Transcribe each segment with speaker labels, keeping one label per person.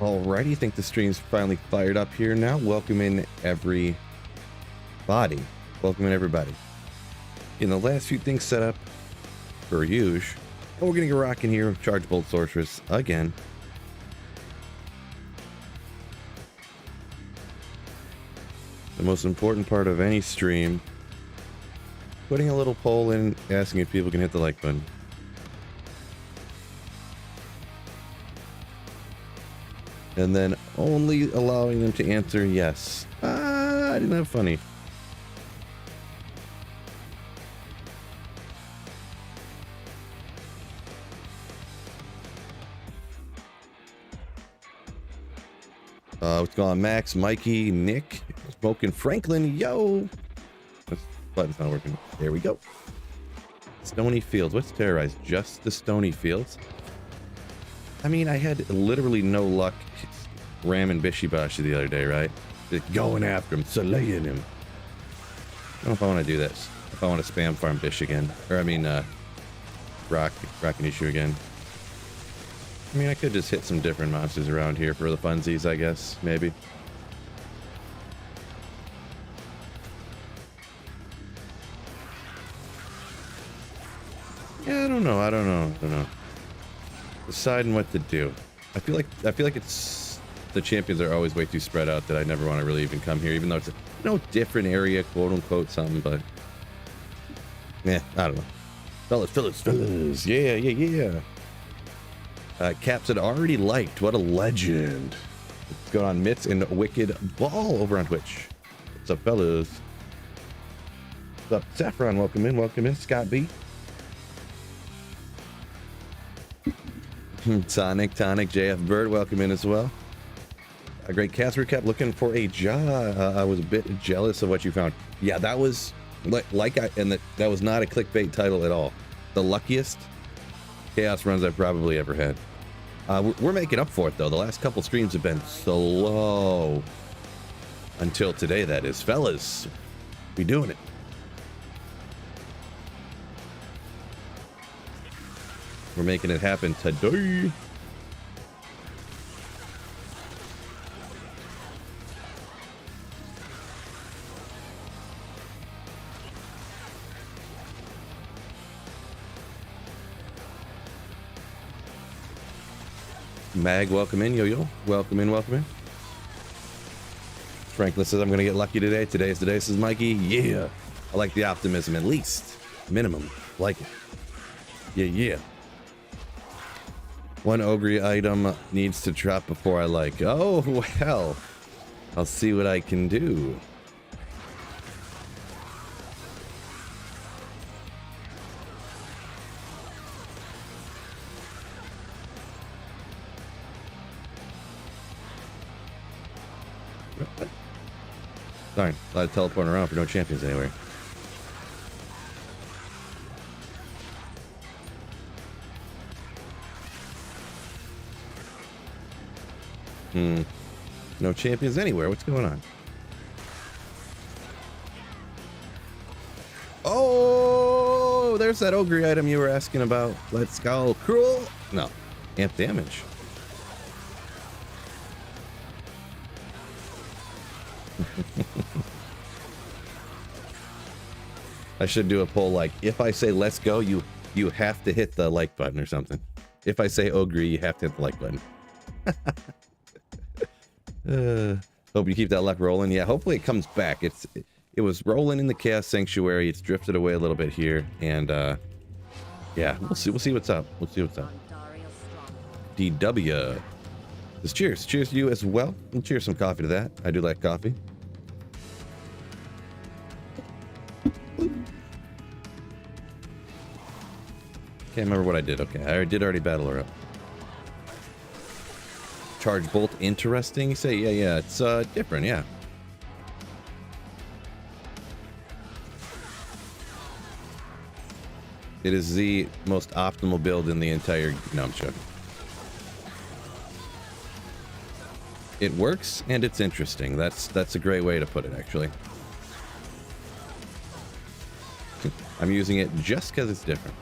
Speaker 1: Alrighty, think the stream's finally fired up here now. Welcome in everybody. Welcome in everybody. In the last few things set up for Huge, and we're gonna get rocking here with Charge Bolt Sorceress again. The most important part of any stream, putting a little poll in, asking if people can hit the like button. And then only allowing them to answer yes. I didn't have funny. What's going on, Max, Mikey, Nick, Smoking Franklin, yo! This button's not working. There we go. Stony Fields. What's terrorized? Just the Stony Fields? I mean, I had literally no luck ramming Bishibashi the other day, right? Just going after him, slaying him. I don't know if I want to do this. If I want to spam farm Bish again. Or, I mean, Rock and issue again. I mean, I could just hit some different monsters around here for the funsies, I guess. Maybe. Yeah, I don't know. Deciding what to do. I feel like it's the champions are always way too spread out that I never want to really even come here, even though it's a different area, quote unquote, something. But yeah, I don't know. Fellas, yeah. Caps had already liked. What a legend. What's going on, Mitts and Wicked Ball over on Twitch? What's up, fellas? What's up, Saffron? Welcome in. Scott B. Tonic, JF Bird, welcome in as well. A great cast recap. Looking for a job. I was a bit jealous of what you found. Yeah, that was that was not a clickbait title at all. The luckiest chaos runs I've probably ever had. We're making up for it though. The last couple streams have been slow. Until today, that is. Fellas, we doing it. We're making it happen today. Mag, welcome in. Yo. Welcome in. Franklin says, I'm going to get lucky today. Today's the day, says Mikey. Yeah. I like the optimism, at least. Minimum. Like it. Yeah. One ogre item needs to drop before I like. Oh, well. I'll see what I can do. Darn, a lot of teleporting around for no champions anywhere. No champions anywhere. What's going on? Oh, there's that ogre item you were asking about. Let's go. Cruel. No. Amp damage. I should do a poll like, if I say let's go, you have to hit the like button or something. If I say ogre, you have to hit the like button. Hope you keep that luck rolling. Yeah, hopefully it comes back. It was rolling in the Chaos Sanctuary. It's drifted away a little bit here, and yeah, we'll see what's up. DW says cheers to you as well. And cheers some coffee to that. I do like coffee. Can't remember what I did. Okay, I did already battle her up. Charge Bolt, interesting. You say, yeah, it's different, yeah. It is the most optimal build in the entire Numchuck. It works and it's interesting. That's a great way to put it, actually. I'm using it just because it's different.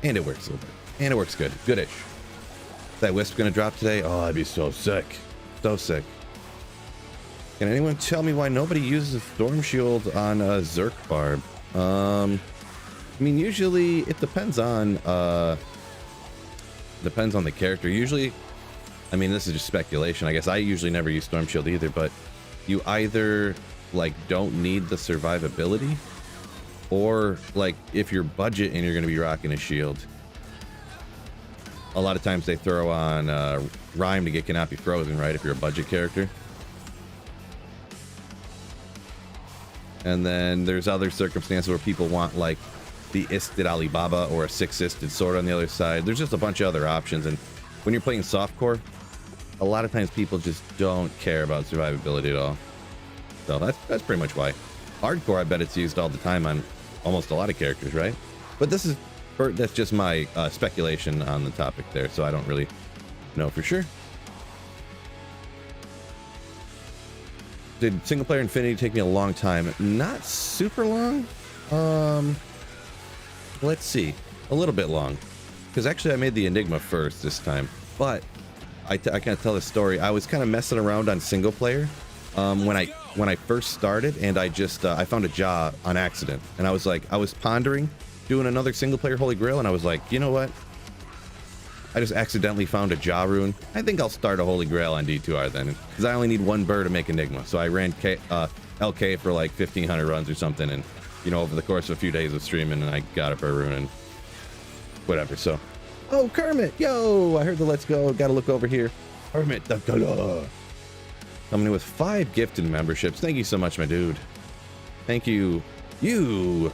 Speaker 1: And it works a little bit. And it works good. Goodish. That wisp gonna drop today? Oh, I'd be so sick. So sick. Can anyone tell me why nobody uses Storm Shield on a Zerk Barb? I mean, usually it depends on the character. Usually, I mean, this is just speculation. I guess I usually never use Storm Shield either, but you either like don't need the survivability, or like if you're budget and you're going to be rocking a shield, a lot of times they throw on Rhyme to get cannot be frozen, right? If you're a budget character. And then there's other circumstances where people want like the Isted Alibaba or a 6-isted sword on the other side. There's just a bunch of other options, and when you're playing softcore, a lot of times people just don't care about survivability at all. So that's pretty much why. Hardcore, I bet it's used all the time on almost a lot of characters, right? But that's just my speculation on the topic there, so I don't really know for sure. Did single player Infinity take me a long time? Not super long. Let's see, a little bit long, because actually I made the Enigma first this time. But I can't tell the story. I was kind of messing around on single player when I first started, and I found a Jaw on accident, and I was pondering doing another single player Holy Grail, and I was like, you know what? I just accidentally found a Jaw rune. I think I'll start a Holy Grail on D2R then, because I only need one burr to make Enigma. So I ran LK for like 1,500 runs or something, and you know, over the course of a few days of streaming, and I got a burr rune and whatever. So, oh, Kermit, yo, I heard the let's go. Gotta look over here. Kermit, coming in with 5 gifted memberships. Thank you so much, my dude. Thank you. You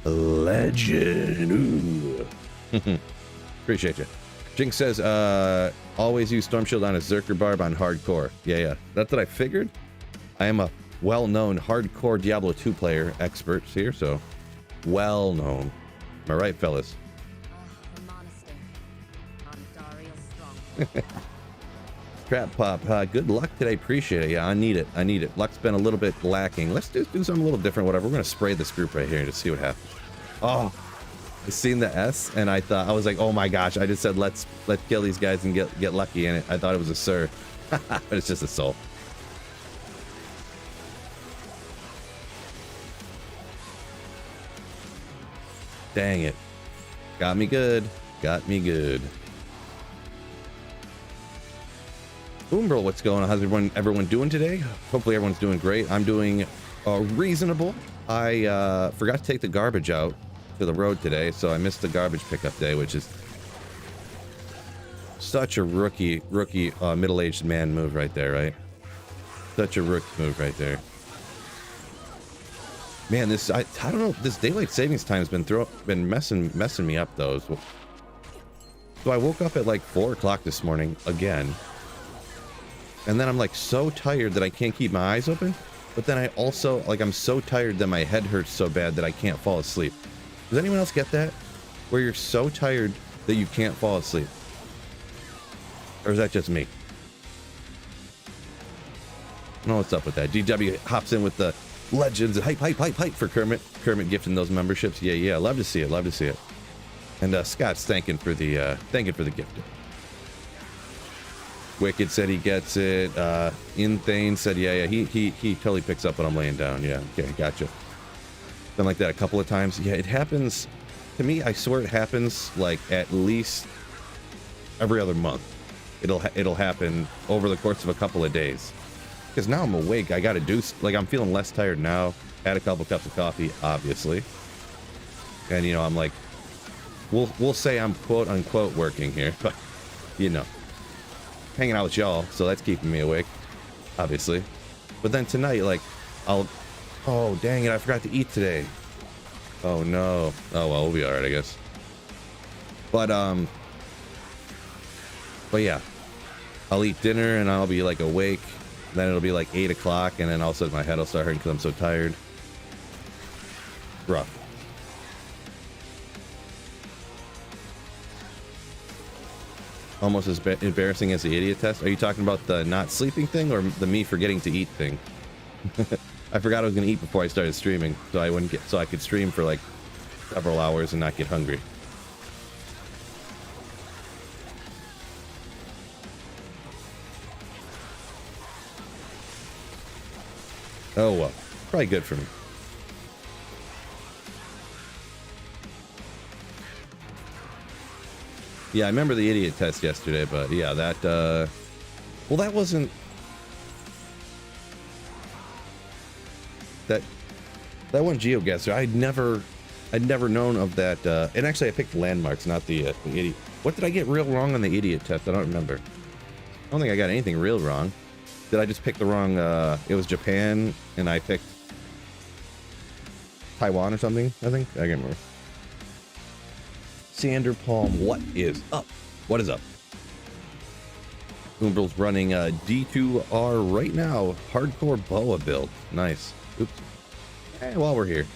Speaker 1: legend. Ooh. Appreciate you. Jinx says, always use Storm Shield on a Zerker Barb on hardcore. Yeah. That's what I figured. I am a well-known hardcore Diablo 2 player expert here, so well-known. Am I right, fellas? Trap Pop, good luck today. Appreciate it. Yeah, I need it. Luck's been a little bit lacking. Let's just do something a little different, whatever. We're going to spray this group right here and just see what happens. Oh, I seen the S, and I was like, oh my gosh, I just said, let's kill these guys and get lucky in it. I thought it was a Sir, but it's just a soul. Dang it. Got me good. Umbral, what's going on? How's everyone doing today? Hopefully everyone's doing great. I'm doing reasonable. I forgot to take the garbage out to the road today, so I missed the garbage pickup day, which is such a rookie middle-aged man move right there, right? Such a rookie move right there. Man, I don't know, this daylight savings time has been messing me up though. So I woke up at like 4 o'clock this morning again, and then I'm like so tired that I can't keep my eyes open, but then I also I'm so tired that my head hurts so bad that I can't fall asleep. Does anyone else get that? Where you're so tired that you can't fall asleep? Or is that just me? I don't know what's up with that. DW hops in with the legends. Hype for Kermit. Kermit gifting those memberships. Yeah. Love to see it. And Scott's thanking for the gift. Wicked said he gets it. Inthane said, yeah. He totally picks up when I'm laying down. Yeah. Okay, gotcha. Been like that a couple of times. Yeah, it happens to me. I swear it happens like at least every other month. It'll happen over the course of a couple of days. Because now I'm awake. I gotta do, I'm feeling less tired now. Had a couple cups of coffee, obviously. And you know, I'm like, we'll say I'm quote unquote working here, but you know, hanging out with y'all, so that's keeping me awake, obviously. But then tonight, oh dang it, I forgot to eat today. Oh no. Oh well, we'll be alright, I guess. But yeah, I'll eat dinner and I'll be like awake. Then it'll be like 8 o'clock, and then all of a sudden my head will start hurting because I'm so tired. Rough. Almost as embarrassing as the idiot test. Are you talking about the not sleeping thing or the me forgetting to eat thing? I forgot I was going to eat before I started streaming, so I could stream for like several hours and not get hungry. Oh well, probably good for me. Yeah, I remember the idiot test yesterday, but yeah, that well, that wasn't that one geoguesser. I'd never known of that. And actually, I picked landmarks, not the idiot. What did I get real wrong on the idiot test? I don't remember. I don't think I got anything real wrong. Did I just pick the wrong? It was Japan, and I picked Taiwan or something. I think I can't remember. Sander Palm, what is up? What is up? Umbral's running D2R right now. Hardcore boa build. Nice. Oops. Hey, while we're here.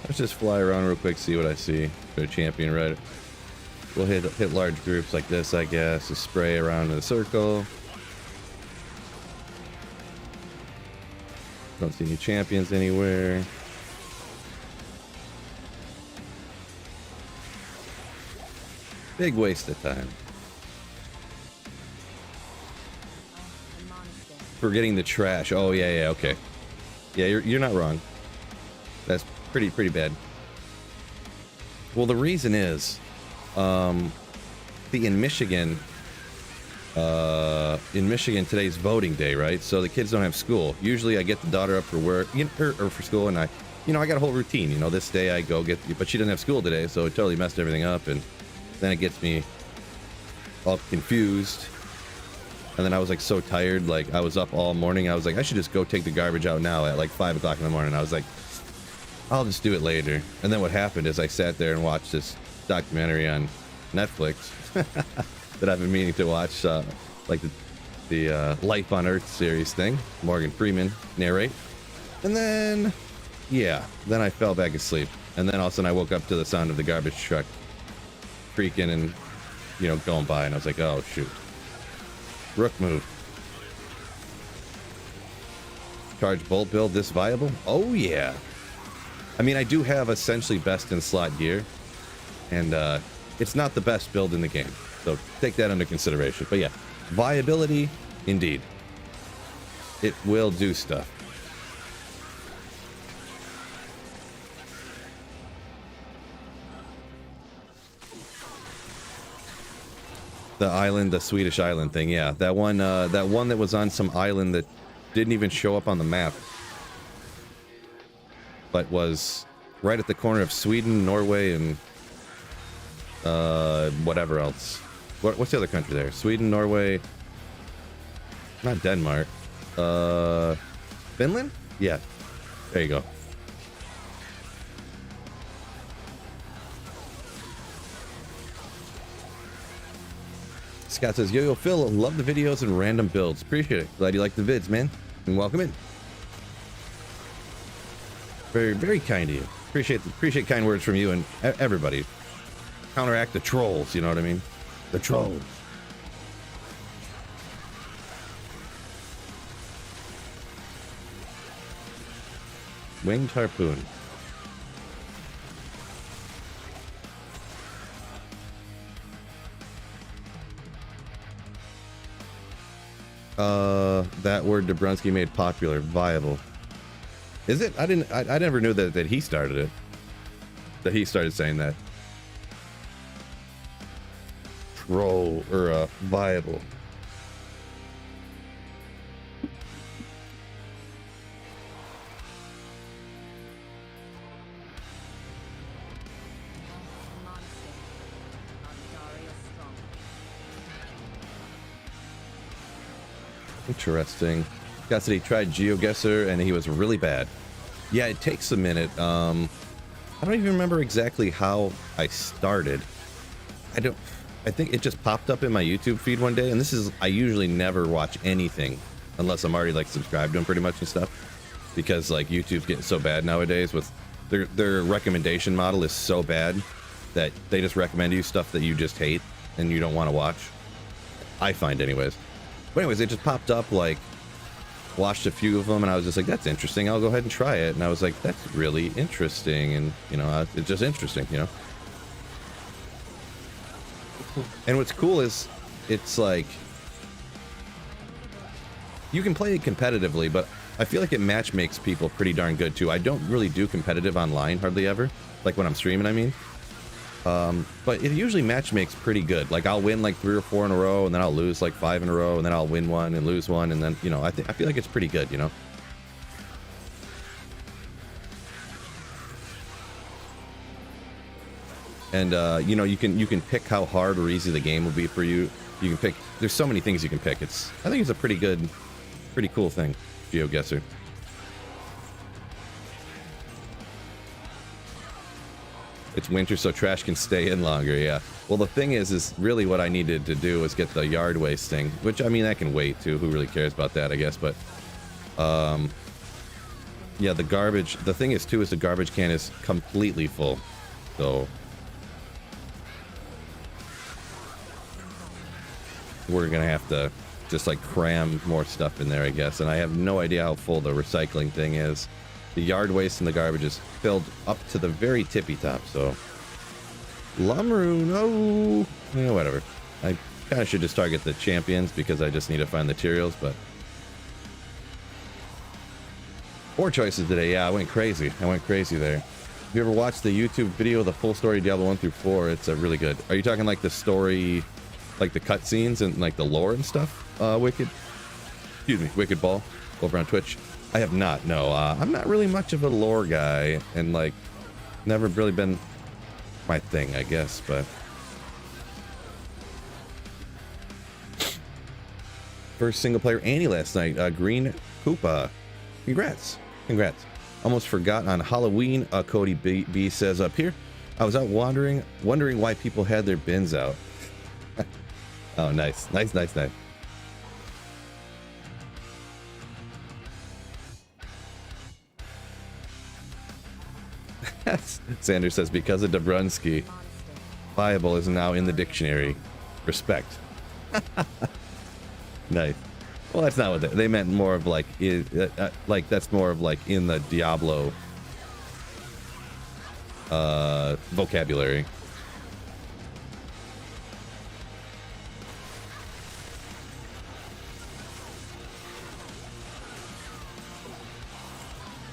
Speaker 1: Let's just fly around real quick, see what I see. Go champion, right? We'll hit large groups like this, I guess. Just spray around in a circle. Don't see any champions anywhere. Big waste of time. Forgetting the trash. Oh yeah, okay. Yeah, you're not wrong. That's pretty bad. Well, the reason is, in Michigan, today's voting day, right? So the kids don't have school. Usually I get the daughter up for work, or for school, and I got a whole routine. This day I go get, but she doesn't have school today, so it totally messed everything up, and then it gets me all confused. And then I was like so tired, like I was up all morning. I was like, I should just go take the garbage out now at like 5 o'clock in the morning. I was like, I'll just do it later. And then what happened is I sat there and watched this documentary on Netflix that I've been meaning to watch, like the Life on Earth series thing. Morgan Freeman narrate. And then, yeah, then I fell back asleep. And then all of a sudden I woke up to the sound of the garbage truck creaking and, going by. And I was like, oh, shoot. Rook move. Charge bolt build this viable? Oh, yeah. I mean, I do have essentially best in slot gear, and it's not the best build in the game, so take that under consideration. But yeah, viability, indeed. It will do stuff. The Swedish island thing, yeah. That one that was on some island that didn't even show up on the map, but was right at the corner of Sweden, Norway, and whatever else. What's the other country there? Sweden, Norway, not Denmark. Finland? Yeah. There you go. Scott says, Yo, Phil, love the videos and random builds. Appreciate it. Glad you like the vids, man. And welcome in. Very, very kind of you. Appreciate kind words from you and everybody. Counteract the trolls, you know what I mean? The trolls. Winged harpoon. That word Dobrunsky made popular, viable. Is it? I never knew that he started it. That he started saying that. Troll or viable. Interesting. Scott said he tried GeoGuessr and he was really bad. Yeah, it takes a minute. I don't even remember exactly how I started. I think it just popped up in my YouTube feed one day, and I usually never watch anything unless I'm already like subscribed to them pretty much and stuff, because like YouTube's getting so bad nowadays with their recommendation model is so bad that they just recommend you stuff that you just hate and you don't want to watch. I find anyways. But anyways, it just popped up like watched a few of them, and I was just like, that's interesting. I'll go ahead and try it. And I was like, that's really interesting. And, you know, it's just interesting, you know. And what's cool is it's like you can play it competitively, but I feel like it match makes people pretty darn good too. I don't really do competitive online hardly ever, like when I'm streaming, I mean. But it usually match makes pretty good. Like I'll win like 3 or 4 in a row, and then I'll lose like 5 in a row, and then I'll win 1 and lose 1, and then, you know, I feel like it's pretty good, you know. And you know, you can pick how hard or easy the game will be for you. You can pick. There's so many things you can pick. I think it's a pretty cool thing, geoguesser. It's winter, so trash can stay in longer. Yeah. Well, the thing is really what I needed to do was get the yard waste thing, which I mean that can wait too. Who really cares about that, I guess. But yeah, the garbage. The thing is too is the garbage can is completely full, so. We're gonna have to just like cram more stuff in there, I guess. And I have no idea how full the recycling thing is. The yard waste and the garbage is filled up to the very tippy top, so. Lumru, no! Yeah, whatever. I kind of should just target the champions because I just need to find the materials, but. 4 choices today, yeah, I went crazy. I went crazy there. If you ever watched the YouTube video, the full story Diablo 1 through 4, it's really good. Are you talking like the story, like the cutscenes and like the lore and stuff? Wicked Ball over on Twitch. I have not. No, I'm not really much of a lore guy, and like never really been my thing, I guess. But first single player Annie last night. Green Koopa. Congrats. Almost forgot on Halloween. Cody B says up here. I was out wondering why people had their bins out. Oh, nice. Sanders says, because of Dobrunsky, viable is now in the dictionary. Respect. Nice. Well, that's not what they meant. More of like, like that's more of like in the Diablo vocabulary.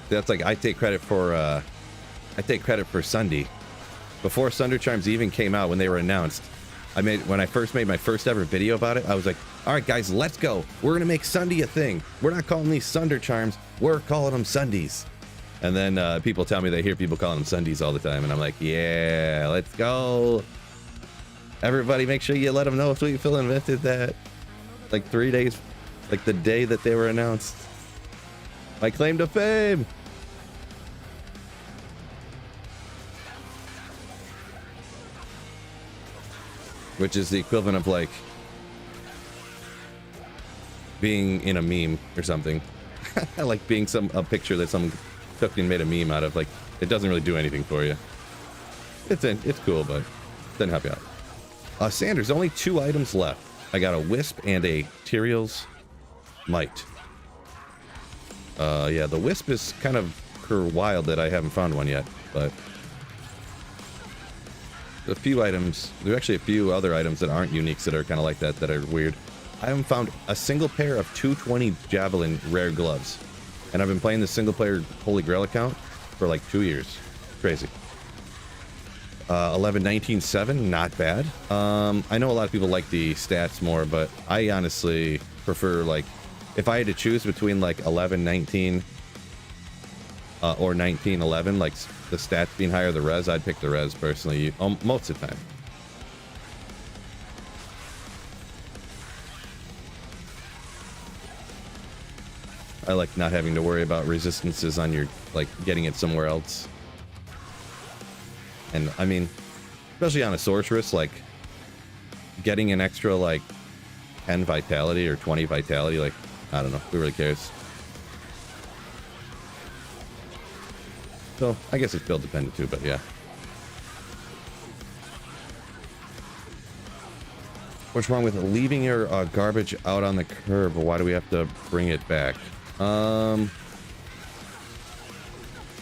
Speaker 1: That's like I take credit for Sunday. Before Sunder Charms even came out, when they were announced, when I first made my first ever video about it, I was like, all right guys, let's go. We're gonna make Sunday a thing. We're not calling these Sunder Charms, we're calling them Sundays. And then people tell me they hear people calling them Sundays all the time, and I'm like, yeah, let's go. Everybody make sure you let them know Sweet Phil invented that. Like 3 days, like the day that they were announced. My claim to fame. Which is the equivalent of like being in a meme or something. Like being a picture that someone took and made a meme out of. Like, it doesn't really do anything for you. It's cool, but it doesn't help you out. Sanders, only 2 items left. I got a Wisp and a Tyrael's Might. Yeah, the Wisp is kind of wild that I haven't found one yet, but a few items, there's actually a few other items that aren't uniques that are kind of like that are weird. I haven't found a single pair of 220 Javelin rare gloves, and I've been playing the single player Holy Grail account for like 2 years. Crazy. 11-19-7, not bad. I know a lot of people like the stats more, but I honestly prefer, like, if I had to choose between like 11-19 or 19-11, like the stats being higher, the res, I'd pick the res personally, most of the time. I like not having to worry about resistances on your, like, getting it somewhere else. And I mean, especially on a sorceress, like getting an extra like 10 vitality or 20 vitality, like, I don't know, who really cares? So I guess it's build dependent too, but yeah. What's wrong with leaving your garbage out on the curb? Why do we have to bring it back? I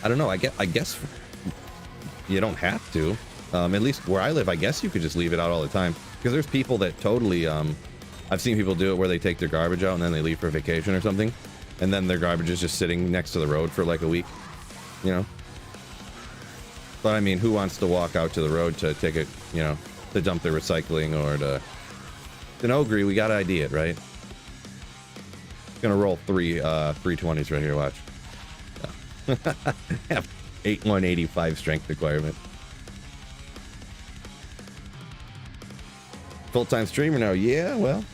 Speaker 1: don't know. I guess you don't have to. At least where I live, I guess you could just leave it out all the time. Because there's people that totally, I've seen people do it where they take their garbage out and then they leave for vacation or something. And then their garbage is just sitting next to the road for like a week, you know? But I mean, who wants to walk out to the road to take it, you know, to dump their recycling or to... In Ogre, we gotta ID it, right? Gonna roll 320s right here, watch. Yeah. Have 185 strength requirement. Full-time streamer now. Yeah, well,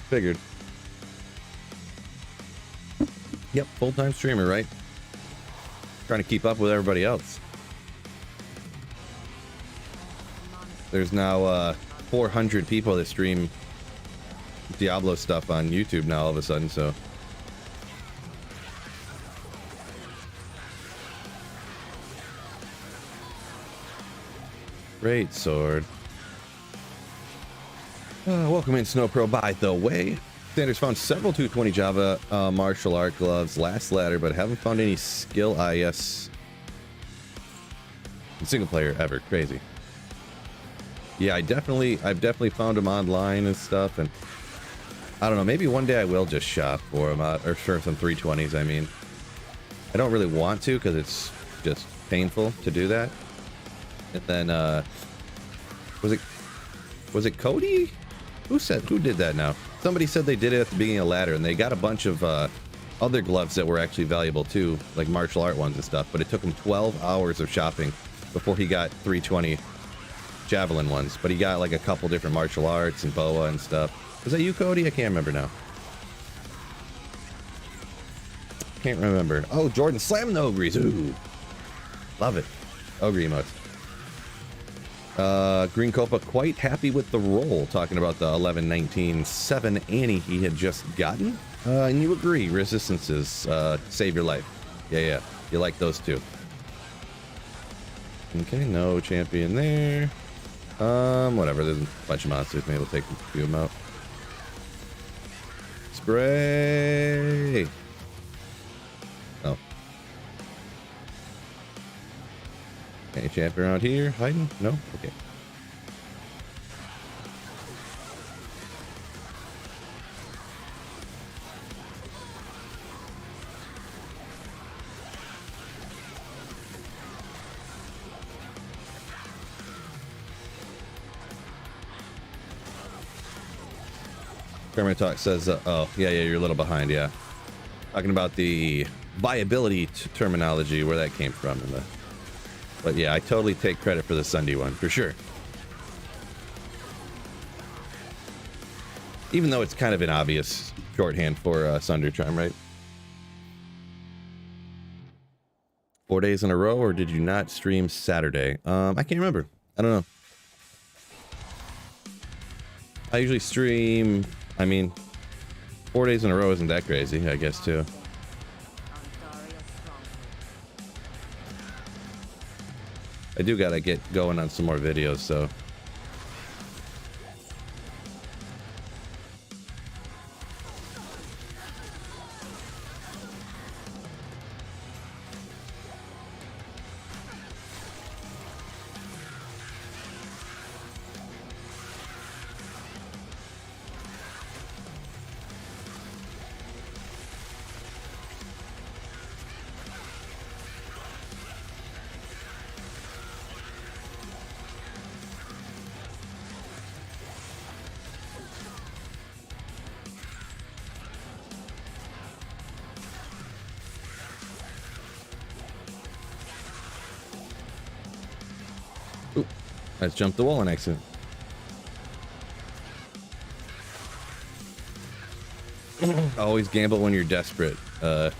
Speaker 1: figured. Yep, full-time streamer, right? Trying to keep up with everybody else. There's now 400 people that stream Diablo stuff on YouTube now all of a sudden, so... Great sword. Welcome in, Snow Pro, by the way. Sanders found several 220 Java martial art gloves last ladder, but haven't found any skill IS in single player ever. Crazy. Yeah, I've definitely found them online and stuff, and I don't know, maybe one day I will just shop for them, or for some 320s, I mean. I don't really want to, because it's just painful to do that. And then, was it Cody? Who did that now? Somebody said they did it at the beginning of ladder, and they got a bunch of other gloves that were actually valuable too, like martial art ones and stuff, but it took him 12 hours of shopping before he got 320 javelin ones, but he got like a couple different martial arts and boa and stuff. Was that you, Cody? I can't remember now. Can't remember. Oh, Jordan slamming the ogres. Ooh. Love it. Ogre emotes. Green Copa quite happy with the roll, talking about the 11-19-7 Annie he had just gotten. And you agree, resistances save your life. Yeah, you like those too. Okay, no champion there. Whatever, there's a bunch of monsters, maybe we'll take a few of them out. Spray! Oh. Any champion around here hiding? No? Okay. Kermit Talk says, oh, yeah, you're a little behind, yeah. Talking about the viability terminology, where that came from. But yeah, I totally take credit for the Sunday one, for sure. Even though it's kind of an obvious shorthand for Sunder Charm, right? 4 days in a row, or did you not stream Saturday? I can't remember. I don't know. I usually stream... I mean, 4 days in a row isn't that crazy, I guess, too. I do gotta get going on some more videos, so... Let's jump the wall on accident. Always gamble when you're desperate. That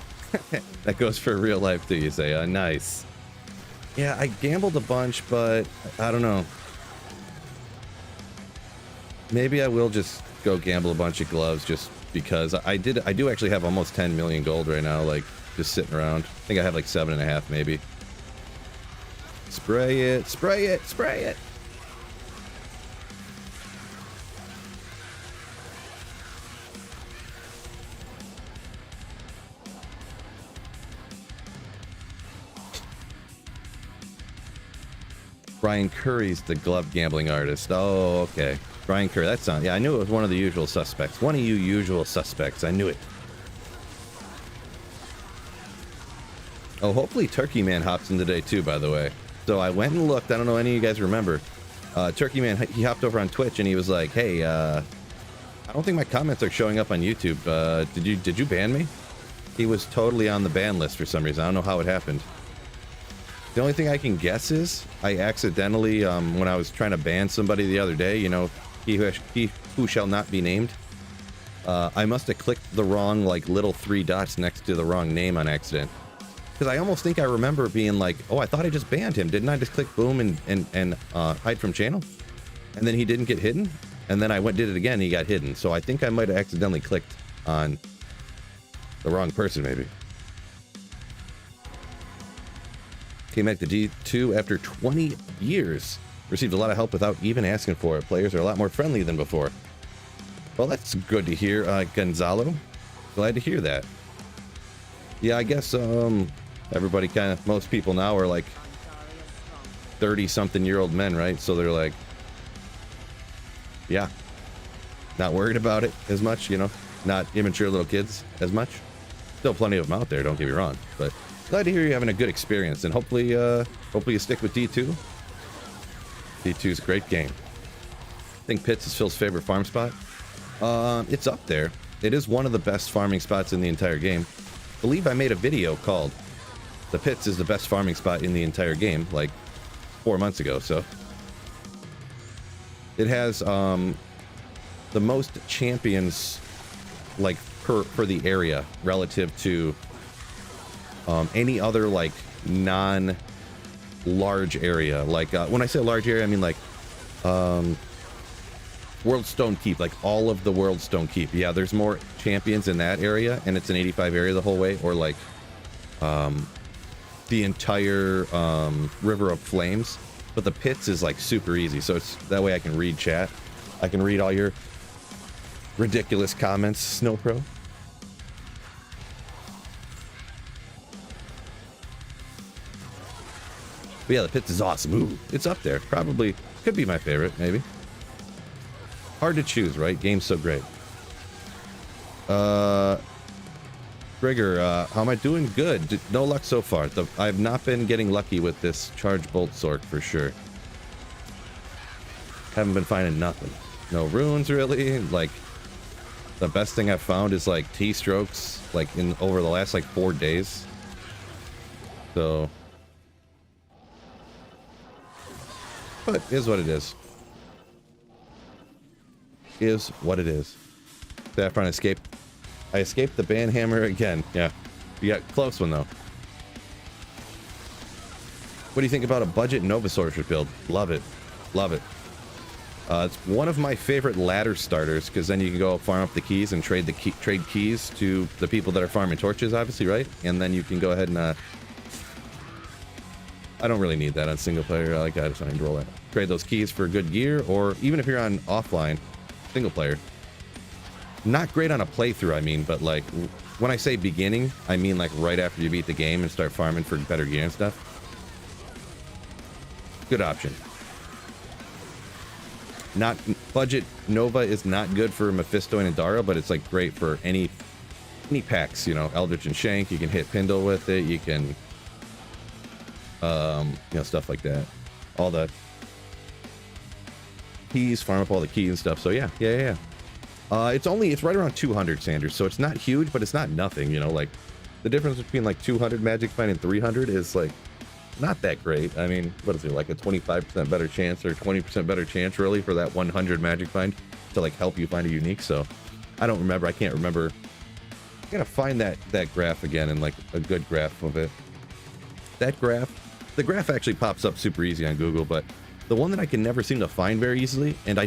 Speaker 1: goes for real life too, you say. Nice. Yeah, I gambled a bunch, but I don't know. Maybe I will just go gamble a bunch of gloves just because I do actually have almost 10 million gold right now, like just sitting around. I think I have like 7.5 maybe. Spray it, spray it, spray it. Brian Curry's the glove gambling artist. Oh, okay. Brian Curry. That sounds... Yeah, I knew it was one of the usual suspects. One of you usual suspects. I knew it. Oh, hopefully Turkey Man hops in today too, by the way. So I went and looked. I don't know any of you guys remember. Turkey Man, he hopped over on Twitch and he was like, hey, I don't think my comments are showing up on YouTube. Did you ban me? He was totally on the ban list for some reason. I don't know how it happened. The only thing I can guess is I accidentally, when I was trying to ban somebody the other day, you know, he who shall not be named, I must have clicked the wrong, like, little 3 dots next to the wrong name on accident. Because I almost think I remember being like, oh, I thought I just banned him. Didn't I just click boom and hide from channel? And then he didn't get hidden? And then I did it again, and he got hidden. So I think I might have accidentally clicked on the wrong person, maybe. Came back to D2 after 20 years. Received a lot of help without even asking for it. Players are a lot more friendly than before. Well, that's good to hear, Gonzalo. Glad to hear that. Yeah, I guess everybody most people now are like 30-something-year-old men, right? So they're like, yeah, not worried about it as much, you know, not immature little kids as much. Still plenty of them out there, don't get me wrong, but glad to hear you're having a good experience, and hopefully you stick with D2. D2 is a great game. I think Pits is Phil's favorite farm spot. It's up there. It is one of the best farming spots in the entire game. I believe I made a video called The Pits is the best farming spot in the entire game, like 4 months ago, so. It has the most champions, like, per the area relative to any other, like, non-large area. Like, when I say large area, I mean, like, World Stone Keep, like all of the World Stone Keep. Yeah, there's more champions in that area, and it's an 85 area the whole way, or like the entire River of Flames. But the Pits is like super easy, so it's that way I can read chat. I can read all your ridiculous comments, Snow Pro. But yeah, the Pits is awesome. Ooh, it's up there. Probably could be my favorite, maybe. Hard to choose, right? Game's so great. Grigger, how am I doing? Good. No luck so far. I've not been getting lucky with this charge bolt sork for sure. Haven't been finding nothing. No runes really. Like, the best thing I've found is like T-strokes, like over the last like 4 days. So, but is what it is. Is what it is. Saffron escaped. I escaped the banhammer again. Yeah. You got a close one though. What do you think about a budget Nova Sorcerer build? Love it. Love it. It's one of my favorite ladder starters, because then you can go farm up the keys and trade keys to the people that are farming torches, obviously, right? And then you can go ahead and I don't really need that on single player. I just need to roll that. Trade those keys for good gear, or even if you're on offline, single player. Not great on a playthrough, I mean, but like when I say beginning, I mean like right after you beat the game and start farming for better gear and stuff. Good option. Not budget Nova is not good for Mephisto and Indara, but it's like great for any packs, you know, Eldritch and Shank. You can hit Pindle with it. You can, you know, stuff like that. All the keys, farm up all the keys and stuff. So yeah. It's right around 200, Sanders. So it's not huge, but it's not nothing. You know, like the difference between like 200 Magic Find and 300 is like not that great. I mean, what is it, like a 25% better chance or 20% better chance really for that 100 Magic Find to like help you find a unique. So I don't remember. I can't remember. I gotta find that graph again, and like a good graph of it. That graph, the graph actually pops up super easy on Google, but the one that I can never seem to find very easily, and I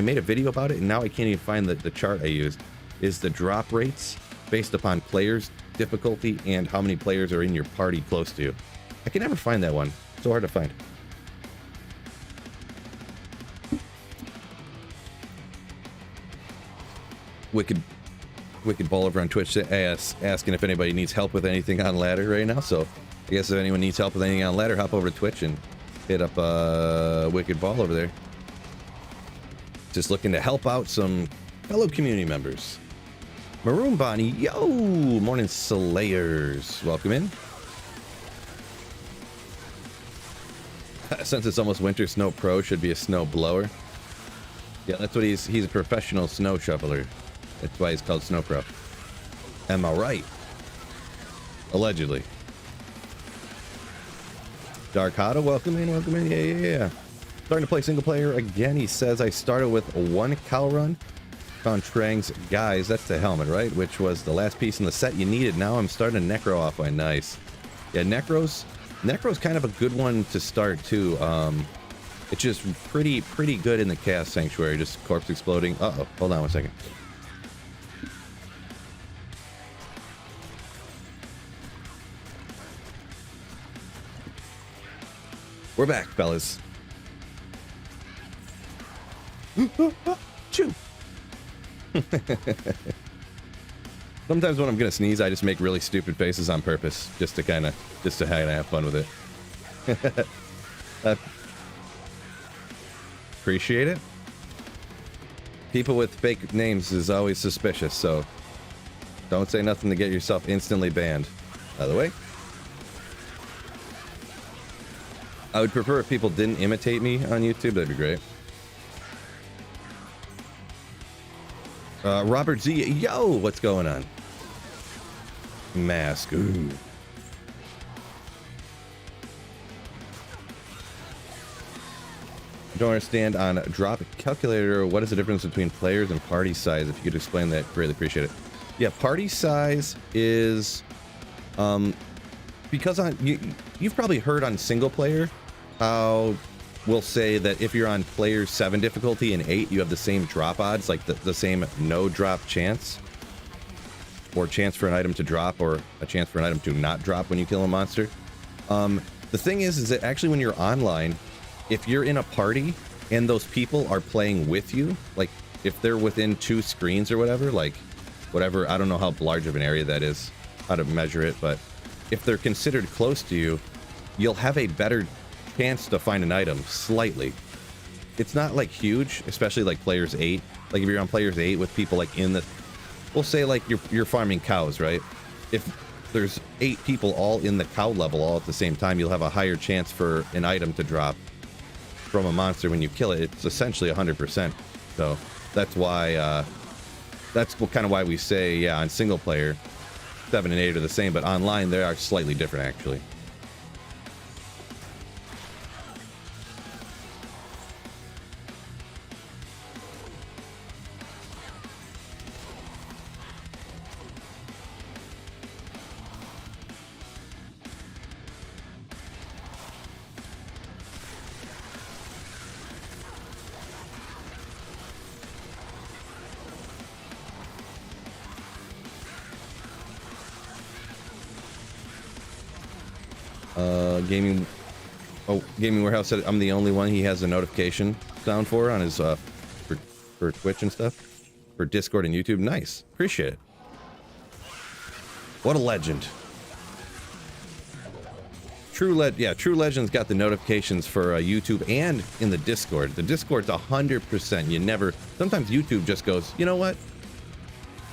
Speaker 1: made a video about it, and now I can't even find the chart I used, is the drop rates based upon players, difficulty, and how many players are in your party close to you. I can never find that one. So hard to find. Wicked Ball over on Twitch asking if anybody needs help with anything on ladder right now. So I guess if anyone needs help with anything on ladder, hop over to Twitch and hit up Wicked Ball over there. Just looking to help out some fellow community members. Maroon Bonnie, yo! Morning Slayers. Welcome in. Since it's almost winter, Snow Pro should be a snow blower. Yeah, that's what he's a professional snow shoveler. That's why he's called Snow Pro. Am I right? Allegedly. Dark Hada, welcome in, welcome in. Yeah. Starting to play single player again. He says, I started with one cow run. Found Trang's Guys, that's the helmet, right? Which was the last piece in the set you needed. Now I'm starting to Necro off by nice. Yeah, Necro's kind of a good one to start too. It's just pretty good in the Chaos Sanctuary, just corpse exploding. Uh-oh, hold on one second. We're back, fellas. Chew. Sometimes when I'm gonna sneeze, I just make really stupid faces on purpose, just to kind of have fun with it. Appreciate it. People with fake names is always suspicious, so don't say nothing to get yourself instantly banned. By the way, I would prefer if people didn't imitate me on YouTube. That'd be great. Robert Z, yo, what's going on? Mask, ooh. I don't understand on drop calculator. What is the difference between players and party size? If you could explain that, greatly appreciate it. Yeah, party size is, because you've probably heard on single player how we'll say that if you're on player 7 difficulty and 8, you have the same drop odds, like the same no drop chance, or chance for an item to drop, or a chance for an item to not drop when you kill a monster. The thing is that actually when you're online, if you're in a party and those people are playing with you, like if they're within 2 screens or whatever, I don't know how large of an area that is, how to measure it, but if they're considered close to you, you'll have a better chance to find an item, slightly. It's not like huge, especially like players 8. Like if you're on players 8 with people like in the, we'll say like you're farming cows, right? If there's 8 people all in the cow level all at the same time, you'll have a higher chance for an item to drop from a monster when you kill it. It's essentially 100%. So that's why, that's kind of why we say, yeah, on single player, 7 and 8 are the same, but online they are slightly different actually. Gaming Warehouse said I'm the only one he has a notification sound for on his for Twitch and stuff, for Discord and YouTube. Nice, appreciate it. What a legend. True Legend's got the notifications for YouTube and in the Discord. The Discord's 100%. Sometimes YouTube just goes, you know what?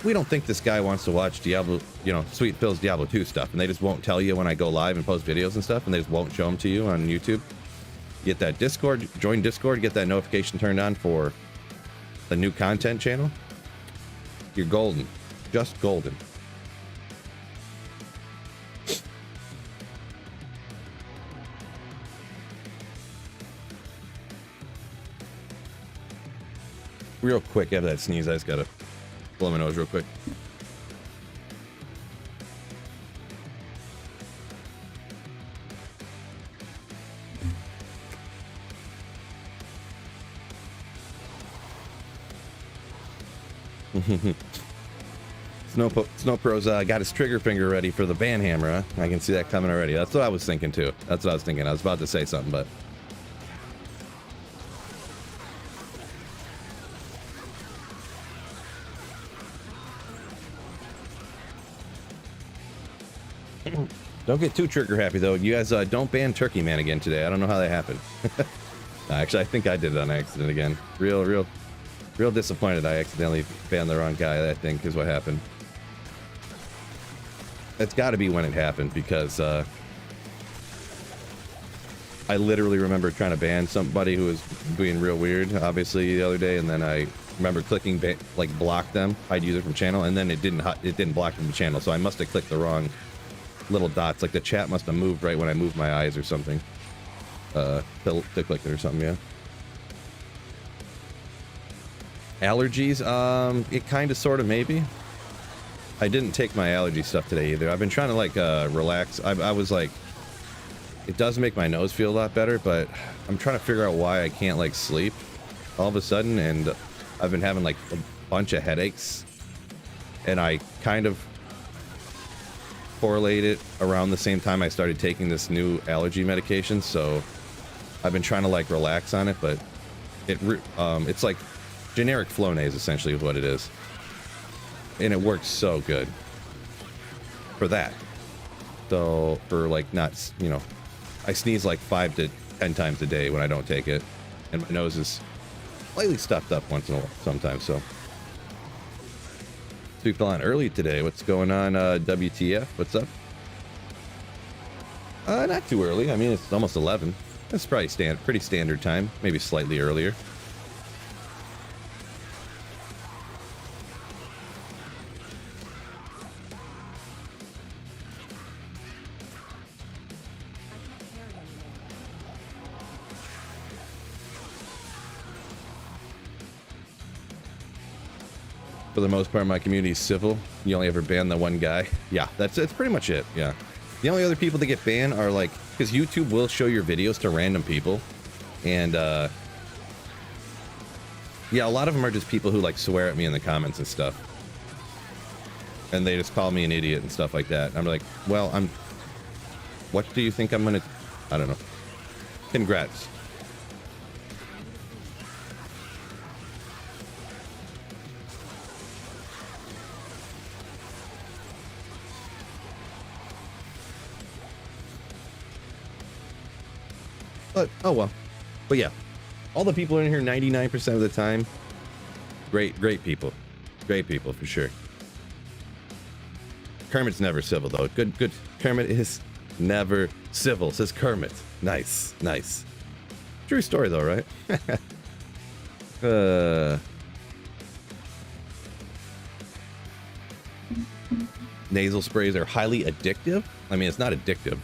Speaker 1: We don't think this guy wants to watch Diablo, Sweet Phil's Diablo 2 stuff, and they just won't tell you when I go live and post videos and stuff, and they just won't show them to you on YouTube. Get that Discord, join Discord, get that notification turned on for the new content channel. You're golden. Just golden. Real quick, after that sneeze, I just gotta blow my nose real quick. Snow Pro's got his trigger finger ready for the ban hammer, huh? I can see that coming already. That's what I was thinking too. That's what I was thinking. I was about to say something, but Don't get too trigger happy though. You guys don't ban Turkey Man again today. I don't know how that happened. Actually, I think I did it on accident again. Real disappointed I accidentally banned the wrong guy. I think is what happened. It's got to be when it happened because I literally remember trying to ban somebody who was being real weird, obviously, the other day, and then I remember clicking like block them, hide user from channel, and then it didn't block them from channel. So I must have clicked the wrong little dots. Like the chat must have moved right when I moved my eyes or something. To click it or something. Yeah. Allergies? It kind of, sort of, maybe. I didn't take my allergy stuff today either. I've been trying to like relax. I was like, it does make my nose feel a lot better, but I'm trying to figure out why I can't like sleep all of a sudden, and I've been having like a bunch of headaches, and I kind of correlate it around the same time I started taking this new allergy medication. So I've been trying to like relax on it, but it's like generic Flonase essentially is what it is. And it works so good for that. So for like not, you know, I sneeze like 5 to 10 times a day when I don't take it, and my nose is slightly stuffed up once in a while sometimes. So we fell on early today. What's going on? WTF? What's up? Not too early. I mean, it's almost 11. That's probably pretty standard time. Maybe slightly earlier. For the most part, my community is civil. You only ever ban the one guy. Yeah, that's pretty much it. Yeah. The only other people that get banned are like, because YouTube will show your videos to random people. And yeah, a lot of them are just people who like swear at me in the comments and stuff. And they just call me an idiot and stuff like that. I'm like, well, what do you think I'm gonna, I don't know. Congrats. But, oh well. But yeah, all the people in here 99% of the time, great people. Great people for sure. Kermit's never civil though. Good. Kermit is never civil, says Kermit. Nice. True story though, right? Nasal sprays are highly addictive. I mean, it's not addictive.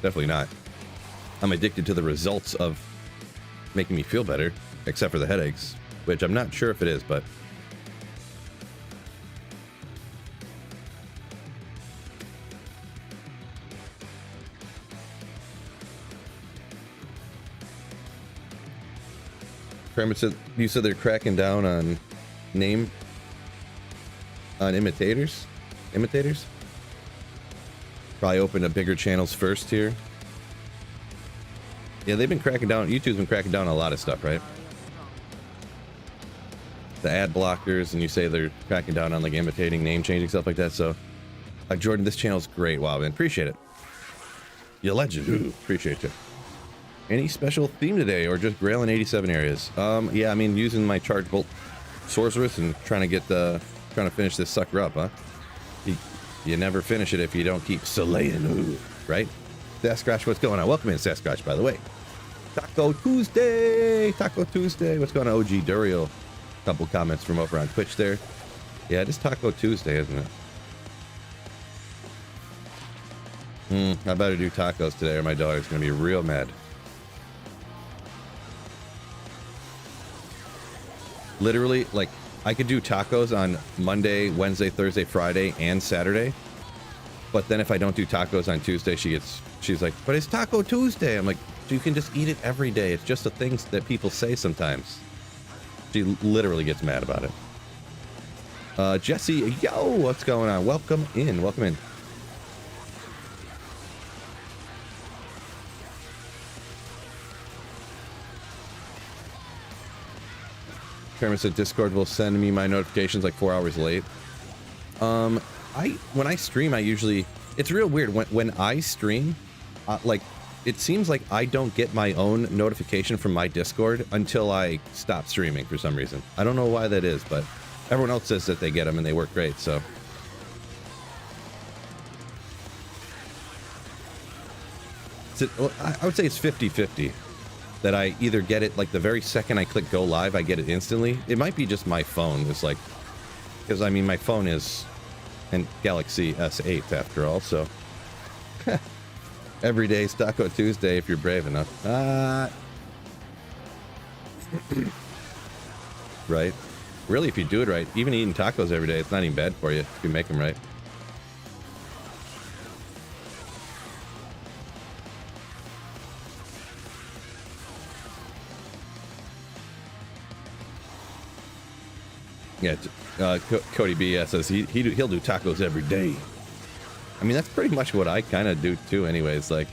Speaker 1: Definitely not. I'm addicted to the results of making me feel better, except for the headaches, which I'm not sure if it is, but Kermit said, you said they're cracking down on imitators? Probably open up bigger channels first here. Yeah, they've been cracking down. YouTube's been cracking down on a lot of stuff, right? The ad blockers, and you say they're cracking down on like imitating, name changing, stuff like that. So, Jordan, this channel's great. Wow, man, appreciate it. You legend. Ooh, appreciate you. Any special theme today, or just grailing 87 areas? Yeah, I mean, using my charge bolt sorceress and trying to finish this sucker up, huh? You never finish it if you don't keep slaying, right? Sasquatch, what's going on? Welcome in, Sasquatch, by the way. Taco Tuesday! What's going on, OG Duriel? Couple comments from over on Twitch there. Yeah, it is Taco Tuesday, isn't it? I better do tacos today or my daughter's gonna be real mad. Literally, like, I could do tacos on Monday, Wednesday, Thursday, Friday, and Saturday. But then if I don't do tacos on Tuesday, she's like, but it's Taco Tuesday. I'm like, you can just eat it every day. It's just the things that people say sometimes. She literally gets mad about it. Jesse, yo, what's going on? Welcome in. Kermit said Discord will send me my notifications like 4 hours late. When I stream, I usually It's real weird when I stream, like it seems like I don't get my own notification from my Discord until I stop streaming for some reason. I don't know why that is, but everyone else says that they get them and they work great, so. I would say it's 50-50 that I either get it like the very second I click go live, I get it instantly. It might be just my phone. It's like, because I mean, my phone is an Galaxy S8 after all, so. Every day is Taco Tuesday if you're brave enough. Right? Really, if you do it right, even eating tacos every day, it's not even bad for you if you make them right. Yeah, Cody B says he'll do tacos every day. I mean, that's pretty much what I kind of do too anyways. Like,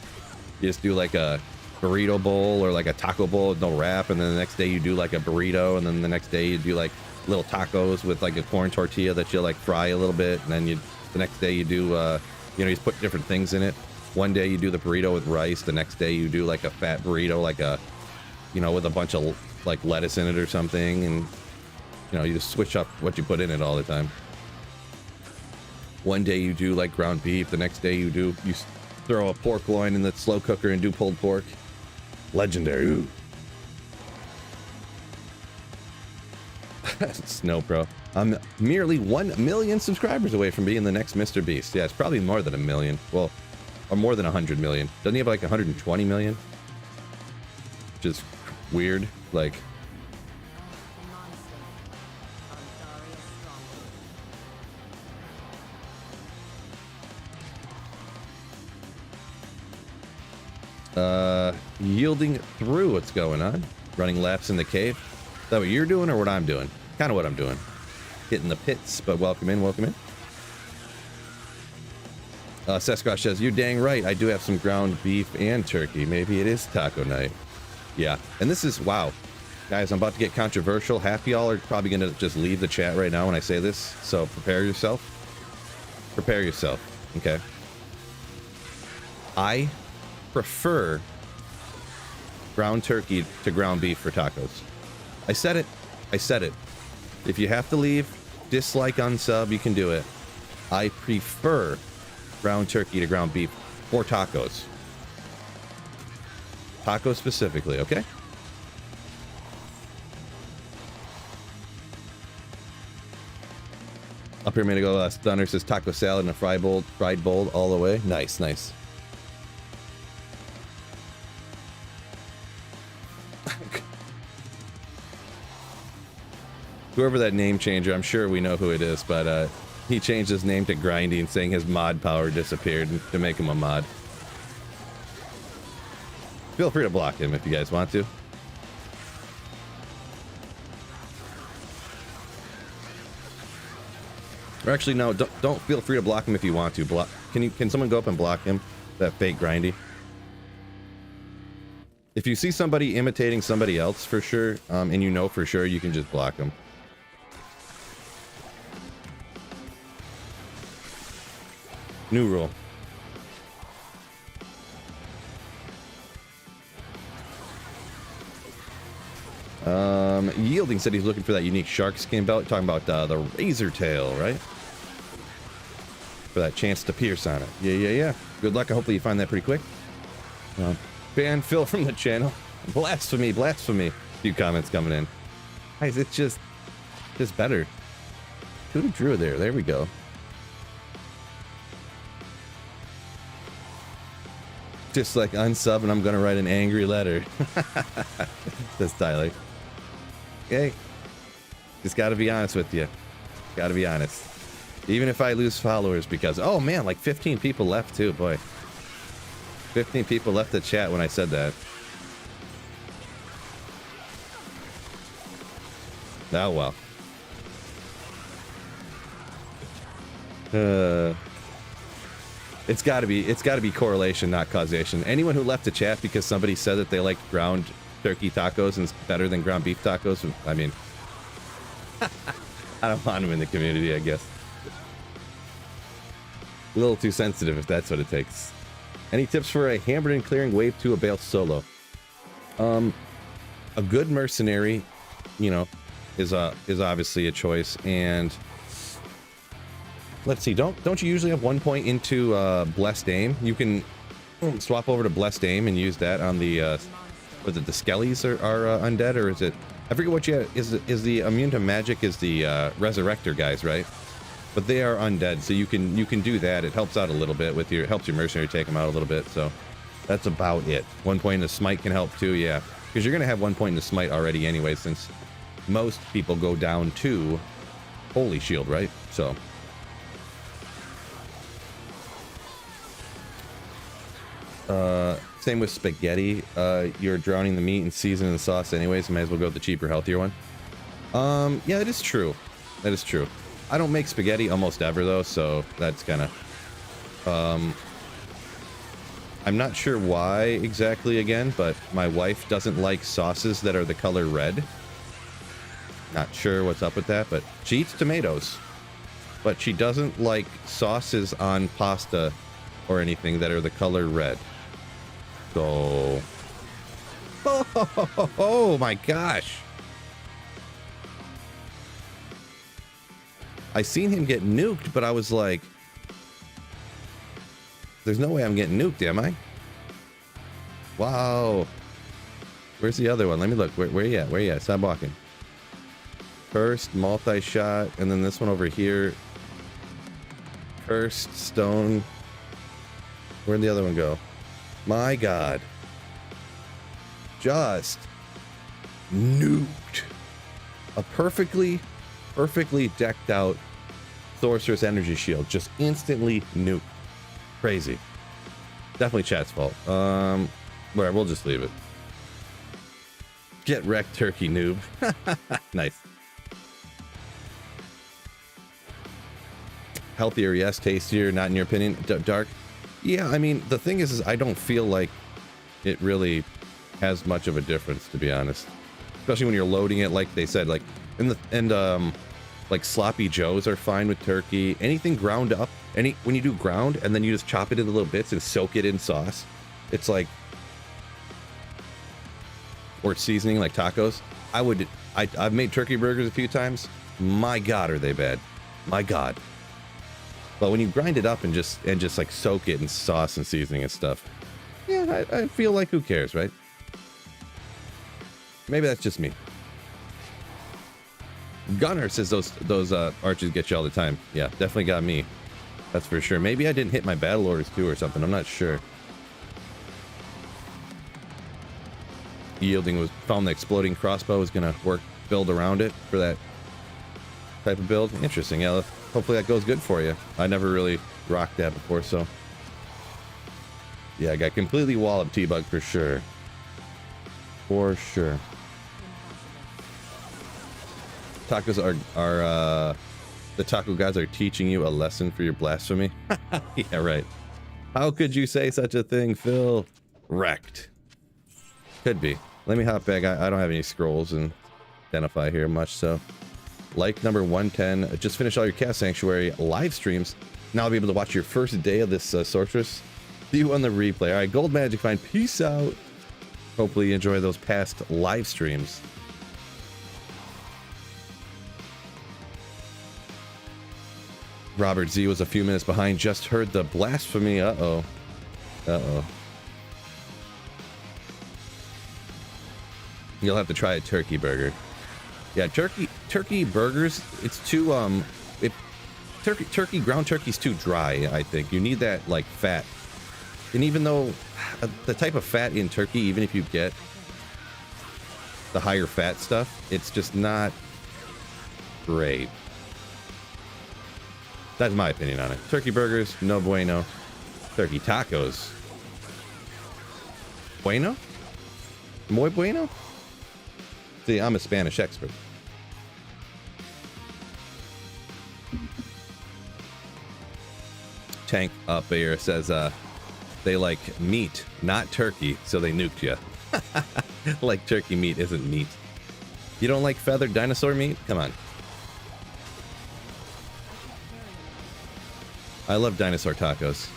Speaker 1: you just do like a burrito bowl or like a taco bowl with no wrap, and then the next day you do like a burrito, and then the next day you do like little tacos with like a corn tortilla that you like fry a little bit, and then the next day you do you know, you just put different things in it. One day you do the burrito with rice, the next day you do like a fat burrito, like a, you know, with a bunch of like lettuce in it or something, and you know, you just switch up what you put in it all the time. One day you do like ground beef, the next day you throw a pork loin in the slow cooker and do pulled pork. Legendary. Ooh. Snow Pro. I'm merely 1 million subscribers away from being the next Mr. Beast. Yeah, it's probably more than 1 million. Well, or more than 100 million. Doesn't he have like 120 million? Which is weird. Like, yielding through what's going on. Running laps in the cave. Is that what you're doing or what I'm doing? Kind of what I'm doing. Hitting the pits, but welcome in, welcome in. Sasquatch says, you're dang right. I do have some ground beef and turkey. Maybe it is taco night. Yeah, and this is, wow. Guys, I'm about to get controversial. Half y'all are probably going to just leave the chat right now when I say this. So prepare yourself. Prepare yourself, okay? I prefer ground turkey to ground beef for tacos. I said it. I said it. If you have to leave, dislike, unsub, you can do it. I prefer ground turkey to ground beef for tacos. Tacos specifically, okay? Up here a minute ago, Stunner says taco salad and a fried bowl all the way. Nice, nice. Whoever that name changer, I'm sure we know who it is, but he changed his name to Grinding, saying his mod power disappeared to make him a mod. Feel free to block him if you guys want to. Or actually, no, don't feel free to block him if you want to. Can someone go up and block him? That fake Grindy. If you see somebody imitating somebody else for sure, and you know for sure, you can just block them. New rule. Yielding said he's looking for that unique shark skin belt. Talking about the razor tail, right? For that chance to pierce on it. Yeah. Good luck. Hopefully you find that pretty quick. Ban Phil from the channel. Blasphemy. A few comments coming in. Guys, it's just better. Who drew there? There we go. Just like unsub and I'm gonna write an angry letter. Says Tyler. Okay. Just gotta be honest with you. Gotta be honest. Even if I lose followers because, oh man, like 15 people left too, boy. 15 people left the chat when I said that. Oh well. It's gotta be correlation, not causation. Anyone who left the chat because somebody said that they like ground turkey tacos and it's better than ground beef tacos, I mean, I don't want them in the community, I guess. A little too sensitive if that's what it takes. Any tips for a hammered and clearing wave 2 a bale solo? A good mercenary, you know, is obviously a choice. And let's see, don't you usually have 1 point into blessed aim? You can swap over to blessed aim and use that on the was it the skellies are undead, or is it, I forget what you have, is the immune to magic is the resurrector guys, right? But they are undead, so you can do that. It helps out a little bit with your, helps your mercenary take them out a little bit. So that's about it. 1 point in the smite can help too, yeah, because you're gonna have 1 point in the smite already anyway, since most people go down to holy shield, right? So same with spaghetti. You're drowning the meat in seasoning the sauce anyways, so might as well go with the cheaper, healthier one. Yeah, that is true. That is true. I don't make spaghetti almost ever though, so that's kind of I'm not sure why exactly again, but my wife doesn't like sauces that are the color red. Not sure what's up with that, but she eats tomatoes, but she doesn't like sauces on pasta or anything that are the color red. So oh my gosh, I seen him get nuked, but I was like, there's no way I'm getting nuked, am I? Wow. Where's the other one? Let me look. Where you at? Where you at? Stop walking. Cursed, multi-shot, and then this one over here. Cursed, stone. Where'd the other one go? My God. Just nuked. A perfectly decked out sorceress energy shield. Just instantly nuked. Crazy. Definitely chat's fault. Whatever, we'll just leave it. Get wrecked, turkey noob. Nice. Healthier, yes. Tastier, not in your opinion. Dark. Yeah, I mean, the thing is I don't feel like it really has much of a difference, to be honest. Especially when you're loading it, like they said, like like sloppy joes are fine with turkey. Anything ground up, when you do ground and then you just chop it into little bits and soak it in sauce, it's like, or seasoning like tacos. I've made turkey burgers a few times. My God, are they bad? My God. But when you grind it up and just like soak it in sauce and seasoning and stuff, yeah, I feel like who cares, right? Maybe that's just me. Gunner says those arches get you all the time. Yeah, definitely got me. That's for sure. Maybe I didn't hit my battle orders too or something. I'm not sure. Yielding was found the exploding crossbow was gonna build around it for that type of build. Interesting. Yeah, hopefully that goes good for you. I never really rocked that before, so yeah, I got completely walloped T-Bug for sure. For sure. Tacos are the taco guys are teaching you a lesson for your blasphemy. Yeah, right. How could you say such a thing, Phil? Wrecked. Could be. Let me hop back. I don't have any scrolls and identify here much, so like number 110. Just finish all your cast sanctuary live streams. Now I'll be able to watch your first day of this sorceress. See you on the replay. All right, Gold Magic Find. Peace out. Hopefully you enjoy those past live streams. Robert Z was a few minutes behind. Just heard the blasphemy. Uh-oh. Uh-oh. You'll have to try a turkey burger. Yeah, turkey burgers, it's too ground turkey's too dry, I think. You need that like fat. And even though the type of fat in turkey, even if you get the higher fat stuff, it's just not great. That's my opinion on it. Turkey burgers, no bueno. Turkey tacos. Bueno? Muy bueno? See, I'm a Spanish expert. Tank up here says they like meat, not turkey, so they nuked you. Like turkey meat isn't meat. You don't like feathered dinosaur meat? Come on. I love dinosaur tacos.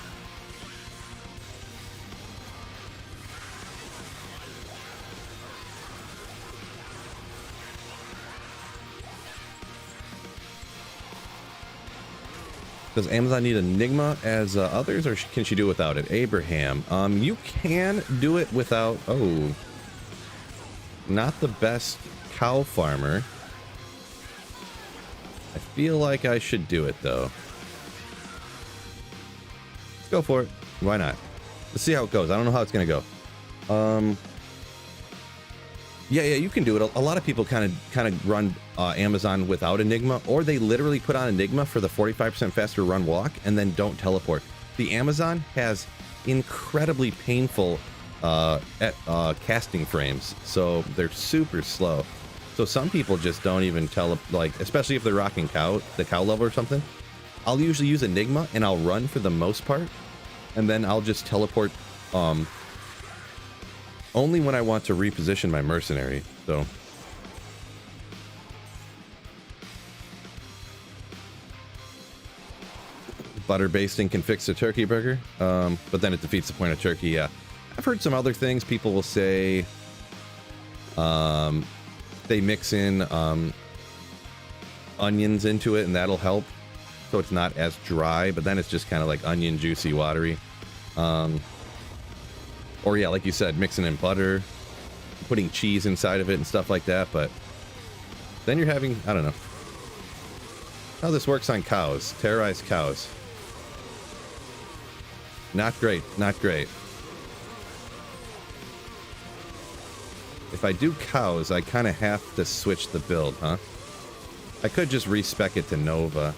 Speaker 1: Does Amazon need Enigma as others, or can she do without it? Abraham, you can do it without. Oh, not the best cow farmer. I feel like I should do it though. Let's go for it. Why not? Let's see how it goes. I don't know how it's gonna go. Yeah, you can do it. A lot of people kind of run Amazon without Enigma, or they literally put on Enigma for the 45% faster run walk and then don't teleport. The Amazon has incredibly painful casting frames, so they're super slow. So some people just don't even like, especially if they're rocking the cow level or something. I'll usually use Enigma and I'll run for the most part, and then I'll just teleport only when I want to reposition my mercenary. So butter basting can fix a turkey burger, but then it defeats the point of turkey. Yeah, I've heard some other things. People will say they mix in onions into it and that'll help, so it's not as dry, but then it's just kind of like onion, juicy, watery. Or yeah, like you said, mixing in butter, putting cheese inside of it and stuff like that. But then you're having, I don't know how this works on cows. Terrorized cows. Not great, not great. If I do cows, I kind of have to switch the build, huh? I could just respec it to Nova.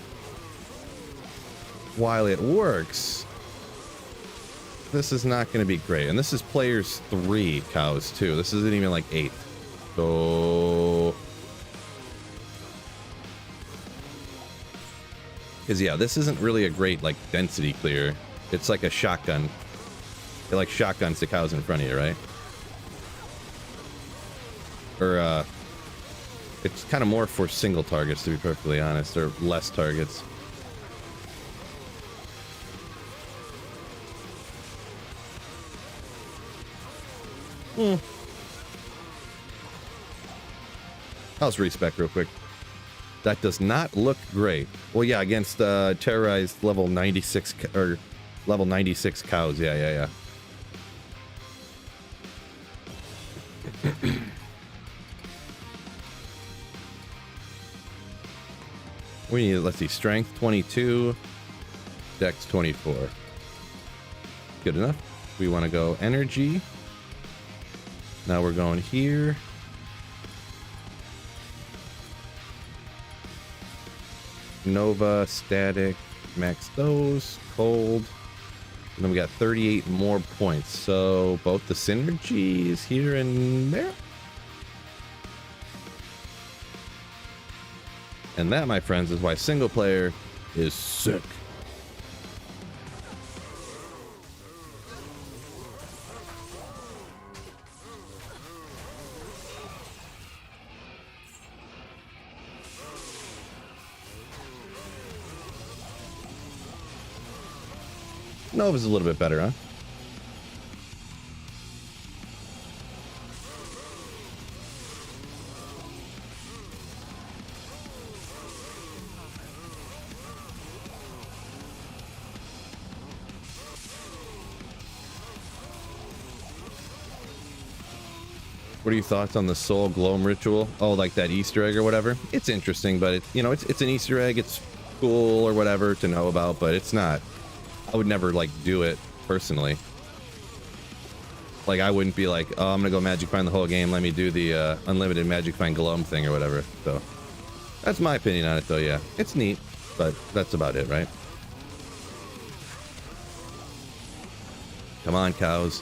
Speaker 1: While it works, this is not going to be great. And this is players 3 cows too. This isn't even like 8. So, because yeah, this isn't really a great like density clear. It's like a shotgun. It like shotguns the cows in front of you, right? Or it's kind of more for single targets, to be perfectly honest, or less targets. I'll just respec real quick. That does not look great. Well, yeah, against terrorized level 96 or level 96 cows. Yeah. We need, let's see, strength 22, dex 24. Good enough. We want to go energy. Now we're going here. Nova, static, max those, cold. And then we got 38 more points. So both the synergies here and there. And that, my friends, is why single player is sick. Nova's a little bit better, huh? What are your thoughts on the soul gloam ritual? Oh, like that Easter egg or whatever? It's interesting, but it's an Easter egg. It's cool or whatever to know about, but it's not. I would never like do it personally. Like I wouldn't be like, oh, I'm gonna go magic find the whole game. Let me do the unlimited magic find gloam thing or whatever. So that's my opinion on it, though. Yeah, it's neat, but that's about it, right? Come on, cows.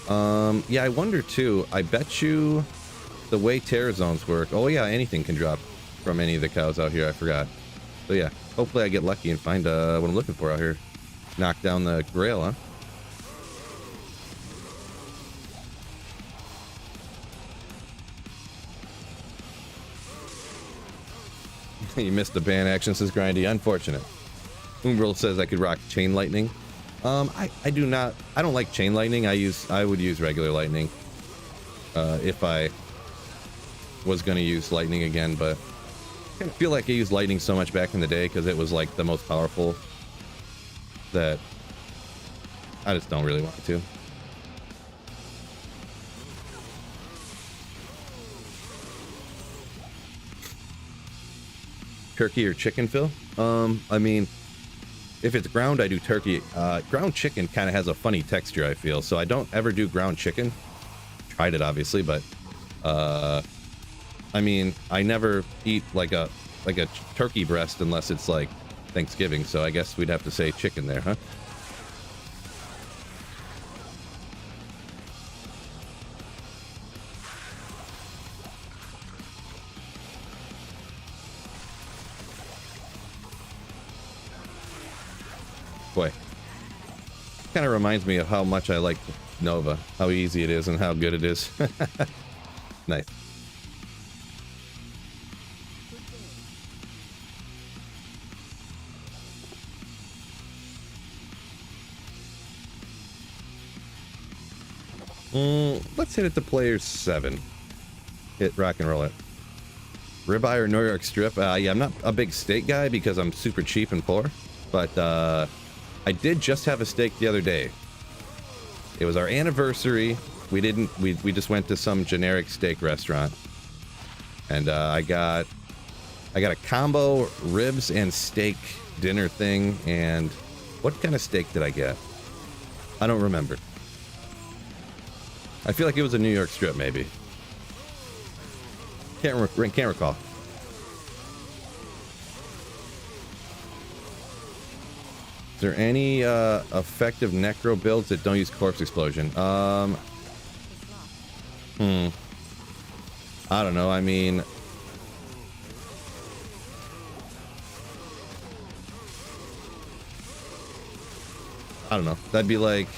Speaker 1: Yeah, I wonder too. I bet you the way terror zones work. Oh yeah, anything can drop from any of the cows out here. I forgot. So yeah, hopefully I get lucky and find what I'm looking for out here. Knock down the grail, huh? You missed the ban action, says Grindy. Unfortunate. Umbrel says I could rock chain lightning. I do not. I don't like chain lightning. I would use regular lightning if I was going to use lightning again, but I kind of feel like I used lightning so much back in the day because it was like the most powerful that I just don't really want to. Turkey or chicken, Phil? I mean, if it's ground, I do turkey. Ground chicken kind of has a funny texture, I feel, so I don't ever do ground chicken. Tried it, obviously, but I mean, I never eat like a turkey breast unless it's like Thanksgiving, so I guess we'd have to say chicken there, huh? Boy, kind of reminds me of how much I like Nova, how easy it is and how good it is. Nice. Let's hit it to player 7. Hit rock and roll it. Ribeye or New York strip? Yeah, I'm not a big steak guy because I'm super cheap and poor, but I did just have a steak the other day. It was our anniversary. We just went to some generic steak restaurant, and I got a combo ribs and steak dinner thing. And what kind of steak did I get? I don't remember. I feel like it was a New York strip, maybe. Can't recall. Is there any effective necro builds that don't use corpse explosion? I don't know. I mean, I don't know. That'd be like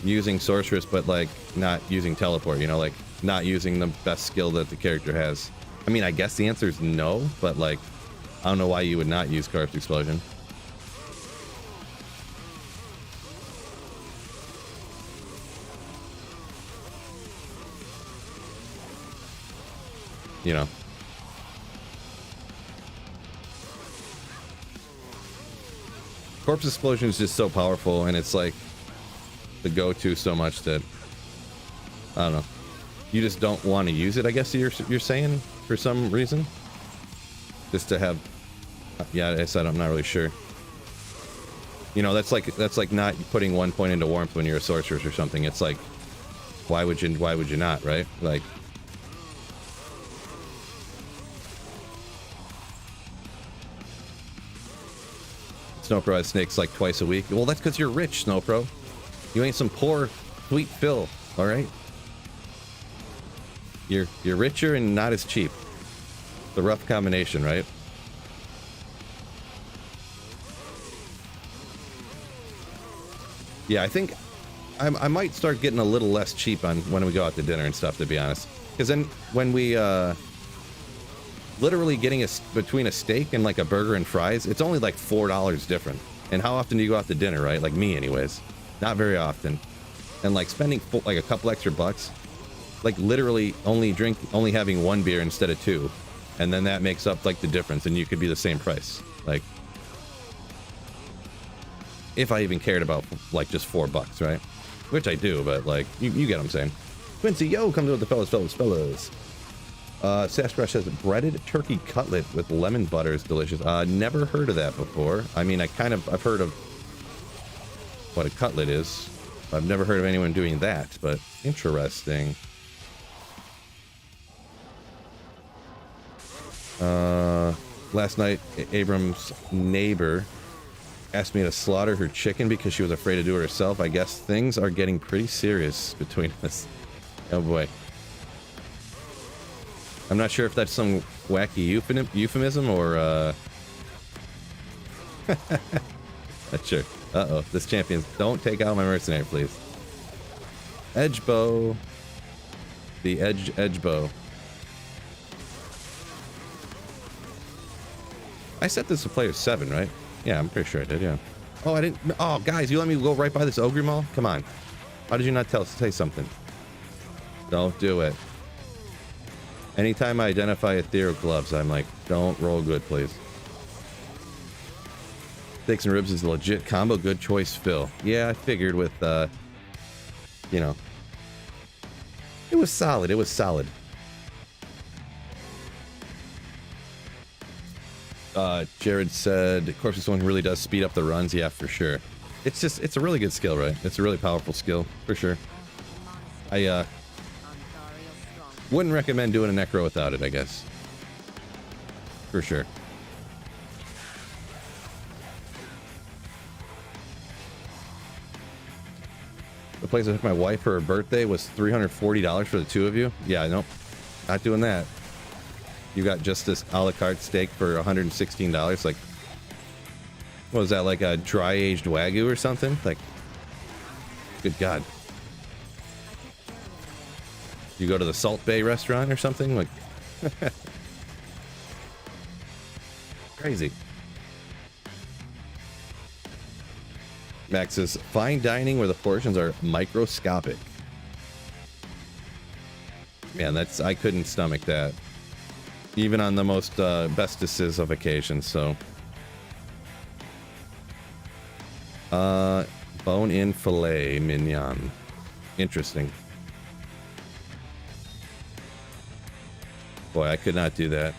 Speaker 1: using sorceress, but like not using teleport, you know, like not using the best skill that the character has. I mean, I guess the answer is no, but like, I don't know why you would not use corpse explosion. You know. Corpse explosion is just so powerful, and it's like the go-to so much that I don't know. You just don't want to use it, I guess you're saying, for some reason. Just to have, yeah, I said I'm not really sure. You know, that's like not putting 1 point into warmth when you're a sorceress or something. It's like, why would you not, right? Like, Snowpro has snakes like twice a week. Well, that's because you're rich, Snowpro. You ain't some poor, sweet Phil, all right? You're richer and not as cheap. The rough combination, right? Yeah, I think I might start getting a little less cheap on when we go out to dinner and stuff, to be honest. Because then when we literally getting between a steak and like a burger and fries, it's only like $4 different. And how often do you go out to dinner, right? Like me, anyways. Not very often. And like spending like a couple extra bucks, like literally only having 1 beer instead of 2, and then that makes up like the difference, and you could be the same price. Like, if I even cared about like just $4, right? Which I do, but like you get what I'm saying. Quincy, yo, come to the fellas. Sasquatch says breaded turkey cutlet with lemon butter is delicious. Never heard of that before. I mean, I've heard of what a cutlet is. I've never heard of anyone doing that, but interesting. Last night, Abram's neighbor asked me to slaughter her chicken because she was afraid to do it herself. I guess things are getting pretty serious between us. Oh boy. I'm not sure if that's some wacky euphemism or, not sure. Uh-oh, this champion. Don't take out my mercenary, please. Edge bow. The edge bow. I set this to player 7, right? Yeah, I'm pretty sure I did, yeah. Oh, I didn't. Oh, guys, you let me go right by this ogre mall? Come on. How did you not say something? Don't do it. Anytime I identify ethereal gloves, I'm like, don't roll good, please. Steaks and ribs is a legit combo. Good choice, Phil. Yeah, I figured with, you know. It was solid. It was solid. Jared said, Corpse Stone really does speed up the runs. Yeah, for sure. It's just, it's a really good skill, right? It's a really powerful skill, for sure. I, wouldn't recommend doing a necro without it, I guess. For sure. The place I took my wife for her birthday was $340 for the two of you. Yeah, nope. Not doing that. You got just this a la carte steak for $116. Like, what was that, like a dry-aged Wagyu or something? Like, good God. You go to the Salt Bay restaurant or something? Like, crazy. Max says, fine dining where the portions are microscopic. Man, that's, I couldn't stomach that. Even on the most bestest of occasions, so. Bone-in filet mignon. Interesting. Boy, I could not do that.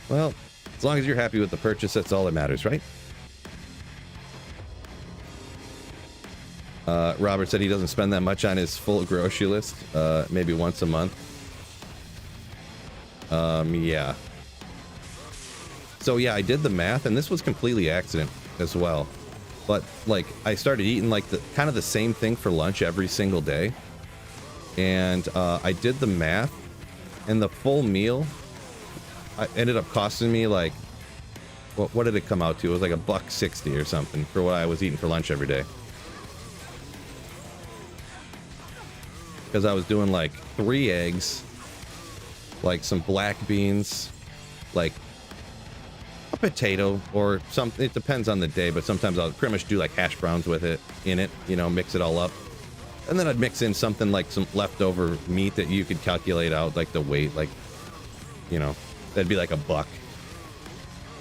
Speaker 1: Well, as long as you're happy with the purchase, that's all that matters, right? Robert said he doesn't spend that much on his full grocery list, maybe once a month. Yeah. So yeah, I did the math, and this was completely accident as well. But like, I started eating like the kind of the same thing for lunch every single day, and I did the math, and the full meal ended up costing me like, what did it come out to? It was like $1.60 or something for what I was eating for lunch every day. Because I was doing like 3 eggs, like some black beans, like a potato or something. It depends on the day, but sometimes I'll pretty much do like hash browns with it in it, you know, mix it all up. And then I'd mix in something like some leftover meat that you could calculate out like the weight, like, you know, that'd be like $1.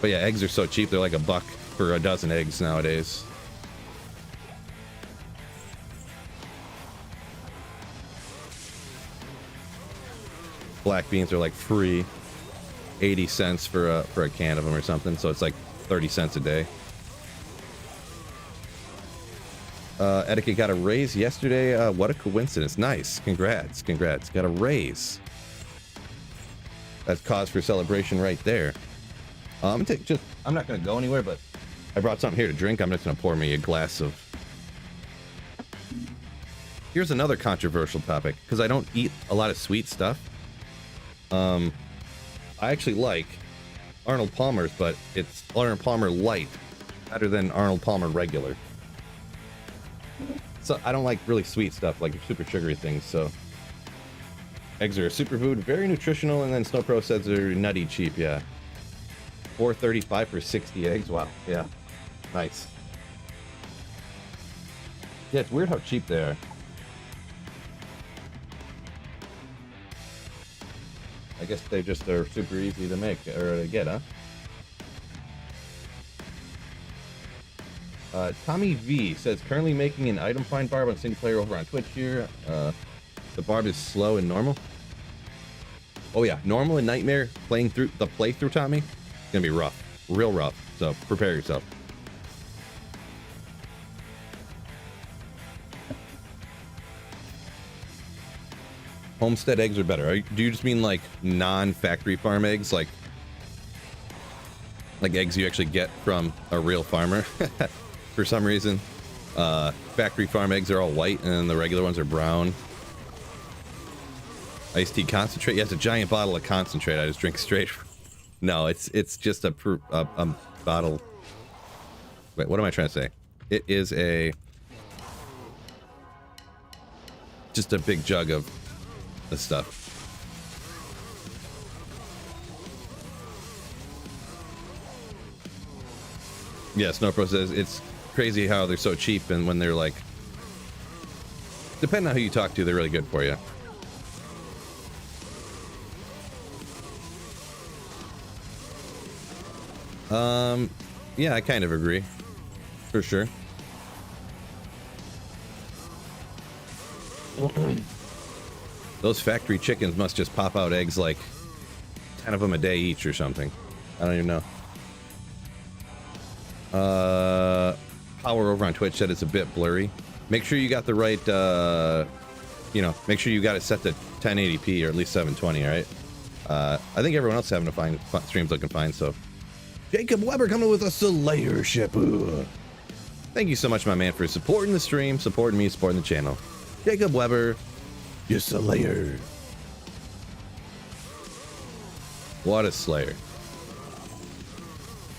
Speaker 1: But yeah, eggs are so cheap. They're like $1 for a dozen eggs nowadays. Black beans are like free, 80 cents for a can of them or something, so it's like 30 cents a day. Etiquette got a raise yesterday. What a coincidence. Nice. Congrats. Got a raise. That's cause for celebration right there. I'm not gonna go anywhere, but I brought something here to drink. I'm just gonna pour me a glass of. Here's another controversial topic, because I don't eat a lot of sweet stuff. I actually like Arnold Palmer's, but it's Arnold Palmer Light, better than Arnold Palmer regular. So I don't like really sweet stuff, like super sugary things, so. Eggs are a superfood, very nutritional, and then Snowpro says they're nutty cheap, yeah. $4.35 for 60 eggs, wow, yeah, nice. Yeah, it's weird how cheap they are. I guess they just are super easy to make, or to get, huh? Tommy V says, currently making an item find barb on single player over on Twitch here. The barb is slow and normal. Oh yeah, normal and nightmare playing through the playthrough, Tommy. It's gonna be rough, real rough. So prepare yourself. Homestead eggs are better. Do you just mean like non-factory farm eggs, like eggs you actually get from a real farmer? For some reason, factory farm eggs are all white, and then the regular ones are brown. Iced tea concentrate. Yeah, it's a giant bottle of concentrate. I just drink straight. No, it's just a bottle. Wait, what am I trying to say? It is a. just a big jug of this stuff. Yeah, Snowpro says it's crazy how they're so cheap, and when they're like, depending on who you talk to, they're really good for you. Yeah, I kind of agree. For sure. Those factory chickens must just pop out eggs like 10 of them a day each or something. I don't even know. Power over on Twitch said it's a bit blurry. Make sure you got the right, you know, make sure you got it set to 1080p or at least 720, all right? I think everyone else having a fine stream's looking fine, so. Jacob Weber coming with a Slayer ship. Thank you so much, my man, for supporting the stream, supporting me, supporting the channel. Jacob Weber, you Slayer. What a Slayer.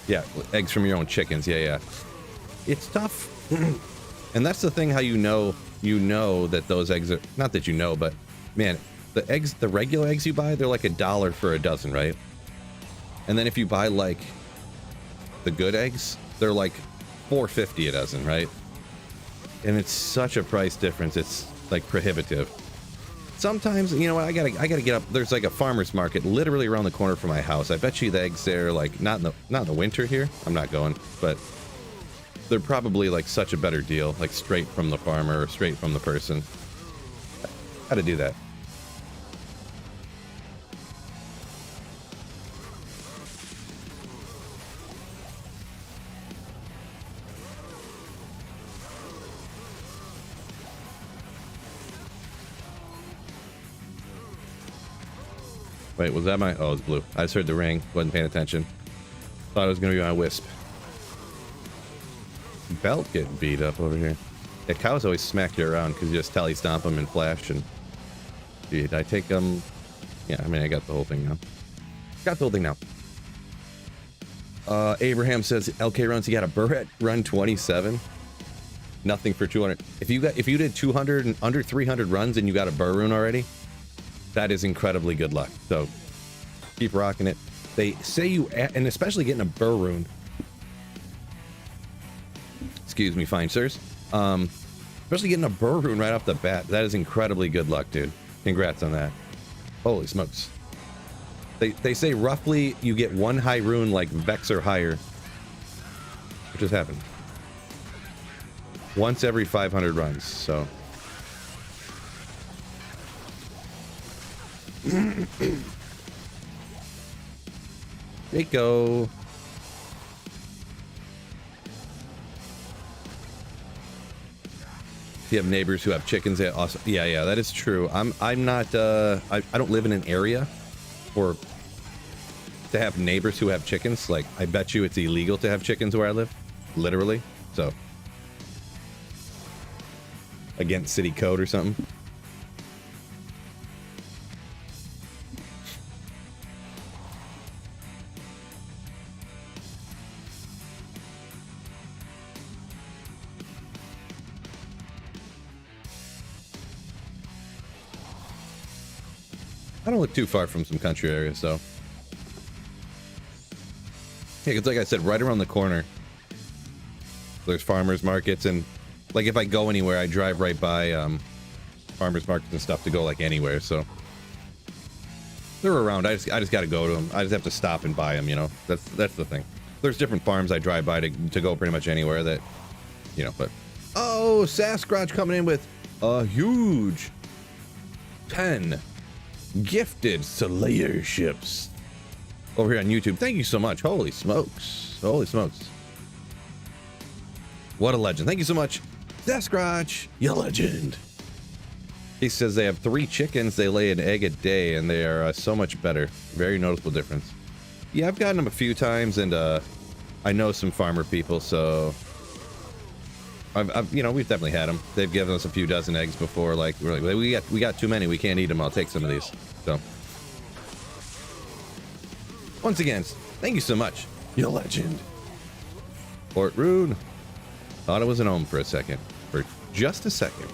Speaker 1: Yeah, eggs from your own chickens. Yeah. It's tough. And that's the thing, how you know that those eggs are, not that you know, but man, the eggs, the regular eggs you buy, they're like $1 for a dozen, right? And then if you buy like the good eggs, they're like $4.50 a dozen, right? And it's such a price difference. It's like prohibitive. Sometimes, you know what, I gotta get up. There's like a farmer's market literally around the corner from my house. I bet you the eggs there, like not in the winter here. I'm not going, but they're probably like such a better deal, like straight from the farmer or straight from the person. How to do that? Wait, was that my... Oh, it's blue. I just heard the ring. Wasn't paying attention. Thought it was going to be my wisp. Belt getting beat up over here. Yeah, cows always smack you around because you just tally stomp them and flash. And dude, I take them... Yeah, I mean, I got the whole thing now. Got the whole thing now. Abraham says, LK runs, you got a Burret run 27. Nothing for 200. If you did 200 and under 300 runs and you got a burr rune already, that is incredibly good luck. So keep rocking it. They say you, and especially getting a burr rune. Excuse me, fine sirs. Especially getting a burr rune right off the bat. That is incredibly good luck, dude. Congrats on that. Holy smokes. They say roughly you get one high rune like Vex or higher. What just happened? Once every 500 runs, so. Rico. If you have neighbors who have chickens, they awesome. Yeah, that is true. I'm not I don't live in an area or to have neighbors who have chickens. Like, I bet you it's illegal to have chickens where I live, literally. So against city code or something. I don't look too far from some country areas, so. Yeah, because like I said, right around the corner, there's farmers markets, and like if I go anywhere, I drive right by farmers markets and stuff to go like anywhere. So they're around. I just got to go to them. I just have to stop and buy them. You know, that's the thing. There's different farms I drive by to go pretty much anywhere that, you know. But oh, Sasquatch coming in with a huge 10 gifted Slayer ships over here on YouTube. Thank you so much. Holy smokes. Holy smokes. What a legend. Thank you so much, Sasquatch. You legend. He says they have 3 chickens. They lay an egg a day, and they are so much better. Very noticeable difference. Yeah, I've gotten them a few times, and I know some farmer people, so I've you know, we've definitely had them. They've given us a few dozen eggs before. Like, we're like, we got too many. We can't eat them. I'll take some of these. So once again, thank you so much. You legend. Port Rune. Thought it was an ohm for a second. For just a second.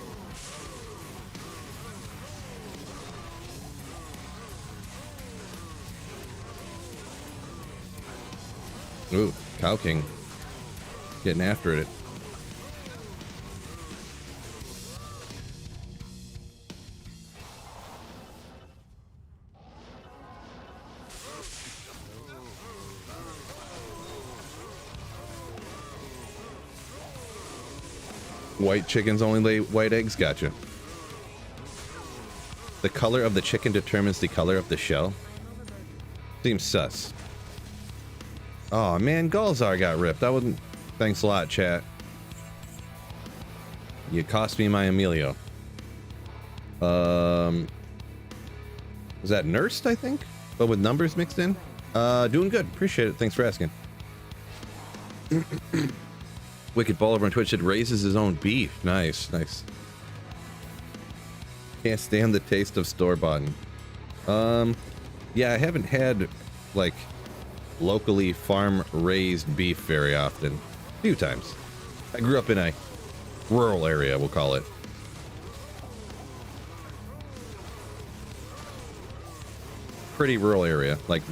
Speaker 1: Ooh, Cow King. Getting after it. White chickens only lay white eggs? Gotcha. The color of the chicken determines the color of the shell? Seems sus. Oh man, Galzar got ripped. I wouldn't... Thanks a lot, chat. You cost me my Emilio. Was that nursed, I think? But with numbers mixed in? Doing good. Appreciate it. Thanks for asking. Wicked Ball over on Twitch said raises his own beef. Nice, nice. Can't stand the taste of store-bought. Yeah, I haven't had, like, locally farm-raised beef very often. A few times. I grew up in a rural area, we'll call it. Pretty rural area. Like,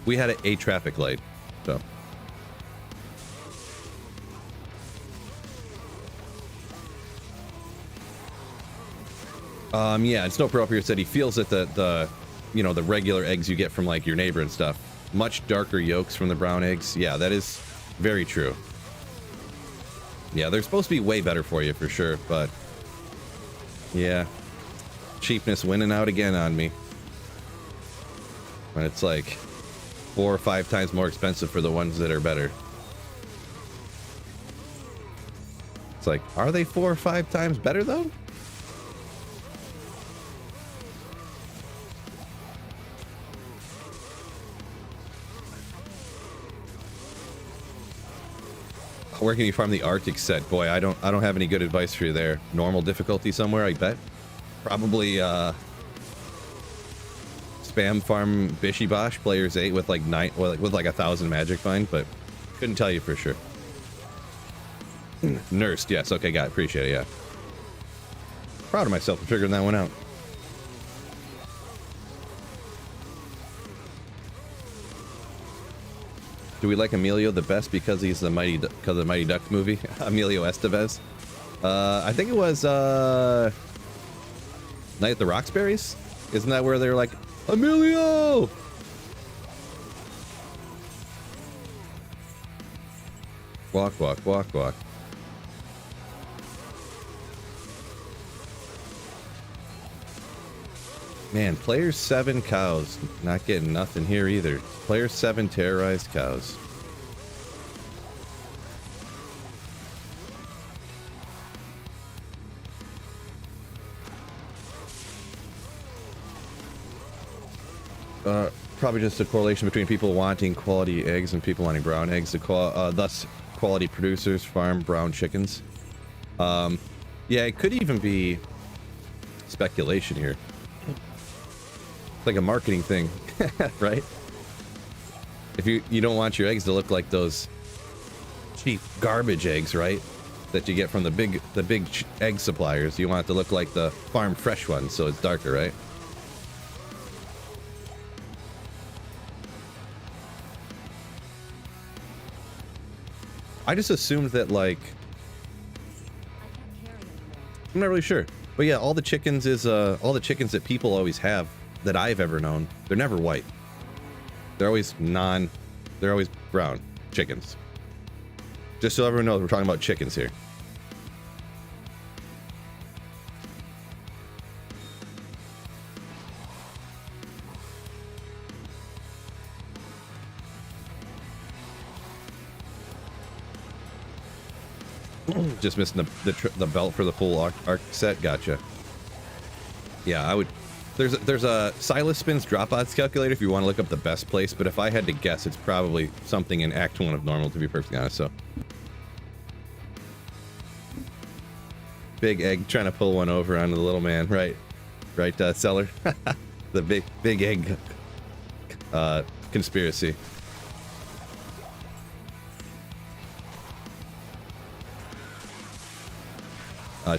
Speaker 1: we had a traffic light, so... Yeah, and Snowpro up here said he feels that the you know, the regular eggs you get from like your neighbor and stuff, much darker yolks from the brown eggs. Yeah, that is very true. Yeah, they're supposed to be way better for you for sure, but yeah, cheapness winning out again on me. When it's like 4 or 5 times more expensive for the ones that are better. It's like, are they 4 or 5 times better though? Where can you farm the Arctic set? Boy, I don't have any good advice for you there. Normal difficulty somewhere, I bet. Probably spam farm Bishy Bosh players 8 with like 9 or like with like 1,000 magic find, but couldn't tell you for sure. Nursed, yes, okay, got it, appreciate it, yeah. Proud of myself for figuring that one out. Do we like Emilio the best because he's the Mighty Ducks movie? Emilio Estevez. I think it was Night at the Roxbury's. Isn't that where they're like, Emilio? Walk, walk, walk, walk. Man, player 7 cows. Not getting nothing here either. Player 7 terrorized cows. Probably just a correlation between people wanting quality eggs and people wanting brown eggs. Thus, quality producers farm brown chickens. Yeah, it could even be speculation here. Like a marketing thing, right? If you don't want your eggs to look like those cheap garbage eggs, right? That you get from the big egg suppliers, you want it to look like the farm fresh ones, so it's darker, right? I just assumed that, like, I'm not really sure, but yeah, all the chickens that people always have that I've ever known, they're never white. They're always brown chickens. Just so everyone knows, we're talking about chickens here. Just missing the belt for the full arc set. Gotcha. Yeah, I would. There's a Silas Spins drop odds calculator if you want to look up the best place, but if I had to guess, it's probably something in Act 1 of normal, to be perfectly honest. So, big egg trying to pull one over onto the little man, right, Seller. The big egg conspiracy.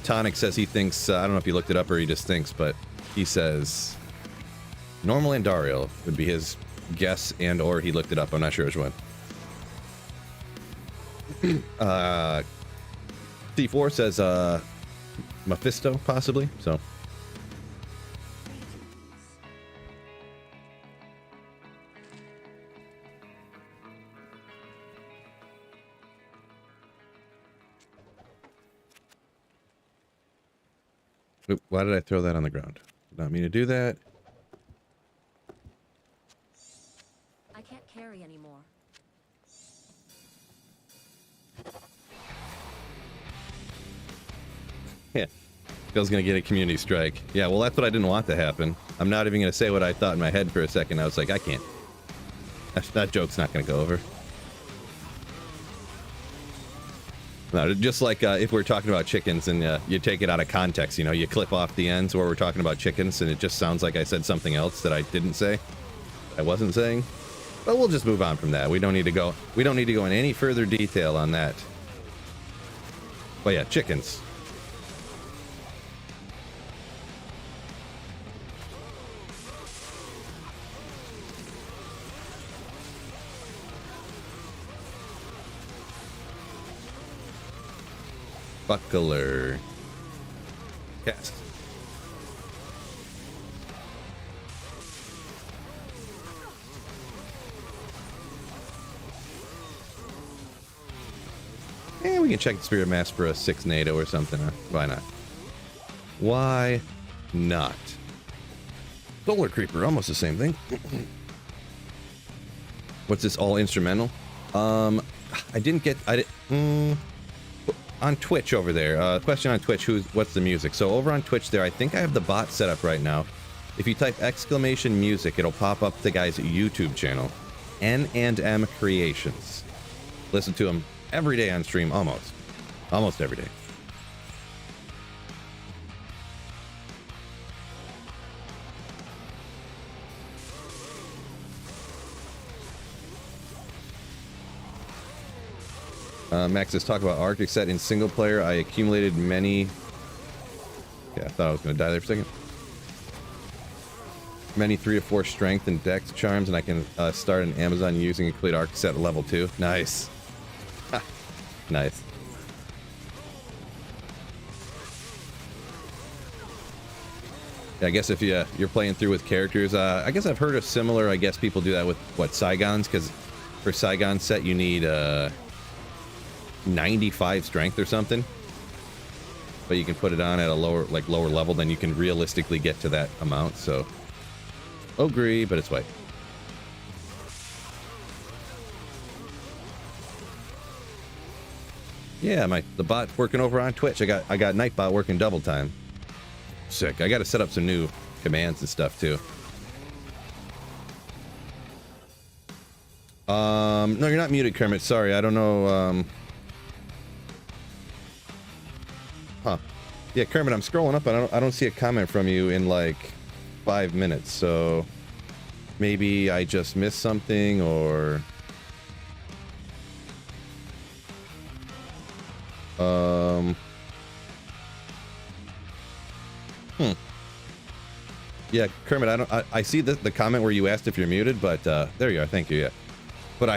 Speaker 1: Tonic says he thinks, I don't know if he looked it up or he just thinks, but he says normal Andariel would be his guess, and or he looked it up. I'm not sure which one. C4 says Mephisto, possibly. So. Oop, why did I throw that on the ground? Did not mean to do that.
Speaker 2: I can't carry anymore.
Speaker 1: Yeah. Phil's gonna get a community strike. Yeah, well, that's what I didn't want to happen. I'm not even gonna say what I thought in my head for a second. I was like, I can't. That joke's not gonna go over. No, just like if we're talking about chickens and you take it out of context, you know, you clip off the ends where we're talking about chickens and it just sounds like I said something else that I didn't say. I wasn't saying. But we'll just move on from that. We don't need to go in any further detail on that. But yeah, chickens. Buckler. Cast. And we can check the Spirit Mass for a 6 NATO or something. Why not? Why not? Solar Creeper, almost the same thing. What's this, all instrumental? On Twitch over there, question on Twitch, what's the music? So over on Twitch there, I think I have the bot set up right now. If you type exclamation music, it'll pop up the guy's YouTube channel, N&M Creations. Listen to him every day on stream, almost every day. Max says, talk about Arctic set in single player. I accumulated many. Yeah, I thought I was going to die there for a second. Many 3 or 4 strength and dex charms, and I can start an Amazon using a complete Arctic set at level 2. Nice. Nice. Yeah, I guess if you're playing through with characters, I guess I've heard of similar. I guess people do that with Saigons, because for Saigon set you need 95 strength or something, but you can put it on at a lower level, then you can realistically get to that amount. So agree, but it's white. Yeah, the bot's working over on Twitch. I got Nightbot working double time. Sick. I got to set up some new commands and stuff too. No, you're not muted, Kermit. Sorry, I don't know. Huh. Yeah, Kermit, I'm scrolling up and I don't see a comment from you in like 5 minutes, so maybe I just missed something, or yeah, Kermit, I see the comment where you asked if you're muted, but there you are. Thank you. Yeah. But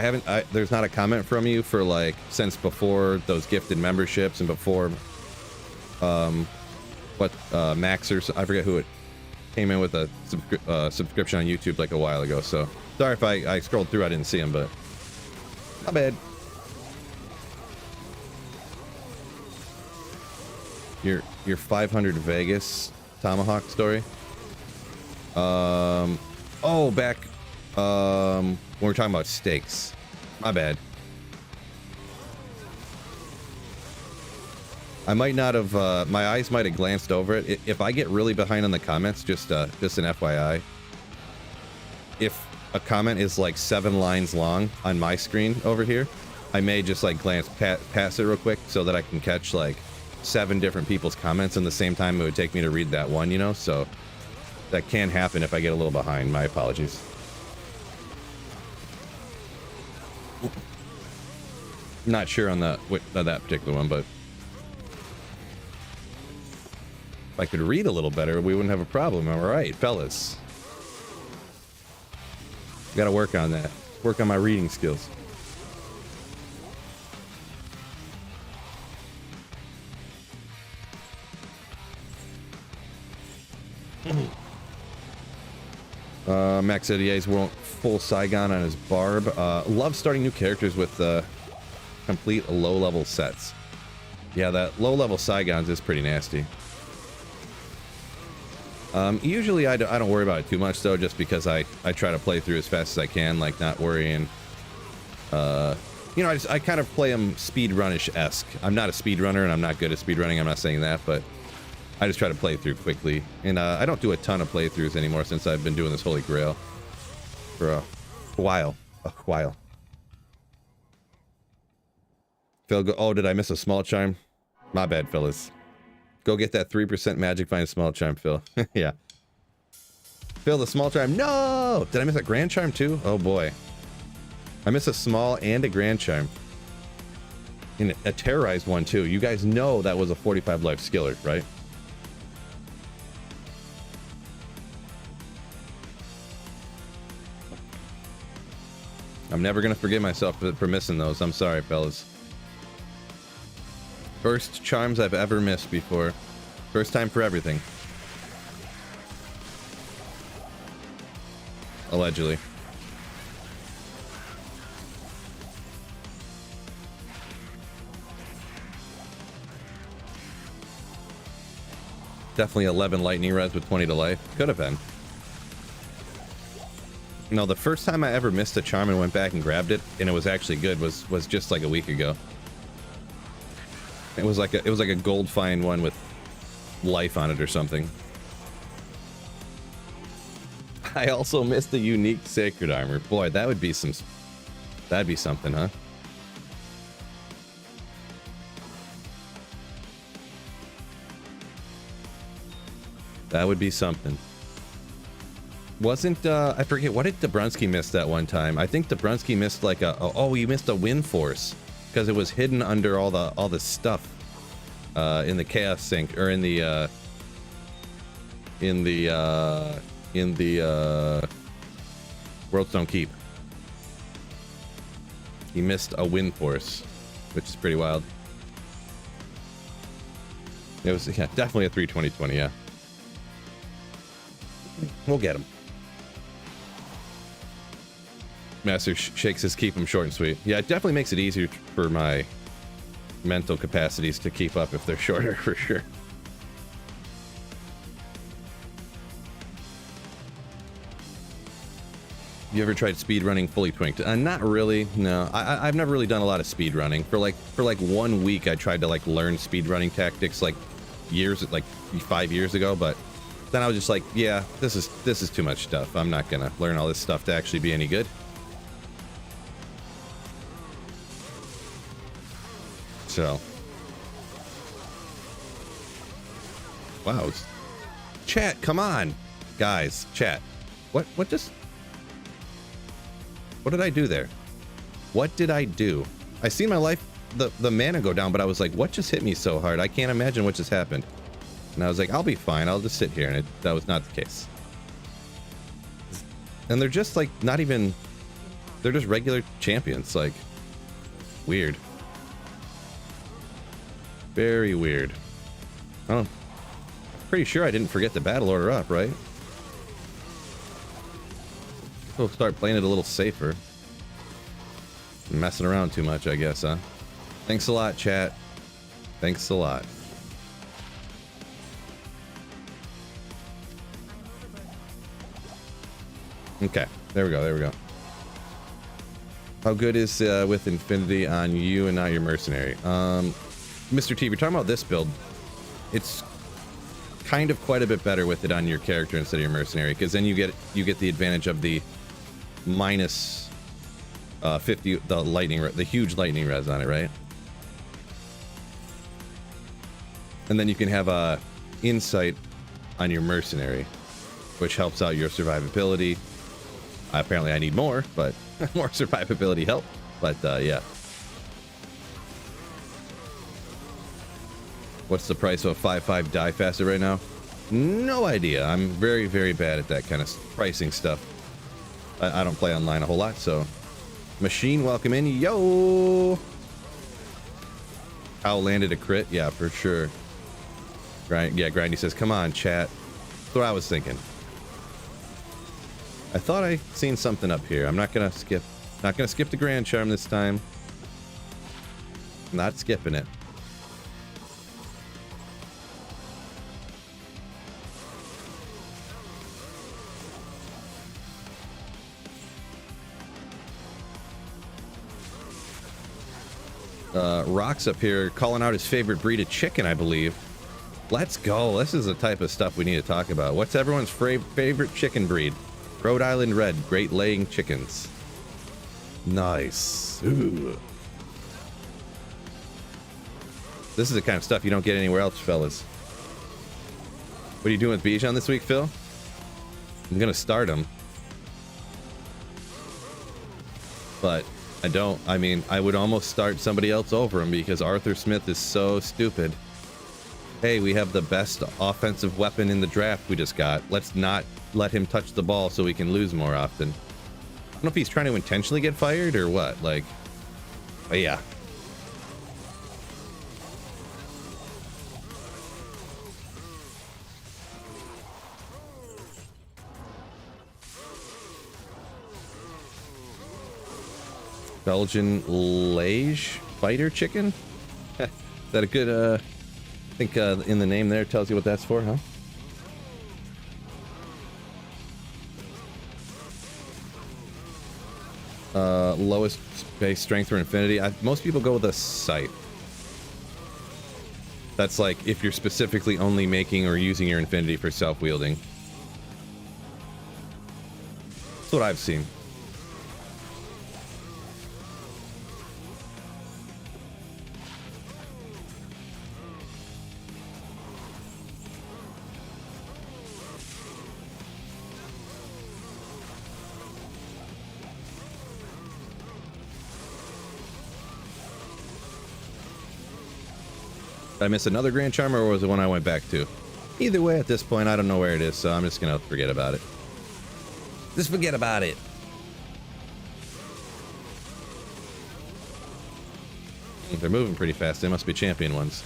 Speaker 1: there's not a comment from you for like since before those gifted memberships and before Max, or I forget who it came in with a subscription on YouTube like a while ago. So sorry if I scrolled through, I didn't see him, but not bad. Your 500 Vegas Tomahawk story. Back when we were talking about steaks. My bad. I might not have, my eyes might have glanced over it. If I get really behind on the comments, just an FYI. If a comment is like 7 lines long on my screen over here, I may just like glance past it real quick so that I can catch like 7 different people's comments in the same time it would take me to read that one, you know? So that can happen if I get a little behind. My apologies. Not sure on that particular one, but if I could read a little better, we wouldn't have a problem. Am I right, fellas? Gotta work on that. Work on my reading skills. Max Edier's won't full Saigon on his Barb. Love starting new characters with complete low-level sets. Yeah, that low-level Saigons is pretty nasty. Usually I don't worry about it too much, though, just because I try to play through as fast as I can, like, not worrying. You know, I kind of play them speedrunish-esque. I'm not a speedrunner, and I'm not good at speedrunning, I'm not saying that, but I just try to play through quickly. And I don't do a ton of playthroughs anymore since I've been doing this Holy Grail for a while. A while. Phil, oh, did I miss a small chime? My bad, fellas. Go get that 3% magic find small chime, Phil. Yeah. Phil, the small chime. No! Did I miss a grand chime too? Oh boy. I missed a small and a grand chime. And a terrorized one too. You guys know that was a 45 life skiller, right? I'm never gonna forgive myself for missing those. I'm sorry, fellas. First chimes I've ever missed before. First time for everything. Allegedly. Definitely 11 lightning res with 20 to life. Could have been. No, the first time I ever missed a charm and went back and grabbed it, and it was actually good, was just like a week ago. It was like a gold fine one with life on it or something. I also missed the unique sacred armor. Boy, that would be some. That'd be something, huh? That would be something. Wasn't I forget, what did Dabrunski miss that one time? I think Dabrunski missed like oh, he missed a wind force because it was hidden under all the stuff in the chaos sink, or in the Worldstone Keep. He missed a wind force, which is pretty wild. It was, yeah, definitely a 3/20/20, yeah. We'll get him. Master shakes his keep him short and sweet. Yeah, it definitely makes it easier for my mental capacities to keep up if they're shorter, for sure. You ever tried speed running fully twinked? Not really. No, I've never really done a lot of speed running. For like 1 week, I tried to like learn speed running tactics like 5 years ago, but then I was just like, yeah, this is too much stuff. I'm not gonna learn all this stuff to actually be any good. So, wow, chat, come on, guys, chat. What did I do there? What did I do? I seen my life, the mana go down, but I was like, what just hit me so hard? I can't imagine what just happened. And I was like, I'll be fine. I'll just sit here. And that was not the case. And they're just like, not even, they're just regular champions. Like, weird. Very weird. Oh, pretty sure I didn't forget the battle order up, right? We'll start playing it a little safer. Messing around too much, I guess, huh? Thanks a lot, chat. Thanks a lot. Okay, there we go. How good is with Infinity on you and not your mercenary? Mr. T, if you're talking about this build, it's kind of quite a bit better with it on your character instead of your mercenary, because then you get the advantage of the minus 50, the huge lightning res on it, right? And then you can have insight on your mercenary, which helps out your survivability. Apparently I need more, but more survivability help. But yeah. What's the price of a 5/5 die faster right now? No idea. I'm very, very bad at that kind of pricing stuff. I don't play online a whole lot, so. Machine, welcome in. Yo! Owl landed a crit? Yeah, for sure. Yeah, Grindy says, come on, chat. That's what I was thinking. I thought I seen something up here. I'm not gonna skip. Not gonna skip the Grand Charm this time. Not skipping it. Rock's up here calling out his favorite breed of chicken, I believe. Let's go. This is the type of stuff we need to talk about. What's everyone's favorite chicken breed? Rhode Island Red, great laying chickens. Nice. Ooh. This is the kind of stuff you don't get anywhere else, fellas. What are you doing with Bijan this week, Phil? I'm gonna start him. But I mean, I would almost start somebody else over him because Arthur Smith is so stupid. Hey, we have the best offensive weapon in the draft we just got. Let's not let him touch the ball so we can lose more often. I don't know if he's trying to intentionally get fired or what. Like, but yeah. Belgian Liege fighter chicken? Is that a good, I think in the name there tells you what that's for, huh? Lowest base strength for infinity. Most people go with a sight. That's like if you're specifically only making or using your infinity for self-wielding. That's what I've seen. Did I miss another Grand Charm, or was it one I went back to? Either way, at this point, I don't know where it is, so I'm just gonna forget about it. Just forget about it. They're moving pretty fast. They must be champion ones.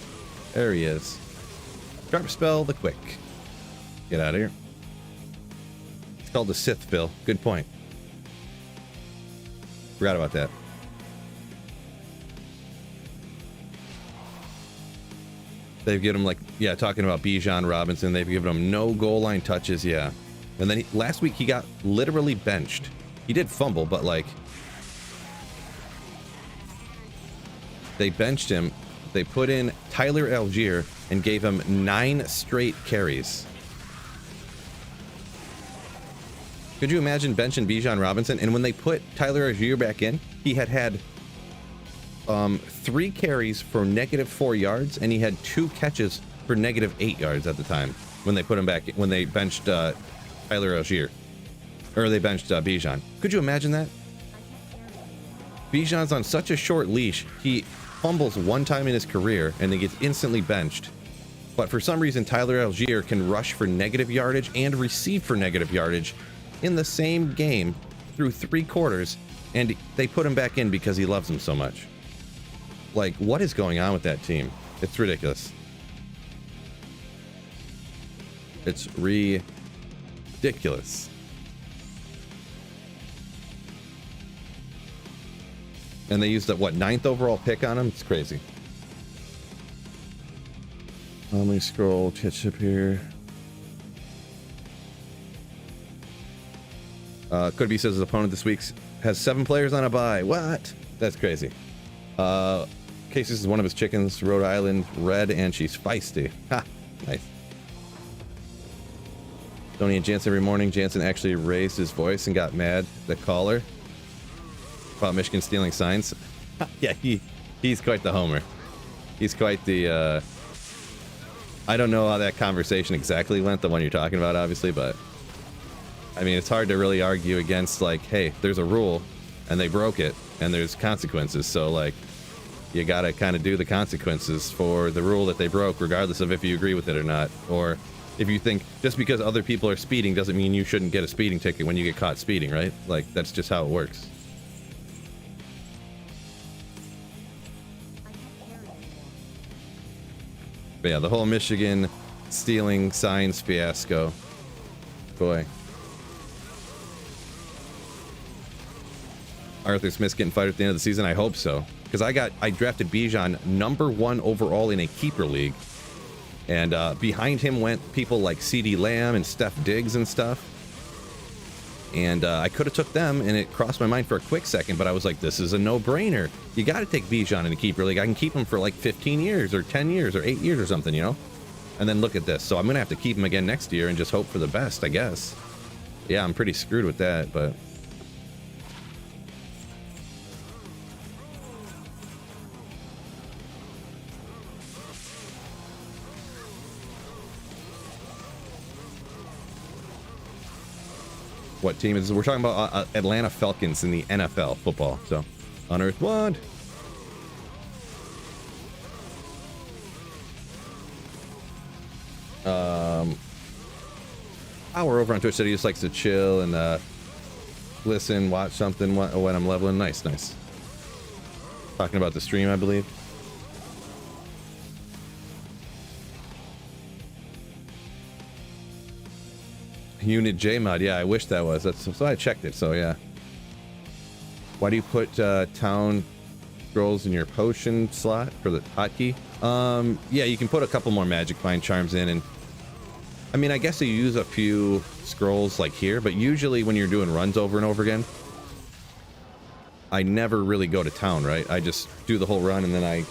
Speaker 1: There he is. Sharp Spell the Quick. Get out of here. It's called the Sith, Phil. Good point. Forgot about that. They've given him, like, yeah, talking about Bijan Robinson, they've given him no goal line touches, yeah. And then last week he got literally benched. He did fumble, but, like, they benched him. They put in Tyler Algier and gave him 9 straight carries. Could you imagine benching Bijan Robinson? And when they put Tyler Algier back in, he had 3 carries for -4 yards, and he had 2 catches for -8 yards at the time when they put him back, when they benched Tyler Algier, or they benched Bijan. Could you imagine that? Bijan's on such a short leash, he fumbles 1 time in his career and then gets instantly benched. But for some reason, Tyler Algier can rush for negative yardage and receive for negative yardage in the same game through 3 quarters, and they put him back in because he loves him so much. Like, what is going on with that team? It's ridiculous. It's ridiculous. And they used that, what, 9th overall pick on him? It's crazy. Let me scroll, catch up here. Could be says his opponent this week has 7 players on a bye. What? That's crazy. Casey is one of his chickens, Rhode Island Red, and she's feisty. Ha! Nice. Stony and Jansen every morning. Jansen actually raised his voice and got mad at the caller about Michigan stealing signs. Yeah, he's quite the homer. He's quite the, I don't know how that conversation exactly went, the one you're talking about, obviously, but I mean, it's hard to really argue against, like, hey, there's a rule, and they broke it, and there's consequences, so, like, you gotta kind of do the consequences for the rule that they broke, regardless of if you agree with it or not. Or if you think just because other people are speeding doesn't mean you shouldn't get a speeding ticket when you get caught speeding, right? Like, that's just how it works. But yeah, the whole Michigan stealing signs fiasco. Boy. Arthur Smith's getting fired at the end of the season. I hope so. Because I drafted Bijan #1 overall in a keeper league. And behind him went people like CeeDee Lamb and Steph Diggs and stuff. And I could have took them, and it crossed my mind for a quick second, but I was like, this is a no-brainer. You got to take Bijan in a keeper league. I can keep him for like 15 years or 10 years or 8 years or something, you know? And then look at this. So I'm going to have to keep him again next year and just hope for the best, I guess. Yeah, I'm pretty screwed with that, but... What team is this? We're talking about Atlanta Falcons in the NFL football. So, Unearthed Wand. Hour over on Twitch said he just likes to chill and listen, watch something when I'm leveling. Nice, nice. Talking about the stream, I believe. Unit J mod, yeah, I wish that was. That's so I checked it. So yeah. Why do you put town scrolls in your potion slot for the hotkey? Yeah, you can put a couple more magic find charms in, and I mean, I guess you use a few scrolls like here, but usually when you're doing runs over and over again, I never really go to town, right? I just do the whole run and then I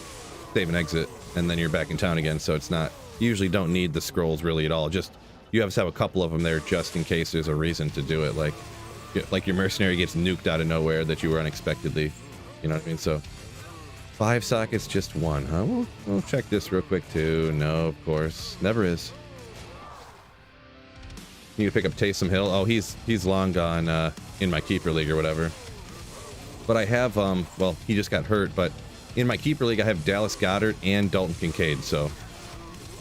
Speaker 1: save and exit, and then you're back in town again. So it's not, you usually don't need the scrolls really at all. Just you have to have a couple of them there just in case there's a reason to do it. Like your mercenary gets nuked out of nowhere that you were unexpectedly. You know what I mean? So 5 sockets, just 1, huh? We'll check this real quick too. No, of course. Never is. You need to pick up Taysom Hill. Oh, he's long gone in my keeper league or whatever. But I have, well, he just got hurt, but in my keeper league I have Dallas Goedert and Dalton Kincaid, so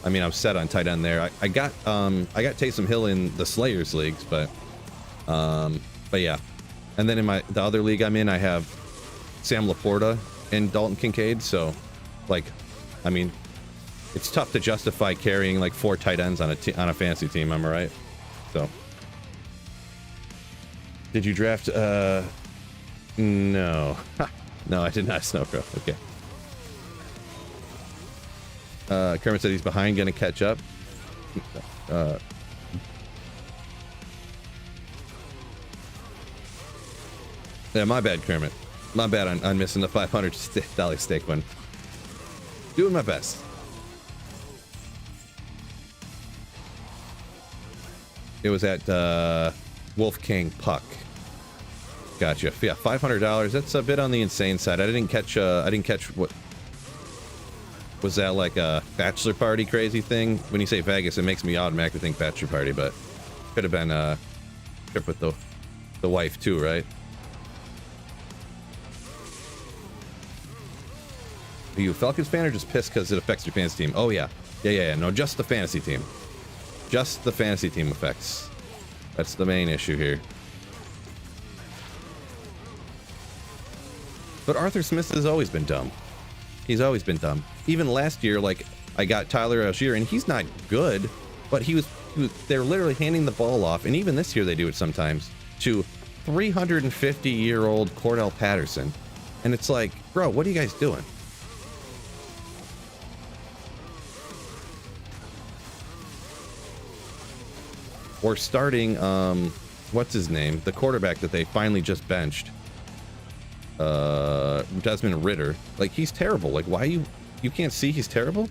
Speaker 1: I mean, I'm set on tight end there. I got Taysom Hill in the Slayers leagues, but yeah. And then in the other league I'm in, I have Sam Laporta and Dalton Kincaid. So, like, I mean, it's tough to justify carrying like 4 tight ends on a fantasy team. Am I right? So, did you draft? No, no, I did not. Snowcrow. Okay. Kermit said he's behind, gonna catch up. Yeah, my bad, Kermit. My bad on missing the $500 stake one. Doing my best. It was at Wolf King Puck. Gotcha. Yeah, $500. That's a bit on the insane side. I didn't catch what. Was that like a bachelor party crazy thing? When you say Vegas, it makes me automatically think bachelor party, but could have been a trip with the wife too, right? Are you a Falcons fan or just pissed because it affects your fantasy team? Oh yeah. Yeah. No, just the fantasy team. Just the fantasy team effects. That's the main issue here. But Arthur Smith has always been dumb. He's always been dumb. Even last year, like, I got Tyler Algier, and he's not good, but they're literally handing the ball off, and even this year they do it sometimes, to 350-year-old Cordell Patterson. And it's like, bro, what are you guys doing? Or starting, what's his name? The quarterback that they finally just benched. Desmond Ritter. Like, he's terrible. Like, why you can't see he's terrible?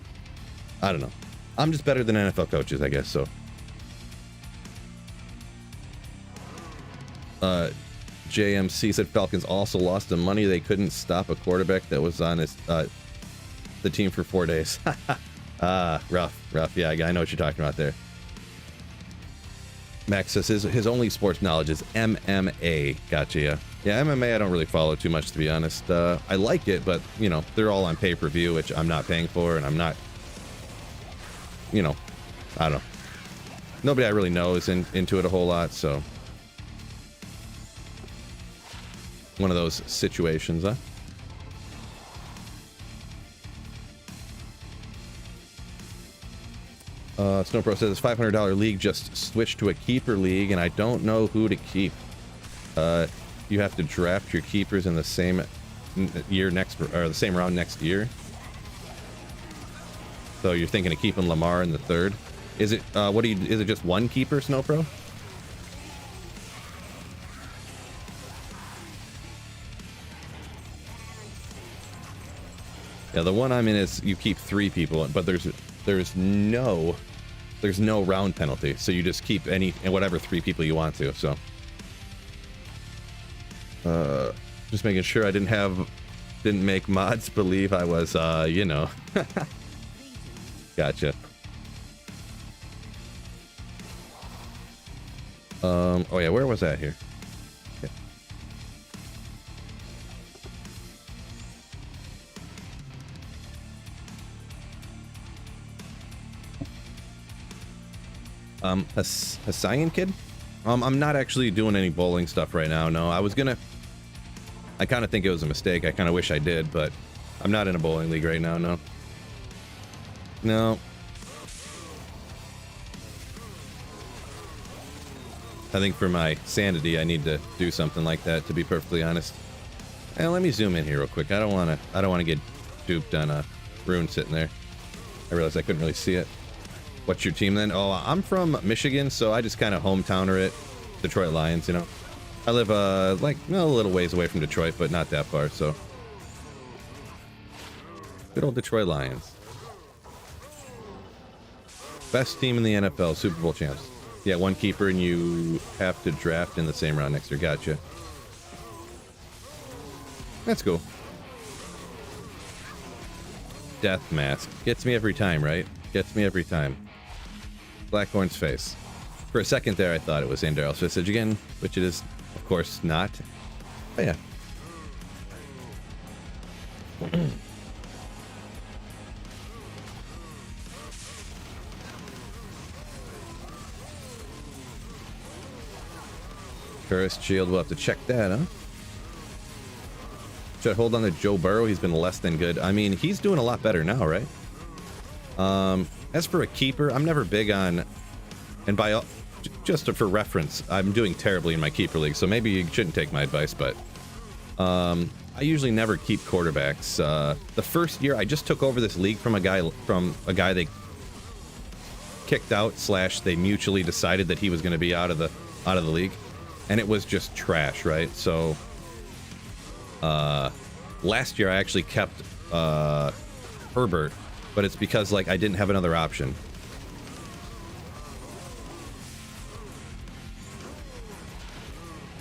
Speaker 1: I don't know. I'm just better than NFL coaches, I guess, so. JMC said Falcons also lost the money. They couldn't stop a quarterback that was on his the team for 4 days. Rough. Yeah, I know what you're talking about there. Max says his only sports knowledge is MMA. Gotcha, yeah. Yeah, MMA I don't really follow too much, to be honest. I like it, but, you know, they're all on pay-per-view, which I'm not paying for, and I'm not, you know, I don't know. Nobody I really know is into it a whole lot, so. One of those situations, huh? Snowpro says $500 league just switched to a keeper league, and I don't know who to keep. You have to draft your keepers in the same year next, or the same round next year. So you're thinking of keeping Lamar in the third. Is it is it just one keeper, Snowpro? Yeah, the one I'm in is you keep 3 people, but there's no round penalty, so you just keep any and whatever 3 people you want to. So just making sure I didn't make mods believe I was you know. Gotcha. Oh yeah, where was that here? Okay. Hussein kid? I'm not actually doing any bowling stuff right now. No, I kind of think it was a mistake. I kind of wish I did, but I'm not in a bowling league right now. No. No. I think for my sanity, I need to do something like that, to be perfectly honest. And let me zoom in here real quick. I don't want to get duped on a rune sitting there. I realized I couldn't really see it. What's your team then? Oh, I'm from Michigan, so I just kind of hometowner it. Detroit Lions, you know. I live like a little ways away from Detroit, but not that far, so. Good old Detroit Lions. Best team in the NFL, Super Bowl champs. Yeah, one keeper, and you have to draft in the same round next year. Gotcha. That's cool. Death mask. Gets me every time, right? Gets me every time. Blackhorn's face. For a second there, I thought it was Andarel's visage again, which it is, of course, not. But yeah. Cursed shield, we'll have to check that, huh? Should I hold on to Joe Burrow? He's been less than good. I mean, he's doing a lot better now, right? As for a keeper, I'm never big on, and just for reference, I'm doing terribly in my keeper league, so maybe you shouldn't take my advice, but I usually never keep quarterbacks. The first year, I just took over this league from a guy they kicked out / they mutually decided that he was going to be out of the league. And it was just trash, right? So, last year I actually kept Herbert, but it's because like I didn't have another option.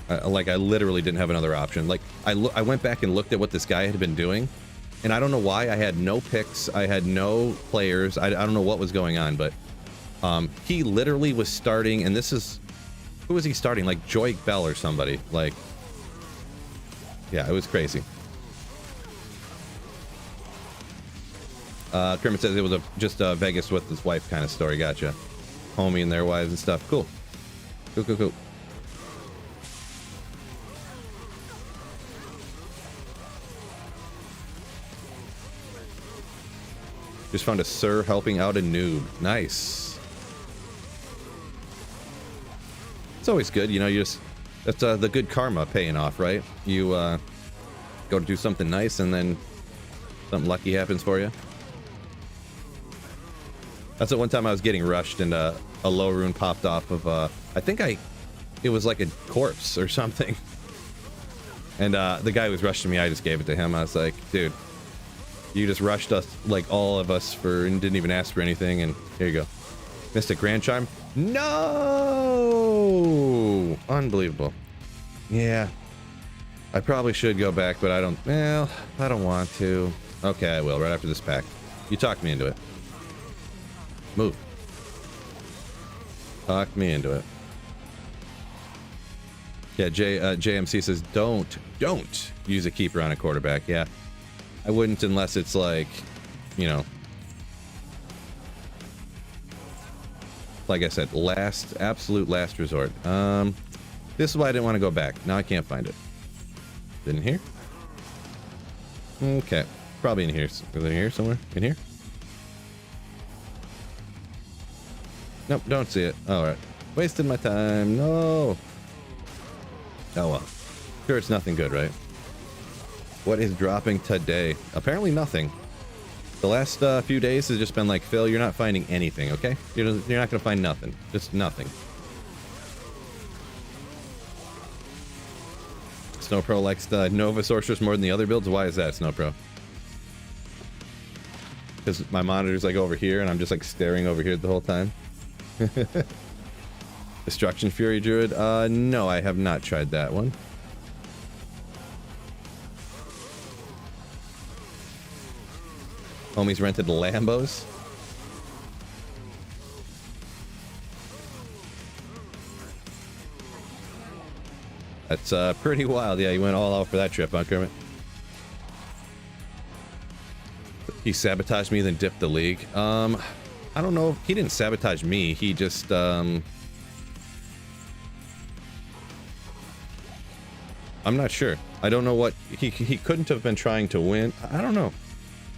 Speaker 1: I literally didn't have another option. Like I went back and looked at what this guy had been doing, and I don't know why I had no picks, I had no players. I don't know what was going on, but he literally was starting, and this is. Who was he starting? Like Joy Bell or somebody. Like, yeah, it was crazy. Kermit says it was just a Vegas with his wife kind of story. Gotcha. Homie and their wives and stuff. Cool. Cool. Just found a sir helping out a noob. Nice. It's always good, you know, that's the good karma paying off, right? You go to do something nice and then something lucky happens for you. That's at one time I was getting rushed and a low rune popped off of, I think it was like a corpse or something. And the guy who was rushing me, I just gave it to him. I was like, dude, you just rushed us, like all of us, and didn't even ask for anything, and here you go. Mystic Grand Charm? No! Unbelievable. Yeah. I probably should go back, but I don't want to. Okay, I will, right after this pack. You talked me into it. Move. Talk me into it. Yeah, JMC says, don't use a keeper on a quarterback. Yeah. I wouldn't unless it's like, you know, like I said, absolute last resort. This is why I didn't want to go back. Now I can't find it. In here? Okay. Probably in here. Is it in here somewhere? In here? Nope, don't see it. All right. Wasted my time. No. Oh, well. Sure, it's nothing good, right? What is dropping today? Apparently nothing. The last few days has just been like, Phil, you're not finding anything, okay? You're not going to find nothing. Just nothing. Snowpro likes the Nova Sorceress more than the other builds. Why is that, Snowpro? Because my monitor's like over here and I'm just like staring over here the whole time. Destruction Fury Druid? No, I have not tried that one. Homies rented Lambos. That's pretty wild. Yeah, you went all out for that trip, huh, Kermit? He sabotaged me, then dipped the league. I don't know. He didn't sabotage me. He just, I'm not sure. I don't know what... He couldn't have been trying to win. I don't know.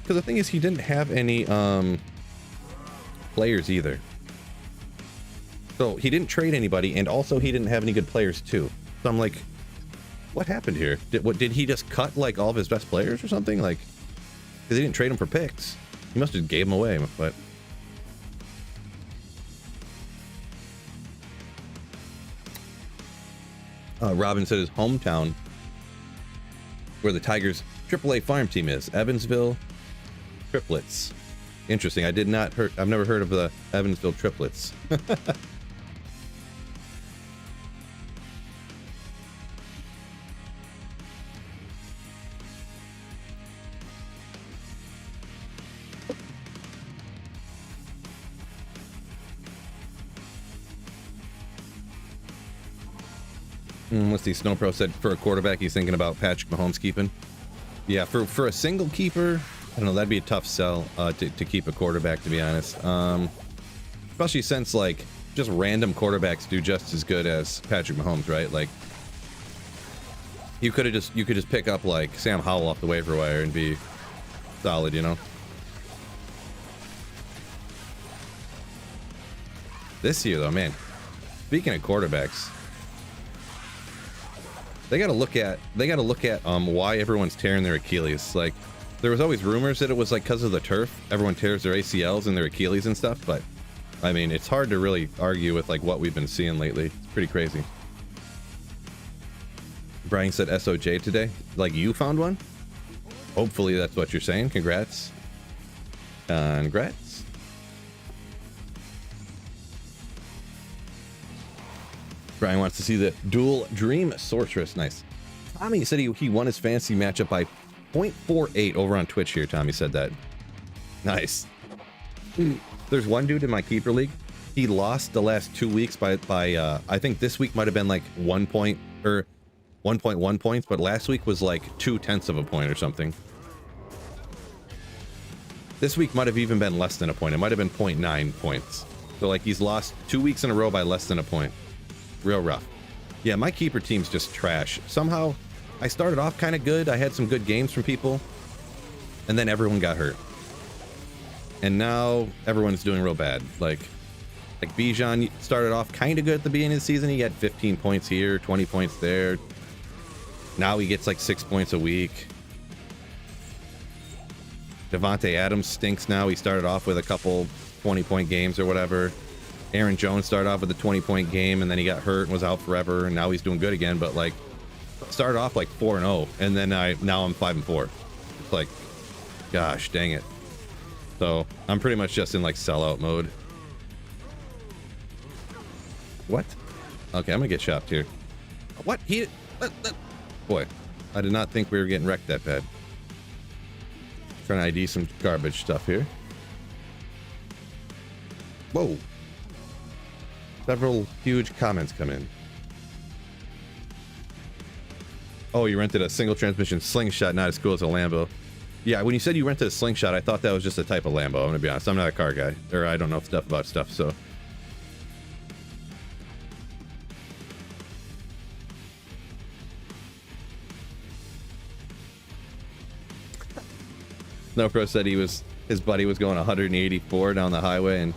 Speaker 1: Because the thing is, he didn't have any, players either. So, he didn't trade anybody, and also he didn't have any good players, too. So I'm like, what happened here? Did he just cut, like, all of his best players or something? Like... Because he didn't trade them for picks. He must have gave them away, but... Robin said his hometown, where the Tigers' AAA farm team is. Evansville Triplets. Interesting. I've never heard of the Evansville Triplets. Let's see, Snowpro said for a quarterback, he's thinking about Patrick Mahomes keeping. Yeah, for a single keeper, I don't know, that'd be a tough sell to keep a quarterback, to be honest. Especially since, like, just random quarterbacks do just as good as Patrick Mahomes, right? Like, you could just pick up, like, Sam Howell off the waiver wire and be solid, you know? This year, though, man, speaking of quarterbacks... They gotta look at why everyone's tearing their Achilles. Like, there was always rumors that it was like because of the turf. Everyone tears their ACLs and their Achilles and stuff, but I mean, it's hard to really argue with like what we've been seeing lately. It's pretty crazy. Brian said SOJ today. Like, you found one? Hopefully that's what you're saying. Congrats. Congrats. Brian wants to see the dual Dream Sorceress. Nice. Tommy said he won his fantasy matchup by 0.48 over on Twitch here. Tommy said that. Nice. There's one dude in my keeper league. He lost the last 2 weeks by I think this week might have been like 1 point or 1.1 points, but last week was like 0.2 of a point or something. This week might have even been less than a point. It might have been 0.9 points. So like he's lost 2 weeks in a row by less than a point. Real rough. Yeah, my keeper team's just trash. Somehow, I started off kind of good. I had some good games from people. And then everyone got hurt. And now, everyone's doing real bad. Like Bijan started off kind of good at the beginning of the season. He had 15 points here, 20 points there. Now he gets like 6 points a week. Devontae Adams stinks now. He started off with a couple 20-point games or whatever. Aaron Jones started off with a 20-point game, and then he got hurt and was out forever, and now he's doing good again. But like, started off like 4-0, and then now I'm 5-4. It's like, gosh, dang it. So I'm pretty much just in like sellout mode. What? Okay, I'm gonna get shopped here. What? Boy, I did not think we were getting wrecked that bad. Trying to ID some garbage stuff here. Whoa. Several huge comments come in. Oh, you rented a single transmission slingshot, not as cool as a Lambo. Yeah, when you said you rented a slingshot, I thought that was just a type of Lambo. I'm gonna be honest. I'm not a car guy, or I don't know stuff about stuff, so. Snowpro said his buddy was going 184 down the highway, and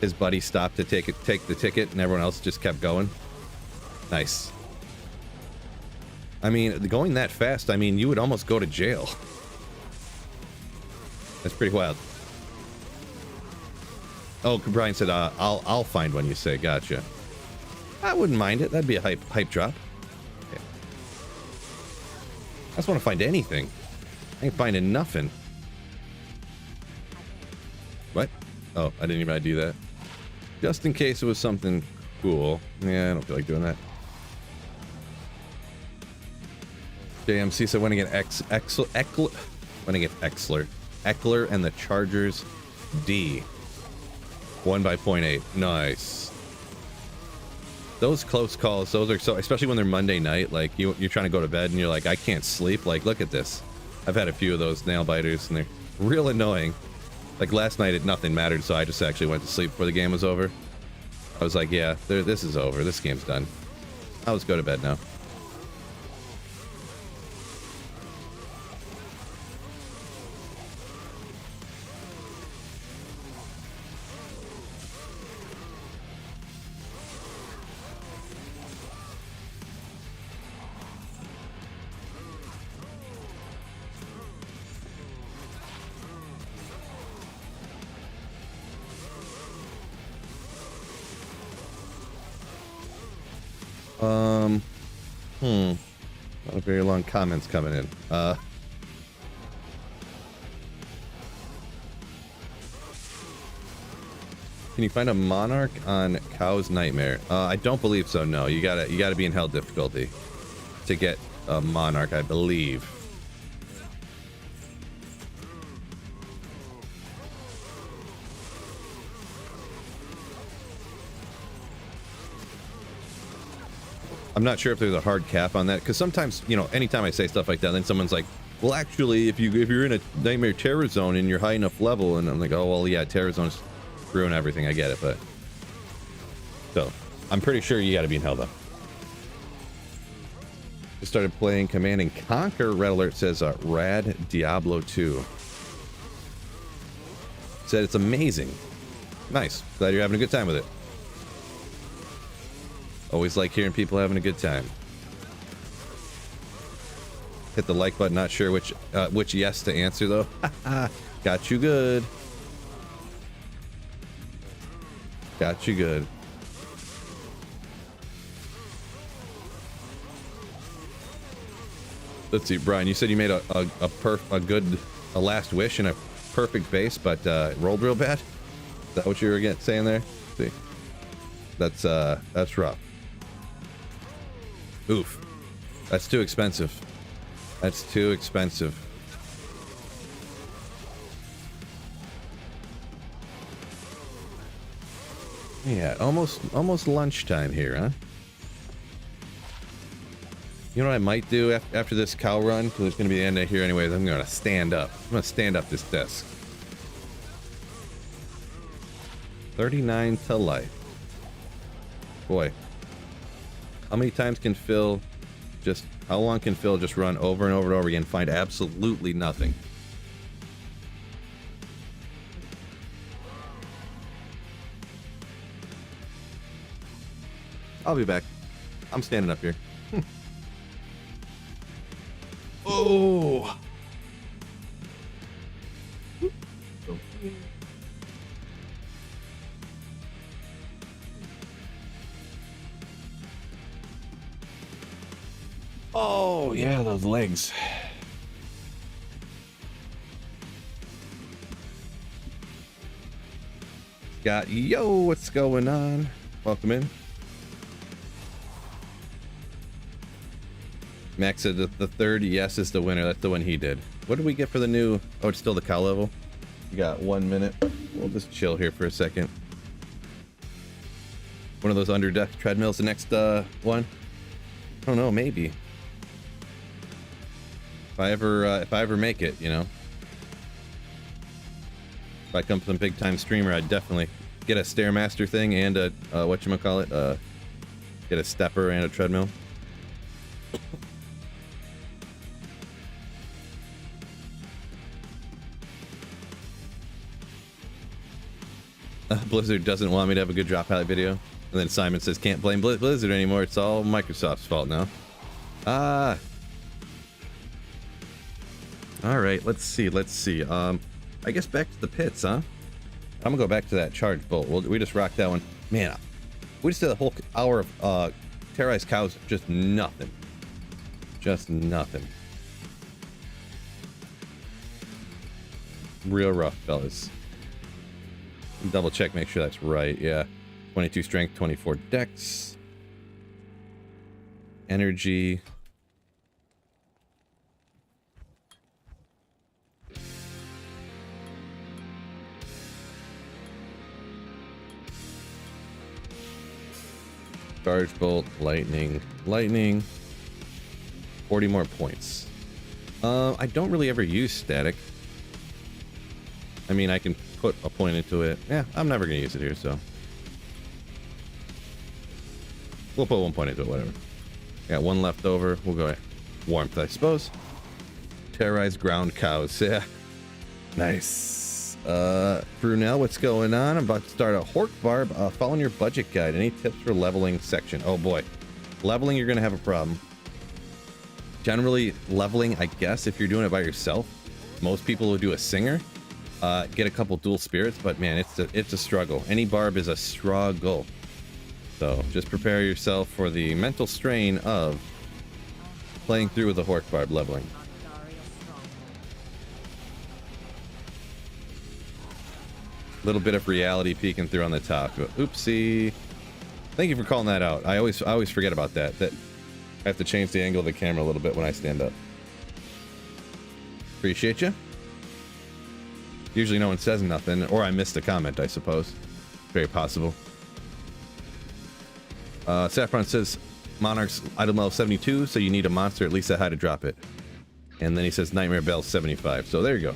Speaker 1: his buddy stopped to take the ticket, and everyone else just kept going. Nice. I mean, going that fast, I mean, you would almost go to jail. That's pretty wild. Oh, Brian said, I'll find one, you say. Gotcha. I wouldn't mind it. That'd be a hype drop. Okay. I just want to find anything. I ain't finding nothing. What? Oh, I didn't even do that. Just in case it was something cool. Yeah, I don't feel like doing that. JMC said when I get Eckler and the Chargers D. 1 by 0.8. Nice. Those close calls, those are so, especially when they're Monday night, like you're trying to go to bed and you're like, I can't sleep. Like, look at this. I've had a few of those nail biters and they're real annoying. Like last night, nothing mattered, so I just actually went to sleep before the game was over. I was like, yeah, this is over. This game's done. I'll just go to bed now. Not a very long comments coming in. Can you find a monarch on Cow's Nightmare? I don't believe so. No, you gotta be in hell difficulty to get a monarch, I believe. I'm not sure if there's a hard cap on that, because sometimes, you know, anytime I say stuff like that, then someone's like, well, actually, if you're in a Nightmare Terror Zone and you're high enough level, and I'm like, oh, well, yeah, Terror Zones ruin everything. I get it, but so I'm pretty sure you got to be in hell though. Just started playing Command and Conquer. Red Alert says rad Diablo 2. Said it's amazing. Nice. Glad you're having a good time with it. Always like hearing people having a good time. Hit the like button. Not sure which yes to answer though. Got you good. Got you good. Let's see, Brian. You said you made a last wish and a perfect base, but rolled real bad. Is that what you were saying there? Let's see, that's rough. Oof. That's too expensive. That's too expensive. Yeah, almost lunchtime here, huh? You know what I might do after this cow run, because it's going to be the end of here anyways. I'm going to stand up. I'm going to stand up this desk. 39 to life. Boy. How many times can Phil just... How long can Phil just run over and over and over again and find absolutely nothing? I'll be back. I'm standing up here. Oh! Oh, yeah, those legs. Scott, yo, what's going on? Welcome in. Max said the third yes is the winner. That's the one he did. What did we get for the new... Oh, it's still the cow level. You got 1 minute. We'll just chill here for a second. One of those under deck treadmills, the next one. I don't know, maybe. If I ever make it, you know. If I come from big time streamer, I'd definitely get a Stairmaster thing and a whatchamacallit, get a stepper and a treadmill. Blizzard doesn't want me to have a good drop highlight video. And then Simon says, can't blame Blizzard anymore. It's all Microsoft's fault now. Ah. All right, let's see. I guess back to the pits, huh? I'm gonna go back to that charge bolt. We just rocked that one. Man, we just did a whole hour of terrorized cows. Just nothing. Just nothing. Real rough, fellas. Double check, make sure that's right. Yeah. 22 strength, 24 dex. Energy. Charge bolt, lightning. 40 more points. I don't really ever use static. I mean, I can put a point into it. Yeah, I'm never going to use it here, so. We'll put 1 point into it, whatever. Got one left over. We'll go warmth, I suppose. Terrorized ground cows. Yeah. Nice. Brunel, what's going on? I'm about to start a Hork Barb. Following your budget guide. Any tips for leveling section? Oh boy. Leveling, you're going to have a problem. Generally, leveling, I guess, if you're doing it by yourself, most people will do a singer. Get a couple dual spirits, but man, it's a struggle. Any barb is a struggle. So just prepare yourself for the mental strain of playing through with the Hork Barb leveling. Little bit of reality peeking through on the top. Oopsie. Thank you for calling that out. I always forget about that. That I have to change the angle of the camera a little bit when I stand up. Appreciate you. Usually no one says nothing, or I missed a comment, I suppose. Very possible. Saffron says, Monarch's item level 72, so you need a monster at least that high to drop it. And then he says Nightmare Bell 75, so there you go.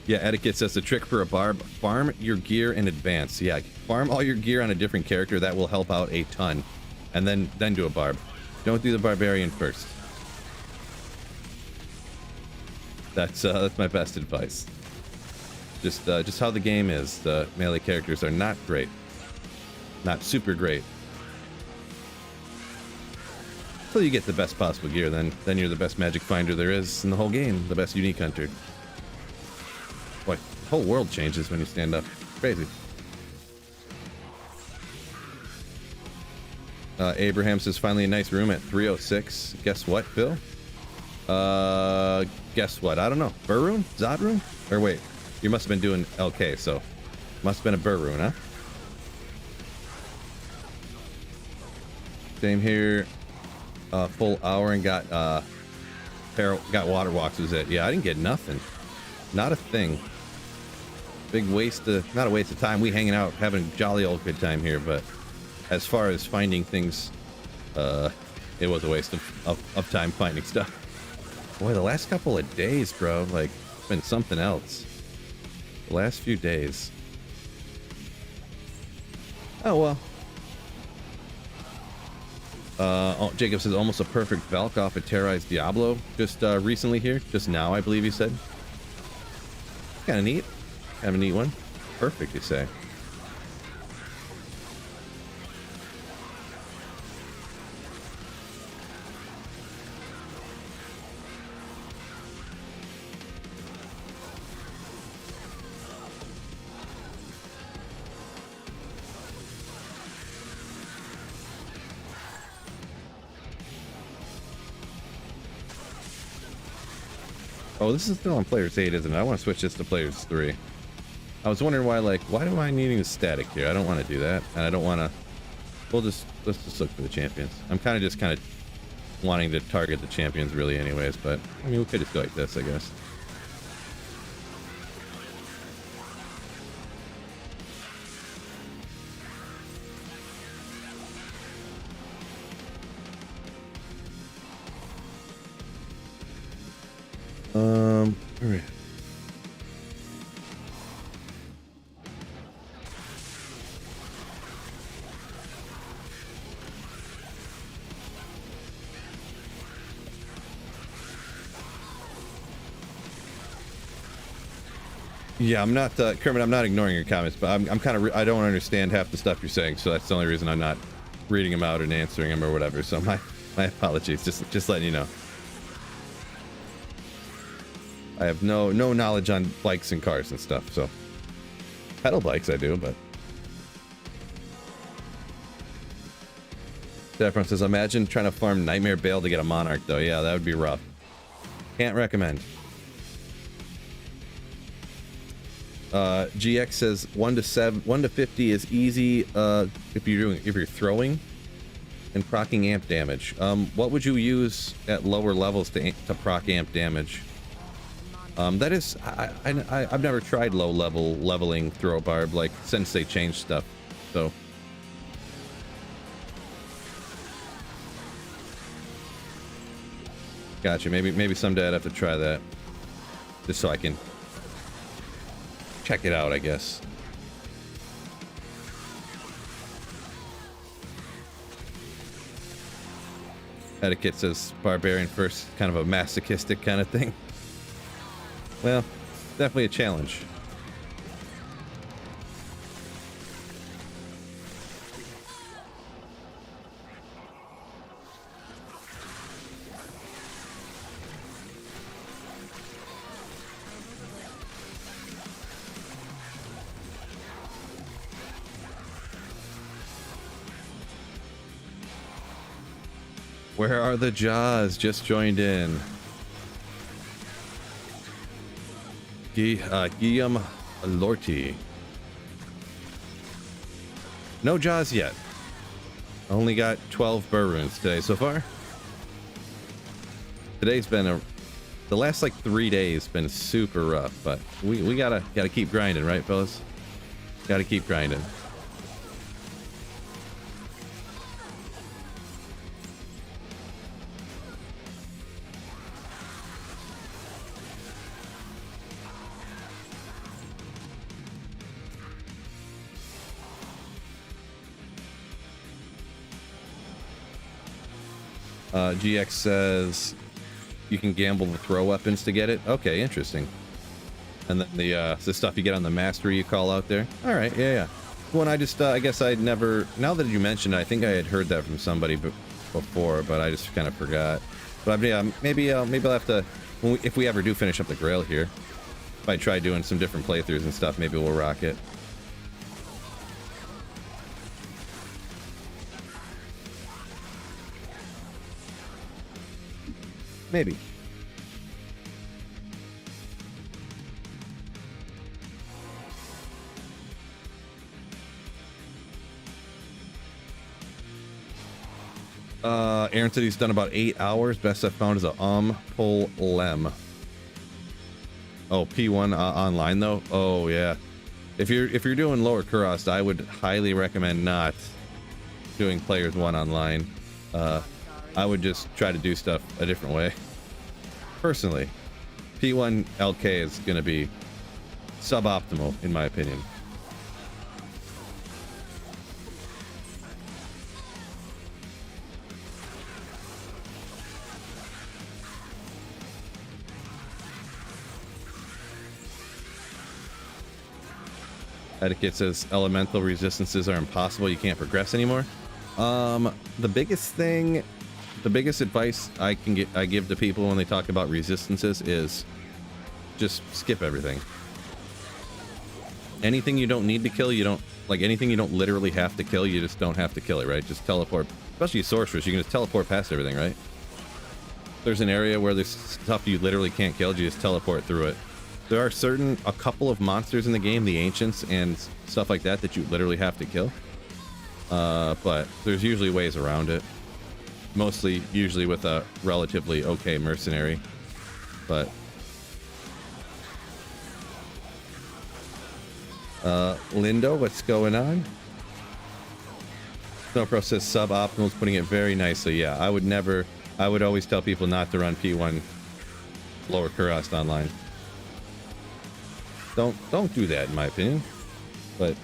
Speaker 1: Yeah, Etiquette says the trick for a barb, farm your gear in advance. Yeah, farm all your gear on a different character, that will help out a ton. And then do a barb. Don't do the barbarian first. That's my best advice. Just how the game is. The melee characters are not great, not super great. Until you get the best possible gear, then you're the best magic finder there is in the whole game, the best unique hunter. Boy, the whole world changes when you stand up. Crazy. Abraham says finally a nice room at 306. Guess what, Phil? Guess what? I don't know. Burr room? Zod room? Or wait, you must have been doing LK, so must have been a Burr room, huh? Same here. Full hour and got water walks was it? Yeah, I didn't get nothing. Not a thing. Big waste of, not a waste of time. We hanging out, having a jolly old good time here, but as far as finding things, it was a waste of time finding stuff. Boy, the last couple of days, bro, like, it's been something else. The last few days. Oh, well. Jacob says almost a perfect Valk off at Terrorized Diablo. Just recently here. Just now, I believe he said. Kind of neat. Kind of a neat one. Perfect, you say. Oh, this is still on Players 8, isn't it? I want to switch this to Players 3. I was wondering why, like, why am I needing the static here? I don't want to do that, and I don't want to... let's just look for the champions. I'm kind of wanting to target the champions, really, anyways, but, I mean, we could just go like this, I guess. All right. Yeah, I'm not, Kermit, I'm not ignoring your comments, but I'm kind of, I don't understand half the stuff you're saying, so that's the only reason I'm not reading them out and answering them or whatever, so my apologies, just letting you know. I have no knowledge on bikes and cars and stuff, so. Pedal bikes I do, but. Saffron says, imagine trying to farm Nightmare Bale to get a Monarch, though. Yeah, that would be rough. Can't recommend. GX says 1 to 50 is easy if you're throwing and proccing amp damage. What would you use at lower levels to proc amp damage? That is, I've never tried low level leveling throw barb like since they changed stuff. So gotcha. Maybe someday I'd have to try that just so I can check it out, I guess. Etiquette says barbarian first, kind of a masochistic kind of thing. Well, definitely a challenge. Where are the Jaws? Just joined in. Guillaume Lorty. No Jaws yet. Only got 12 burr runes today so far. Today's been the last like 3 days been super rough, but we gotta keep grinding, right, fellas? Gotta keep grinding. GX says you can gamble the throw weapons to get it. Okay, interesting. And then the stuff you get on the mastery you call out there. All right, yeah. One I just I guess I'd never. Now that you mentioned it, I think I had heard that from somebody before, but I just kind of forgot. But yeah, maybe I'll have to if we ever do finish up the Grail here. If I try doing some different playthroughs and stuff, maybe we'll rock it. Maybe. Aaron said he's done about 8 hours. Best I've found is a pull lem. Oh, P1 online though. Oh yeah. If you're doing lower Kurost, I would highly recommend not doing players 1 online. I would just try to do stuff a different way. Personally, P1 LK is going to be suboptimal in my opinion. Etiquette says elemental resistances are impossible. You can't progress anymore. The biggest advice I give to people when they talk about resistances is just skip everything. Anything you don't need to kill, you don't like anything you don't literally have to kill, you just don't have to kill it, right? Just teleport. Especially sorcerers, you can just teleport past everything, right? If there's an area where there's stuff you literally can't kill, you just teleport through it. There are a couple of monsters in the game, the ancients and stuff like that, that you literally have to kill. But there's usually ways around it. Mostly, usually with a relatively okay mercenary. But Lindo, what's going on? Snowpro says suboptimal is putting it very nicely. Yeah, I would always tell people not to run P1 lower Kurost online. Don't do that in my opinion. But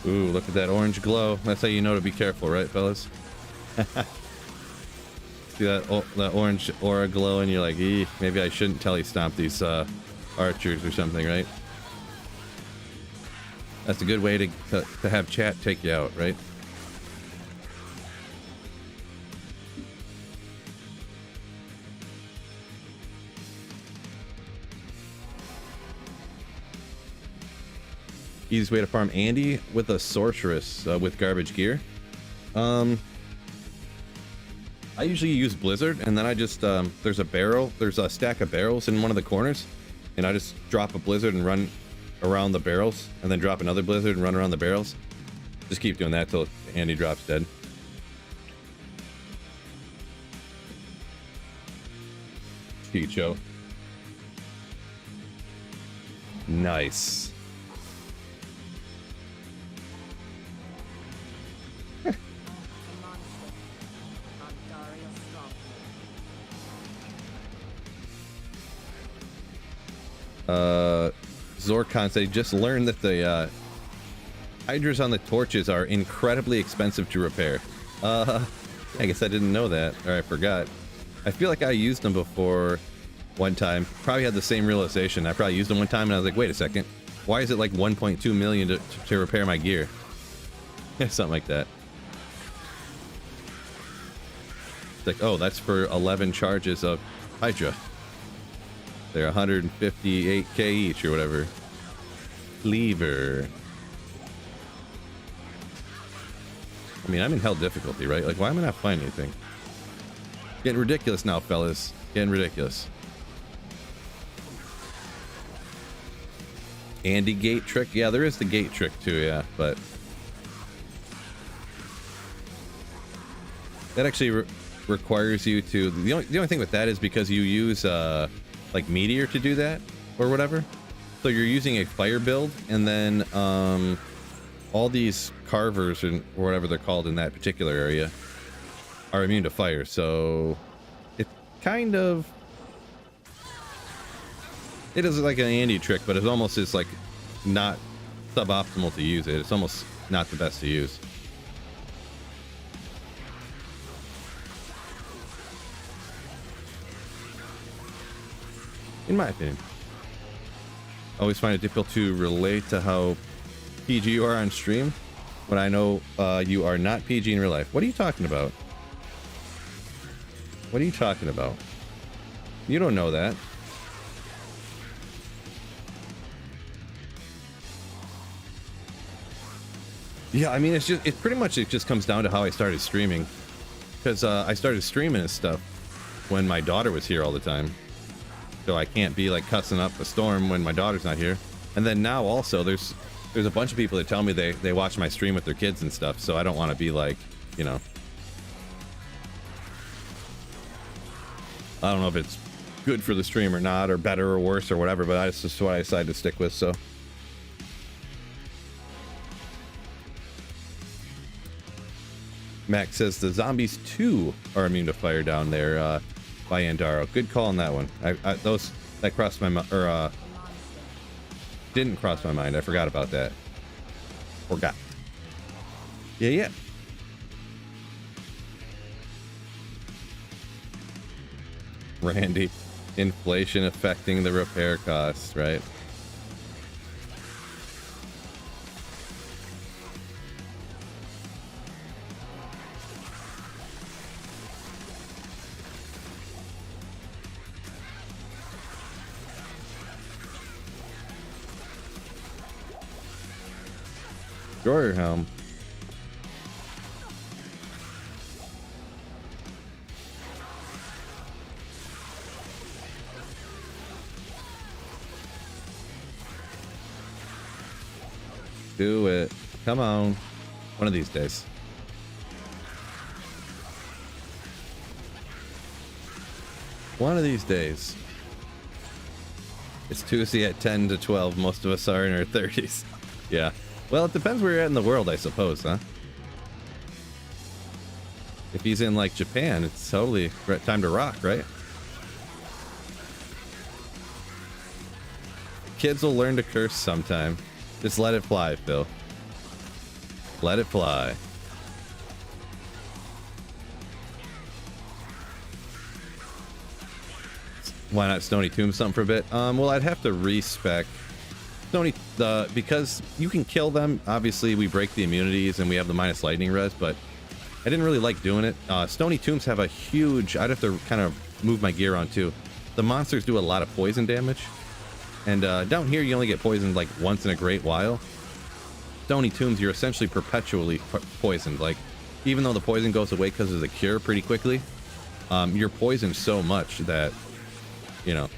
Speaker 1: Ooh, look at that orange glow. That's how you know to be careful, right, fellas? See that orange aura glow, and you're like, maybe I shouldn't telestomp these archers or something, right? That's a good way to have chat take you out, right? Easiest way to farm Andy with a sorceress with garbage gear. I usually use Blizzard, and then I just there's a stack of barrels in one of the corners, and I just drop a Blizzard and run around the barrels, and then drop another Blizzard and run around the barrels. Just keep doing that till Andy drops dead. Chicho. Nice. Zorkon said he just learned that the hydras on the torches are incredibly expensive to repair. I guess I didn't know that, or I forgot. I feel like I used them before one time. Probably had the same realization. I probably used them one time and I was like, wait a second. Why is it like 1.2 million to repair my gear? Something like that. It's like, oh, that's for 11 charges of Hydra. They're 158k each or whatever. Lever. I mean, I'm in hell difficulty, right? Like, why am I not finding anything? Getting ridiculous now, fellas. Getting ridiculous. Andy gate trick? Yeah, there is the gate trick too, yeah, but that actually requires you to... The only thing with that is because you use like meteor to do that or whatever. So you're using a fire build, and then all these carvers or whatever they're called in that particular area are immune to fire. So it kind of... It is like an Andy trick, but it's almost just like not suboptimal to use it. It's almost not the best to use. In my opinion. Always find it difficult to relate to how PG you are on stream when I know you are not PG in real life. What are you talking about? What are you talking about? You don't know that. Yeah, I mean, it pretty much just comes down to how I started streaming. Because I started streaming and stuff when my daughter was here all the time. So I can't be like cussing up a storm when my daughter's not here. And then now also there's a bunch of people that tell me they watch my stream with their kids and stuff. So I don't want to be like, you know. I don't know if it's good for the stream or not, or better or worse or whatever, but that's just what I decided to stick with, so. Max says the zombies too are immune to fire down there by Andaro. Good call on that one. Those that crossed my mind, or didn't cross my mind. I forgot about that. Forgot. Yeah. Randy, inflation affecting the repair costs, right? Drawer helm. Do it. Come on. One of these days. One of these days. It's Tuesday at 10 to 12. Most of us are in our 30s. Yeah. Well, it depends where you're at in the world, I suppose, huh? If he's in, like, Japan, it's totally time to rock, right? Kids will learn to curse sometime. Just let it fly, Phil. Let it fly. Why not Stony Tomb something for a bit? Well, I'd have to respec Stony, because you can kill them. Obviously, we break the immunities and we have the minus lightning res, but I didn't really like doing it. Stony Tombs have a huge... I'd have to kind of move my gear on too. The monsters do a lot of poison damage. And down here, you only get poisoned like once in a great while. Stony Tombs, you're essentially perpetually poisoned. Like, even though the poison goes away because of the cure pretty quickly, you're poisoned so much that, you know.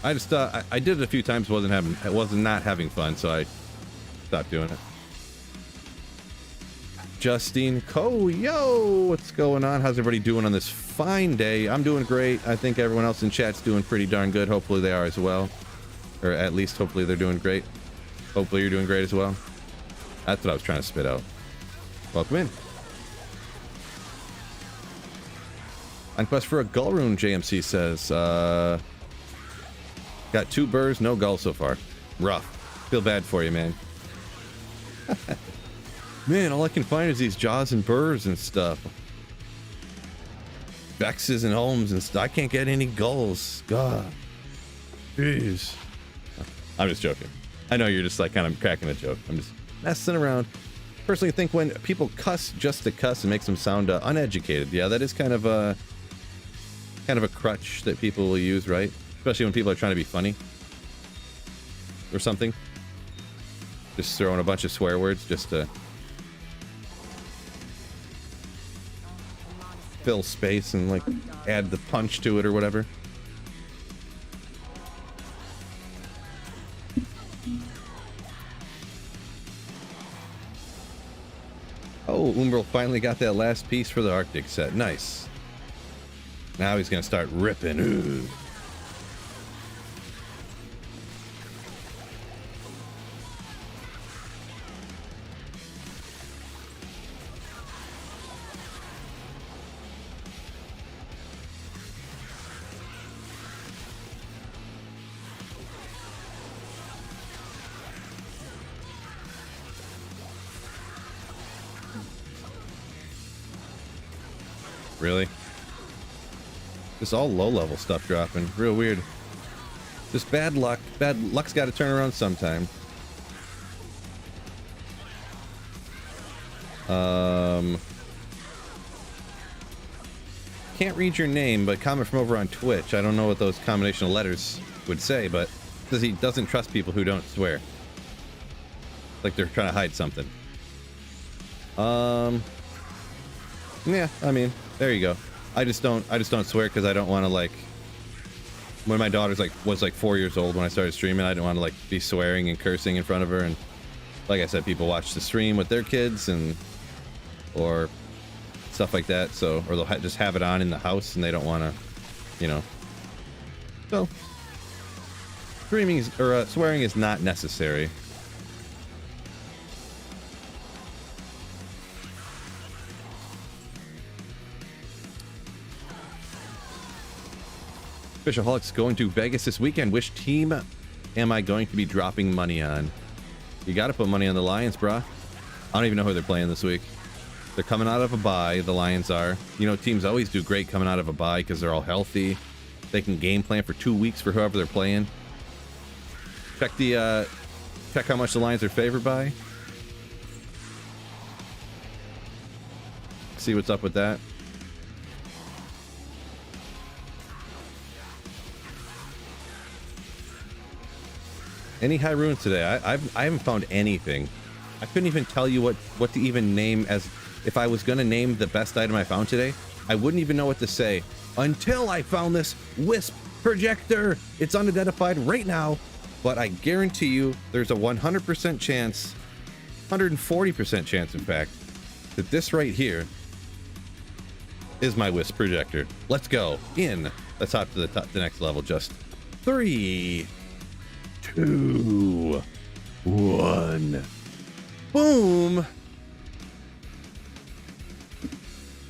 Speaker 1: I just I did it a few times, wasn't not having fun, so I stopped doing it. Justine Co, yo, what's going on? How's everybody doing on this fine day? I'm doing great. I think everyone else in chat's doing pretty darn good. Hopefully they are as well. Or at least hopefully they're doing great. Hopefully you're doing great as well. That's what I was trying to spit out. Welcome in. On quest for a gull rune, JMC says. Got 2 burrs, no gull so far. Rough. Feel bad for you, man. Man, all I can find is these jaws and burrs and stuff. Vexes and Holmes and stuff. I can't get any gulls. God. Jeez. I'm just joking. I know you're just like kind of cracking a joke. I'm just messing around. Personally, I think when people cuss just to cuss, it makes them sound uneducated. Yeah, that is kind of a crutch that people will use, right? Especially when people are trying to be funny or something. Just throwing a bunch of swear words just to fill space and like add the punch to it or whatever. Oh, Umbral finally got that last piece for the Arctic set. Nice. Now he's gonna start ripping. Ooh. Really? Just all low-level stuff dropping. Real weird. Just bad luck. Bad luck's got to turn around sometime. Can't read your name, but comment from over on Twitch. I don't know what those combination of letters would say, but says he doesn't trust people who don't swear. Like they're trying to hide something. Yeah, I mean, there you go. I just don't swear because I don't want to, like, when my daughter's was 4 years old when I started streaming, I didn't want to like be swearing and cursing in front of her. And like I said, people watch the stream with their kids and or stuff like that. So, or they'll just have it on in the house and they don't want to, you know. So, streaming is, or swearing is not necessary. Fishaholics going to Vegas this weekend. Which team am I going to be dropping money on? You got to put money on the Lions, brah. I don't even know who they're playing this week. They're coming out of a bye, the Lions are. You know, teams always do great coming out of a bye because they're all healthy. They can game plan for 2 weeks for whoever they're playing. Check the, check how much the Lions are favored by. See what's up with that. Any high runes today? I haven't found anything. I couldn't even tell you what to even name as if I was gonna name the best item I found today. I wouldn't even know what to say until I found this wisp projector. It's unidentified right now, but I guarantee you there's a 100% chance, 140% chance in fact, that this right here is my wisp projector. Let's go in. Let's hop to the next level. Just 3, 2, 1. Boom.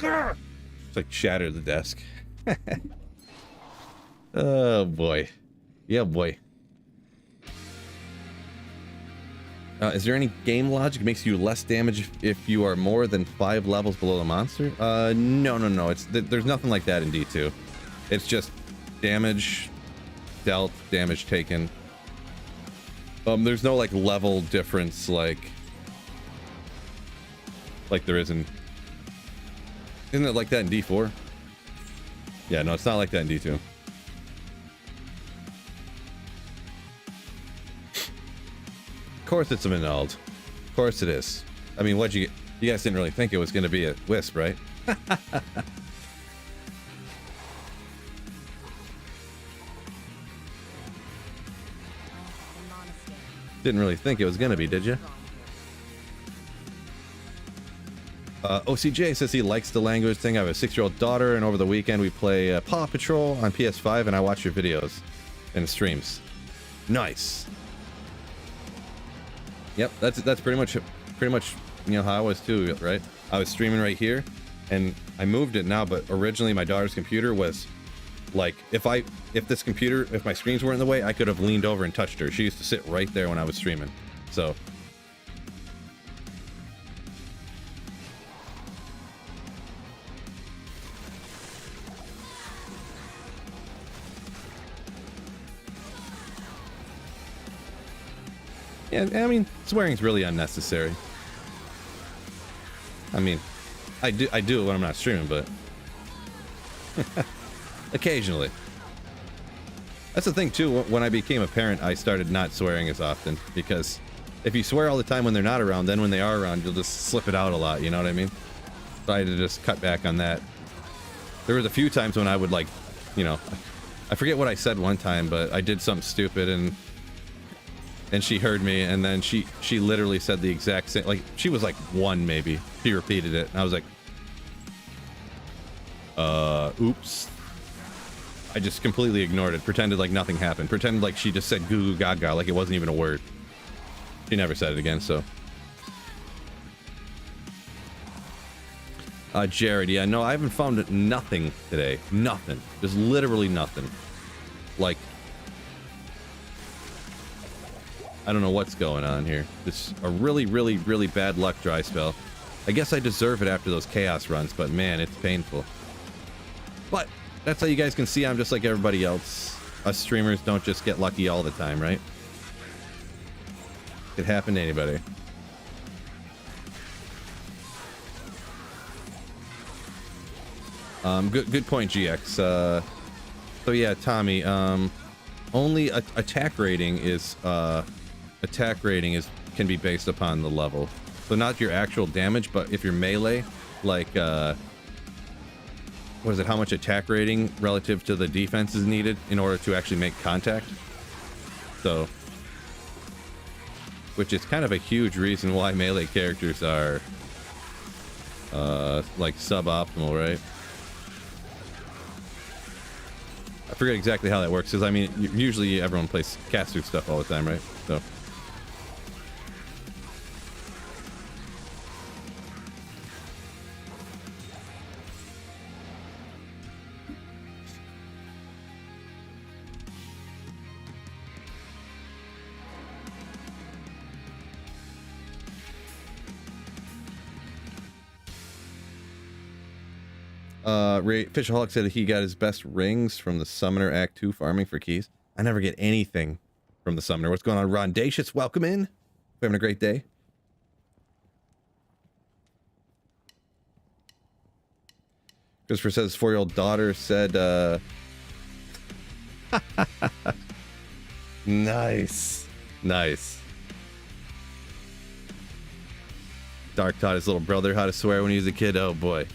Speaker 1: It's like shatter the desk. Oh boy. Yeah, boy. Is there any game logic makes you less damage if you are more than 5 levels below the monster? No. There's nothing like that in D2. It's just damage dealt, damage taken. There's no like level difference like there is in... Isn't it like that in D4? Yeah, no, it's not like that in D2. Of course it's a Minald. Of course it is. I mean, what'd you get? You guys didn't really think it was going to be a Wisp, right? Didn't really think it was going to be, did you? OCJ says he likes the language thing. I have a 6-year-old daughter, and over the weekend we play Paw Patrol on PS5, and I watch your videos and streams. Nice. Yep, that's pretty much you know how I was too, right? I was streaming right here, and I moved it now, but originally my daughter's computer was like, if my screens weren't in the way, I could have leaned over and touched her. She used to sit right there when I was streaming. So yeah, I mean, swearing's really unnecessary. I mean, I do it when I'm not streaming, but occasionally. That's the thing too. When I became a parent, I started not swearing as often, because if you swear all the time when they're not around, then when they are around, you'll just slip it out a lot. You know what I mean? So I had to just cut back on that. There was a few times when I would, like, you know, I forget what I said one time, but I did something stupid, and she heard me, and then she literally said the exact same, like, she was like 1 maybe. She repeated it, and I was like, oops. I just completely ignored it, pretended like nothing happened, pretended like she just said goo goo gaga, like it wasn't even a word. She never said it again, so. Jared, yeah, no, I haven't found nothing today. Nothing. Just literally nothing. Like, I don't know what's going on here. This a really, really, really bad luck dry spell. I guess I deserve it after those chaos runs, but man, it's painful. But that's how you guys can see I'm just like everybody else. Us streamers don't just get lucky all the time, right? It could happen to anybody. Good point, GX. So yeah, Tommy. Only attack rating can be based upon the level. So not your actual damage, but if you're melee, like what is it? How much attack rating relative to the defense is needed in order to actually make contact? So, which is kind of a huge reason why melee characters are like suboptimal, right? I forget exactly how that works, because I mean, usually everyone plays caster stuff all the time, right? So. Fishaholic said he got his best rings from the Summoner Act 2 farming for keys. I never get anything from the Summoner. What's going on, Rondacious? Welcome in. We're having a great day. Christopher says his 4-year-old daughter said, Nice. Nice. Dark taught his little brother how to swear when he was a kid. Oh boy.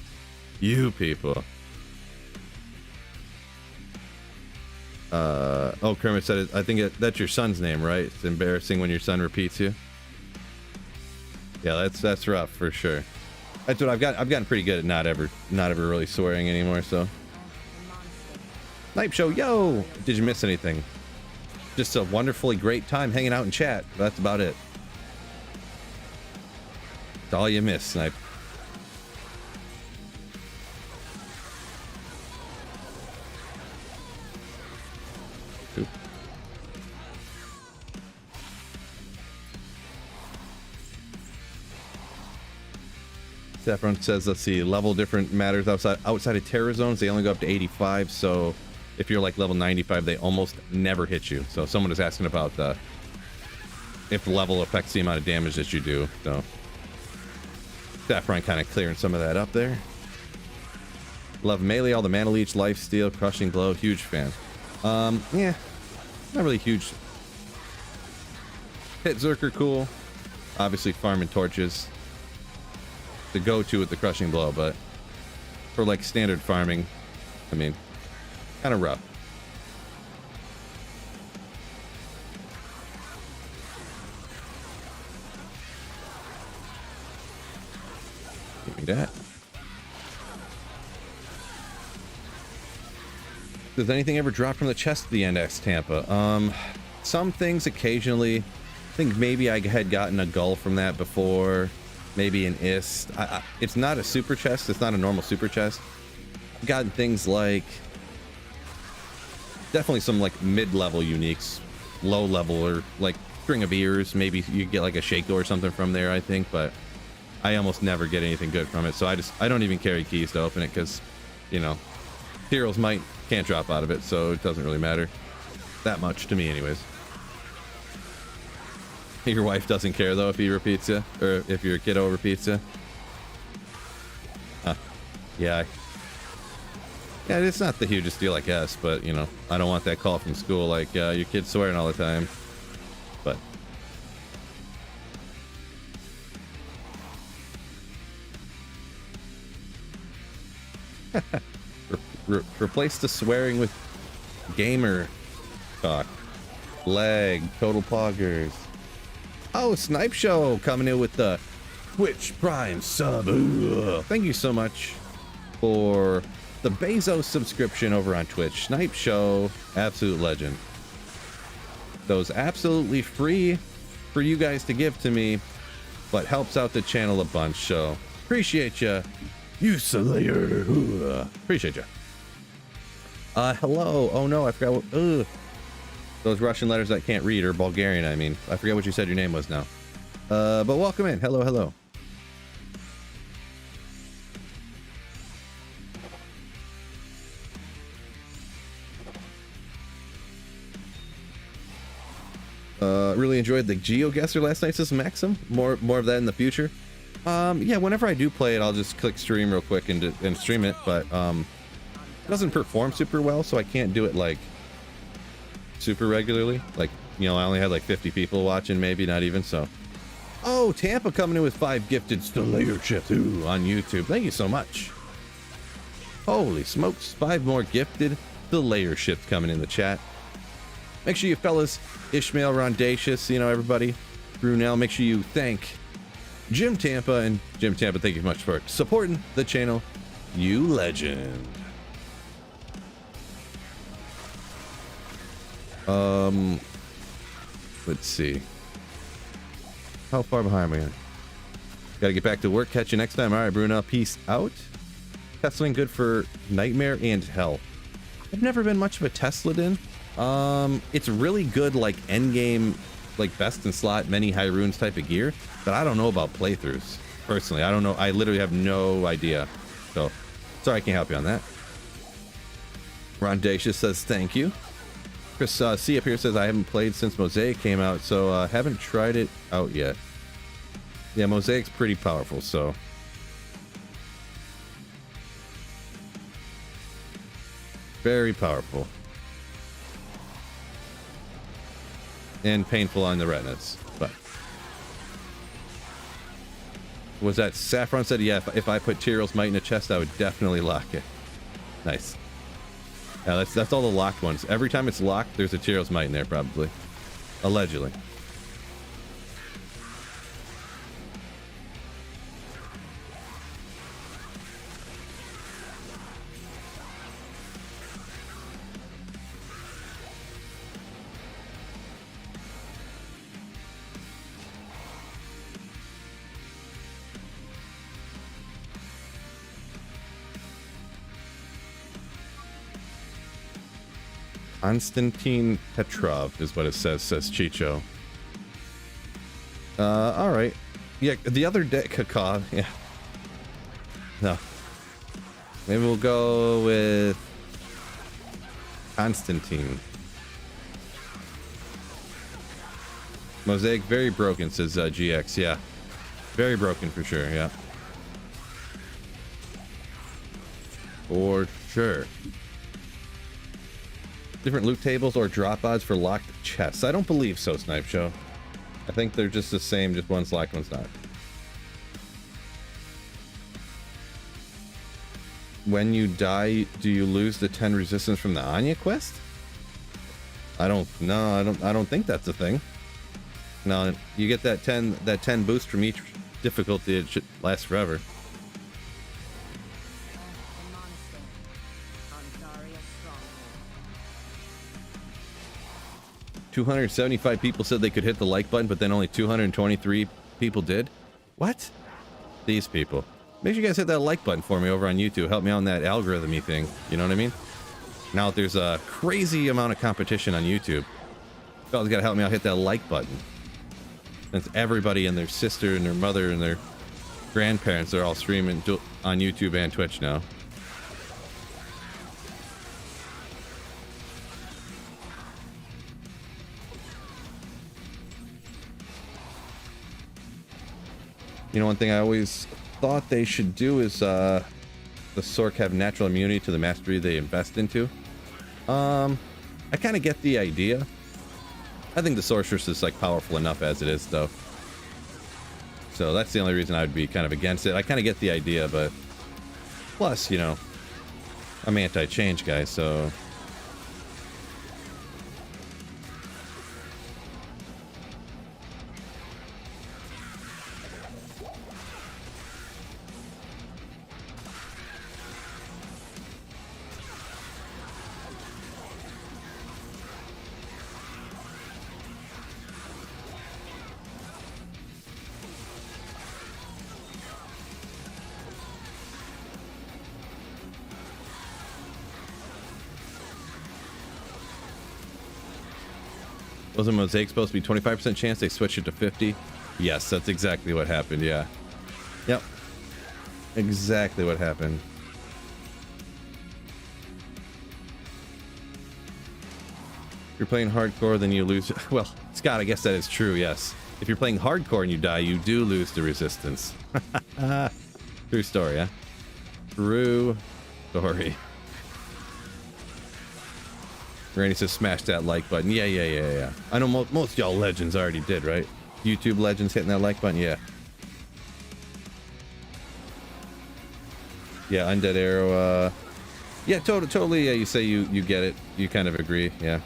Speaker 1: You people. Oh, Kermit said it. I think that's your son's name, right? It's embarrassing when your son repeats you. Yeah, that's rough for sure. That's what I've gotten pretty good at not ever really swearing anymore. So. Night Show, yo! Did you miss anything? Just a wonderfully great time hanging out in chat. That's about it. That's all you miss, Snipe. Saffron says, let's see, level different matters outside of terror zones. They only go up to 85. So if you're like level 95, they almost never hit you. So someone is asking about if the level affects the amount of damage that you do. So Saffron kind of clearing some of that up there. Love melee, all the mana leech, lifesteal, crushing blow. Huge fan. Yeah, not really huge. Hit Zerker, cool. Obviously farming torches. The go-to with the crushing blow, but for like standard farming, I mean, kind of rough. Give me that. Does anything ever drop from the chest at the end, X Tampa? Some things occasionally. I think maybe I had gotten a gull from that before. Maybe an ist. It's not a super chest. It's not a normal super chest. I've gotten things like definitely some like mid-level uniques, low level, or like string of ears. Maybe you get like a shake door or something from there, I think, but I almost never get anything good from it. So I don't even carry keys to open it because, you know, heroes can't drop out of it, so it doesn't really matter that much to me anyways. Your wife doesn't care though if he repeats you, or if your kiddo repeats you. Yeah. Yeah, it's not the hugest deal, I guess, but you know, I don't want that call from school like your kid's swearing all the time. But replace the swearing with gamer talk. Lag, total poggers. Oh, Snipe Show coming in with the Twitch Prime sub. Ugh. Thank you so much for the Bezos subscription over on Twitch. Snipe Show, absolute legend. Those absolutely free for you guys to give to me, but helps out the channel a bunch. So appreciate you, you Slayer. Appreciate you. Hello. Oh no, I forgot what. Those Russian letters I can't read, or Bulgarian, I mean. I forget what you said your name was now. But welcome in. Hello, hello. Really enjoyed the geoguesser last night, says Maxim. More of that in the future. Yeah, whenever I do play it, I'll just click stream real quick and stream it, but it doesn't perform super well, so I can't do it like super regularly. Like, you know, I only had like 50 people watching, maybe not even. So oh, Tampa coming in with 5 gifted Stolayerships on YouTube. Thank you so much. Holy smokes, 5 more gifted Stolayerships coming in the chat. Make sure you fellas, Ishmael, Rondacious, you know, everybody, Brunel, make sure you thank Jim Tampa. And Jim Tampa, thank you so much for supporting the channel, you legend. Let's see. How far behind am I? Gotta get back to work. Catch you next time. All right, Bruno. Peace out. Teslaing good for Nightmare and Hell. I've never been much of a Tesla-din. It's really good, like endgame, like best in slot, many high runes type of gear. But I don't know about playthroughs. Personally, I don't know. I literally have no idea. So, sorry, I can't help you on that. Rondacious says thank you. Chris C up here says I haven't played since Mosaic came out, so haven't tried it out yet. Yeah, Mosaic's pretty powerful, so very powerful and painful on the retinas. But was that Saffron said? Yeah, if I put Tyrell's Might in a chest, I would definitely lock it. Nice. Yeah, that's all the locked ones. Every time it's locked, there's a Tyrell's Might in there, probably. Allegedly. Konstantin Petrov is what it says Chicho. All right. Yeah, the other day, Kaka, yeah. No. Maybe we'll go with Constantine. Mosaic, very broken, says GX. Yeah. Very broken for sure, yeah. For sure. Different loot tables or drop odds for locked chests. I don't believe so, Snipe Show. I think they're just the same, just one's locked, one's not. When you die, do you lose the 10 resistance from the Anya quest? I don't think that's a thing. No, you get that 10 boost from each difficulty. It should last forever. 275 people said they could hit the like button, but then only 223 people did. What? These people. Make sure you guys hit that like button for me over on YouTube. Help me out on that algorithm-y thing. You know what I mean? Now there's a crazy amount of competition on YouTube. You always gotta help me out, hit that like button. Since everybody and their sister and their mother and their grandparents are all streaming on YouTube and Twitch now. You know, one thing I always thought they should do is the Sorc have natural immunity to the mastery they invest into. I kind of get the idea. I think the sorceress is like powerful enough as it is, though. So that's the only reason I would be kind of against it. I kind of get the idea, but plus, you know, I'm anti-change guy, so. Wasn't Mosaic supposed to be 25% chance? They switched it to 50? Yes, that's exactly what happened, yeah. Yep. Exactly what happened. If you're playing hardcore, then you lose... Well, Scott, I guess that is true, yes. If you're playing hardcore and you die, you do lose the resistance. True story, huh? True story. Randy says smash that like button. Yeah. I know most y'all legends already did, right? YouTube legends hitting that like button, yeah. Yeah, Undead Arrow, yeah, totally, yeah, you say you get it. You kind of agree, yeah.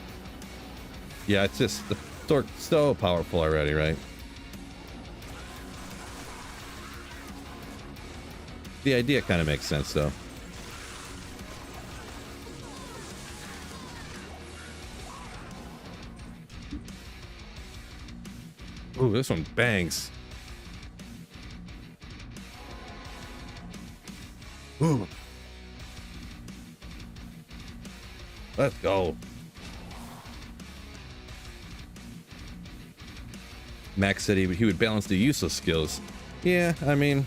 Speaker 1: Yeah, it's just, the Sorc so powerful already, right? The idea kind of makes sense, though. Ooh, this one bangs. Ooh. Let's go. Max said he would balance the useless skills. Yeah, I mean,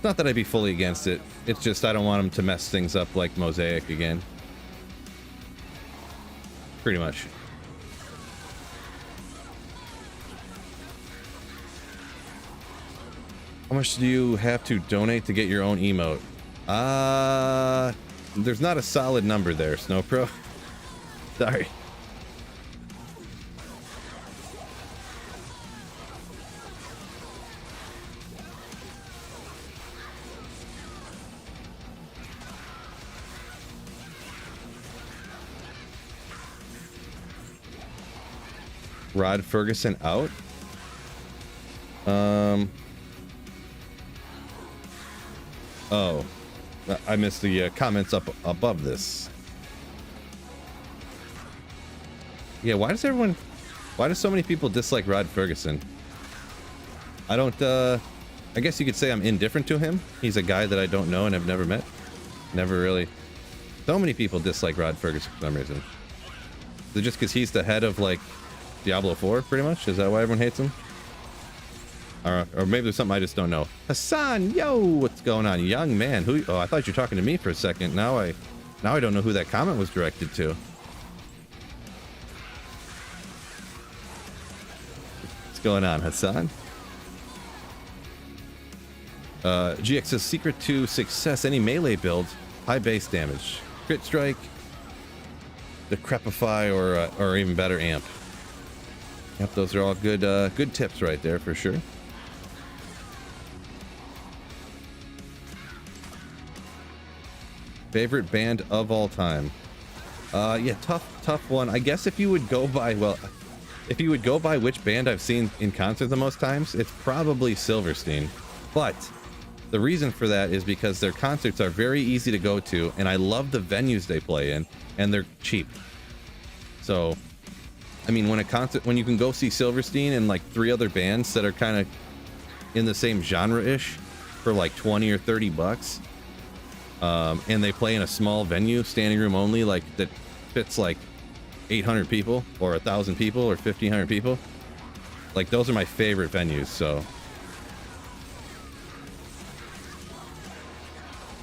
Speaker 1: not that I'd be fully against it. It's just I don't want him to mess things up like Mosaic again. Pretty much. How much do you have to donate to get your own emote? There's not a solid number there, Snowpro. Sorry. Rod Ferguson out? Oh, I missed the comments up above this. Yeah, why does so many people dislike Rod Ferguson? I don't, I guess you could say I'm indifferent to him. He's a guy that I don't know and have never met. Never really. So many people dislike Rod Ferguson for some reason. Is it just because he's the head of, like, Diablo 4, pretty much? Is that why everyone hates him? Or maybe there's something I just don't know. Hassan, yo, what's going on? Young man. Who? Oh, I thought you were talking to me for a second. Now I don't know who that comment was directed to. What's going on, Hassan? GX says secret to success, any melee build, high base damage, crit strike, decrepify, or even better, amp. Yep, those are all good tips right there for sure. Favorite band of all time? Yeah, tough one. I guess if you would go by, which band I've seen in concert the most times, it's probably Silverstein. But the reason for that is because their concerts are very easy to go to, and I love the venues they play in, and they're cheap. So, I mean, when you can go see Silverstein and like 3 other bands that are kind of in the same genre-ish for like 20 or 30 bucks, and they play in a small venue, standing room only, like that fits like 800 people or 1,000 people or 1,500 people. Like, those are my favorite venues. So,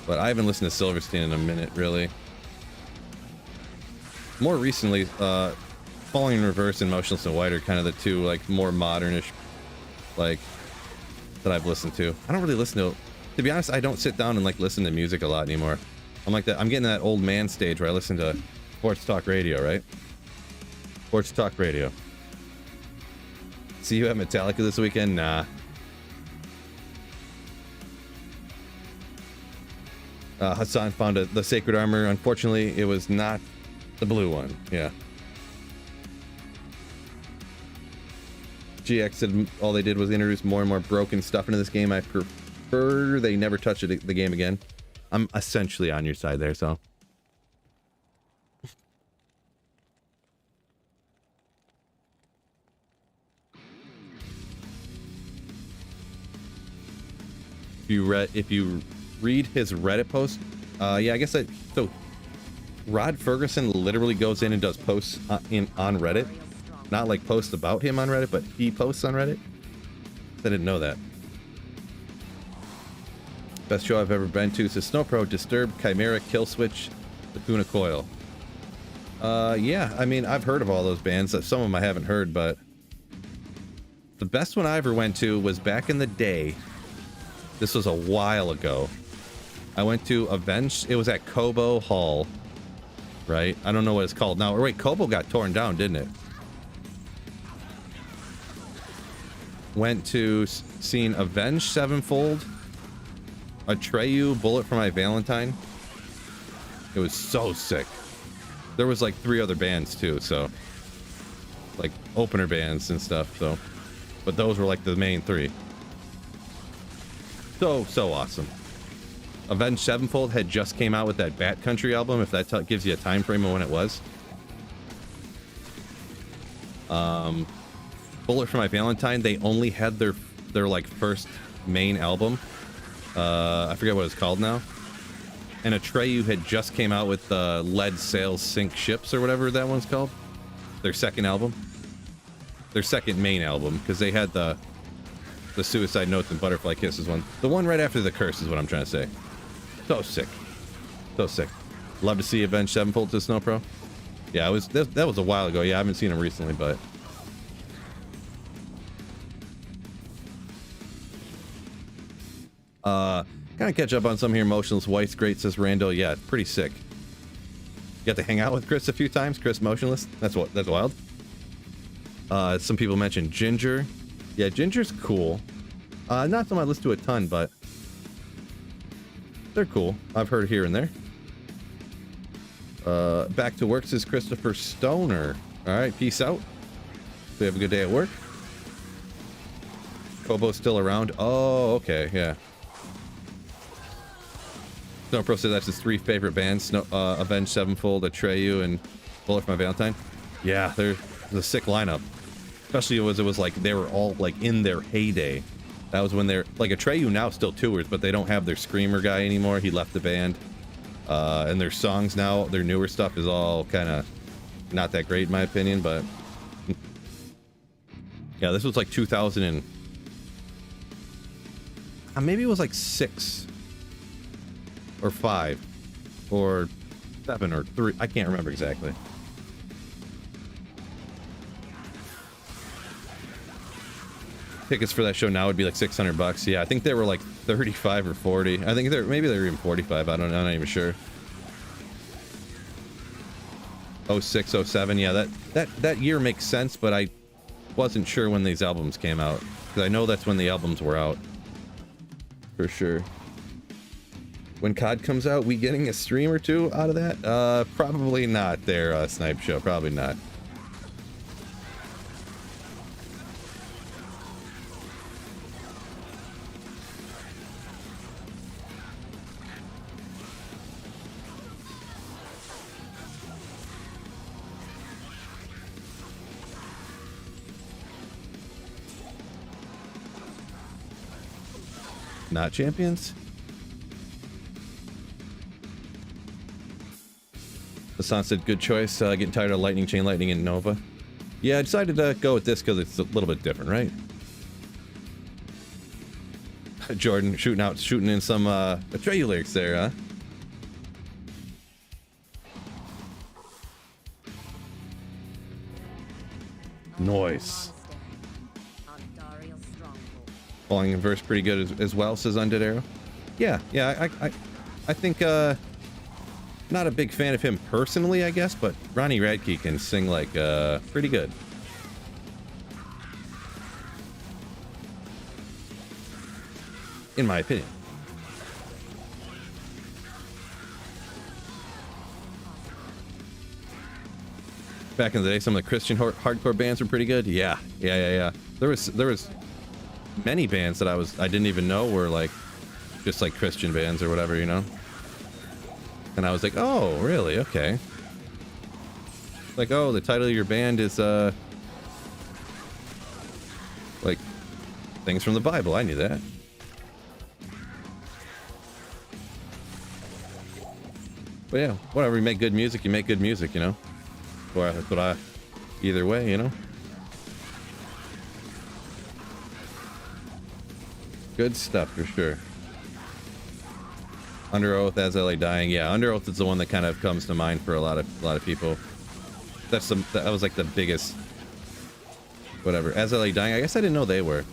Speaker 1: but I haven't listened to Silverstein in a minute, really. More recently, Falling in Reverse and Motionless in White are kind of the two like more modernish, like, that I've listened to. I don't really listen to be honest, I don't sit down and like listen to music a lot anymore. I'm like that. I'm getting that old man stage where I listen to sports talk radio, right? Sports talk radio. See you at Metallica this weekend? Nah. Hassan found the Sacred Armor. Unfortunately, it was not the blue one. Yeah. GX said all they did was introduce more and more broken stuff into this game. I prefer they never touch the game again. I'm essentially on your side there, so. If you read his Reddit post, yeah, I guess so Rod Ferguson literally goes in and does posts on Reddit. Not like posts about him on Reddit, but he posts on Reddit. I didn't know that. Best show I've ever been to. So Snowpro, Disturbed, Chimera, Killswitch, Lacuna Coil. Yeah, I mean, I've heard of all those bands. Some of them I haven't heard, but the best one I ever went to was back in the day. This was a while ago. I went to Avenged. It was at Cobo Hall, right? I don't know what it's called now. Or wait, Cobo got torn down, didn't it? Went to seeing Avenged Sevenfold, Atreyu, Bullet for My Valentine. It was so sick. There was like 3 other bands too, so like opener bands and stuff. So, but those were like the main 3. So awesome. Avenged Sevenfold had just came out with that Bat Country album, if that gives you a time frame of when it was. Bullet for My Valentine, they only had their like first main album. I forget what it's called now. And Atreyu had just came out with Lead Sails Sink Ships or whatever that one's called. Their second album. Their second main album, because they had the Suicide Notes and Butterfly Kisses one. The one right after The Curse is what I'm trying to say. So sick. So sick. Love to see Avenged Sevenfold to Snowpro. Yeah, that was a while ago. Yeah, I haven't seen them recently, but kind of catch up on some here. Motionless White's great, says Randall. Yeah, pretty sick. You got to hang out with Chris a few times. Chris Motionless. That's wild. Some people mentioned Ginger. Yeah, Ginger's cool. Not something I listen to a ton, but they're cool. I've heard here and there. Back to work, says Christopher Stoner. All right, peace out. So you have a good day at work. Kobo's still around. Oh, okay, yeah. Snowpro said that's his 3 favorite bands: Avenged Sevenfold, Atreyu, and Bullet for My Valentine. Yeah, they're a sick lineup. Especially it was like they were all like in their heyday. That was when they're like Atreyu now still tours, but they don't have their screamer guy anymore. He left the band. And their songs now, their newer stuff is all kind of not that great in my opinion, but yeah, this was like 2000 and Maybe it was like 6 or 5 or 7 or 3. I can't remember exactly. Tickets for that show now would be like $600. Yeah, I think they were like 35 or 40. I think maybe they were even 45. I don't know. I'm not even sure. 06, 07. Yeah, that year makes sense, but I wasn't sure when these albums came out, because I know that's when the albums were out. For sure. When COD comes out, we getting a stream or two out of that? Probably not there, Snipe Show. Probably not. Not champions? Hassan said, good choice. Getting tired of lightning, chain lightning, and Nova. Yeah, I decided to go with this because it's a little bit different, right? Jordan shooting in some Betrayal lyrics there, huh? Noise. Falling in verse pretty good as well, says Undead Arrow. Yeah, I think not a big fan of him personally, I guess, but Ronnie Radke can sing like pretty good. In my opinion. Back in the day, some of the Christian hardcore bands were pretty good. Yeah. There was many bands that I didn't even know were like just like Christian bands or whatever, you know. And I was like, oh, really? Okay. Like, oh, the title of your band is like things from the Bible. I knew that. But yeah, whatever. You make good music, you make good music, you know. That's what I either way, you know. Good stuff for sure. Under Oath, As LA Dying. Yeah, Under Oath is the one that kind of comes to mind for a lot of people. That was like the biggest. Whatever. As LA Dying. I guess I didn't know they were.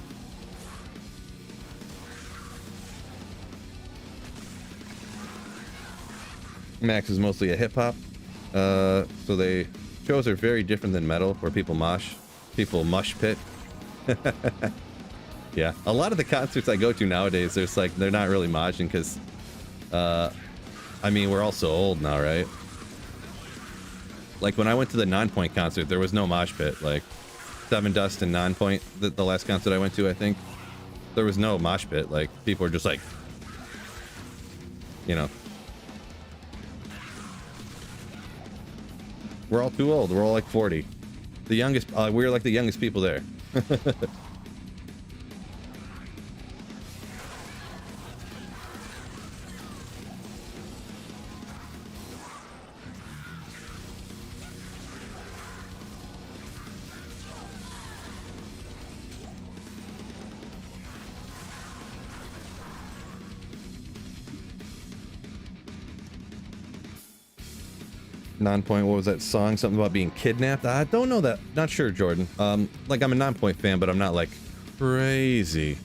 Speaker 1: Max is mostly a hip hop. So they shows are very different than metal, where people mush pit. Yeah, a lot of the concerts I go to nowadays, there's like they're not really moshing because, I mean, we're all so old now, right? Like when I went to the Nonpoint concert, there was no mosh pit. Like Seven Dust and Nonpoint, the last concert I went to, I think there was no mosh pit. Like people were just like, you know. We're all too old. We're all like 40. The youngest, we're like the youngest people there. 9-point, what was that song? Something about being kidnapped? I don't know that. Not sure, Jordan. Like I'm a 9-point fan, but I'm not like crazy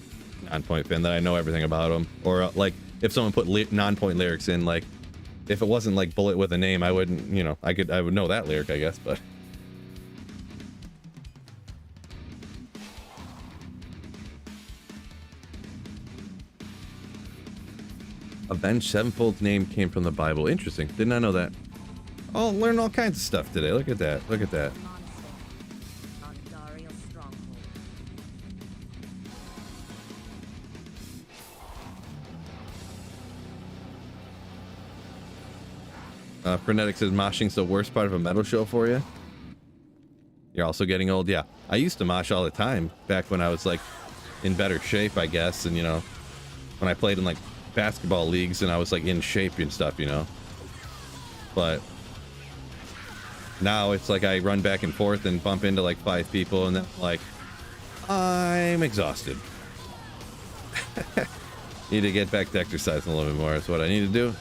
Speaker 1: 9-point fan that I know everything about them. Or like if someone put 9-point lyrics in, like if it wasn't like Bullet with a Name, I wouldn't, you know, I would know that lyric, I guess, but. Avenged Sevenfold's name came from the Bible. Interesting. Did not know that. I'll learn all kinds of stuff today. Look at that. Look at that. Frenetic says moshing's the worst part of a metal show for you. You're also getting old. Yeah, I used to mosh all the time back when I was like in better shape, I guess. And you know, when I played in like basketball leagues and I was like in shape and stuff, you know. But now it's like I run back and forth and bump into like 5 people and then like I'm exhausted. Need to get back to exercising a little bit more. That's what I need to do.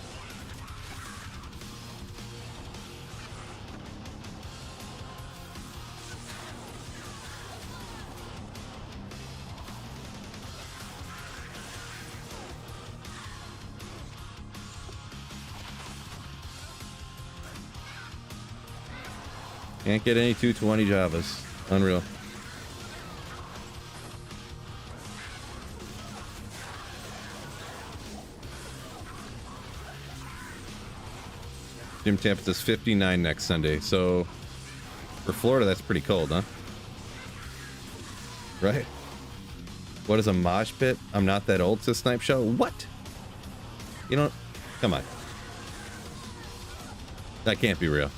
Speaker 1: Can't get any 220 Javas. Unreal. Jim Tampa says 59 next Sunday. So for Florida, that's pretty cold, huh? Right? What is a mosh pit? I'm not that old, says Snipe Show. What? You know, come on. That can't be real.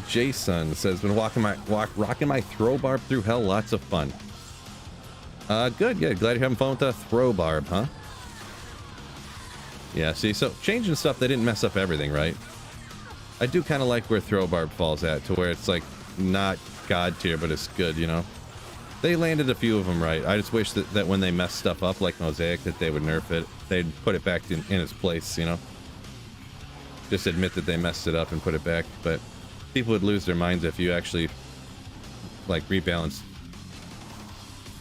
Speaker 1: Jason says, been rocking my throw barb through hell. Lots of fun. Good. Glad you're having fun with the throw barb, huh? Yeah, see, so changing stuff, they didn't mess up everything, right? I do kind of like where throw barb falls at, to where it's like not god tier, but it's good, you know? They landed a few of them right. I just wish that when they mess stuff up, like Mosaic, that they would nerf it. They'd put it back in its place, you know? Just admit that they messed it up and put it back, but people would lose their minds if you actually, like, rebalance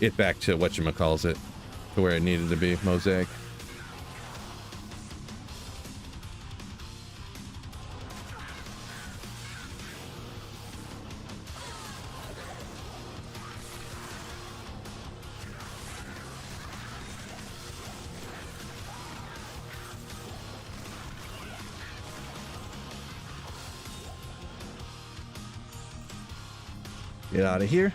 Speaker 1: it back to whatchamacalls it, to where it needed to be, Mosaic. Get out of here.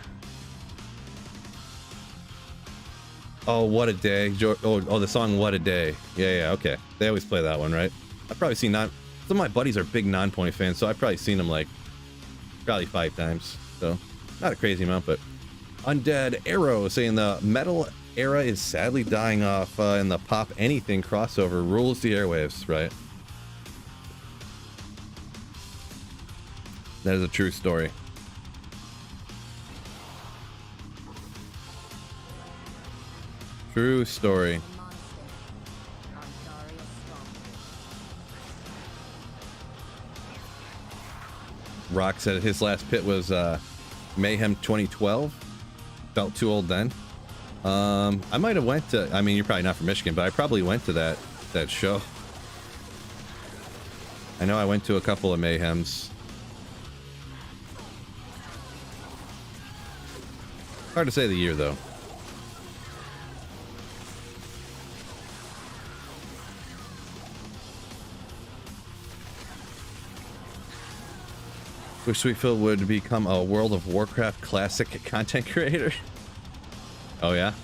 Speaker 1: Oh, what a day. Oh, the song What a Day. Yeah, okay. They always play that one, right? I've probably seen some of my buddies are big Non-Point fans, so I've probably seen them like probably 5 times. So not a crazy amount, but Undead Arrow saying the metal era is sadly dying off, and the pop anything crossover rules the airwaves, right? That is a true story. True story. Rock said his last pit was Mayhem 2012. Felt too old then. I might have went to, I mean, you're probably not from Michigan, but I probably went to that show. I know I went to a couple of Mayhems. Hard to say the year though. Wish Sweetfield would become a World of Warcraft classic content creator. Oh yeah?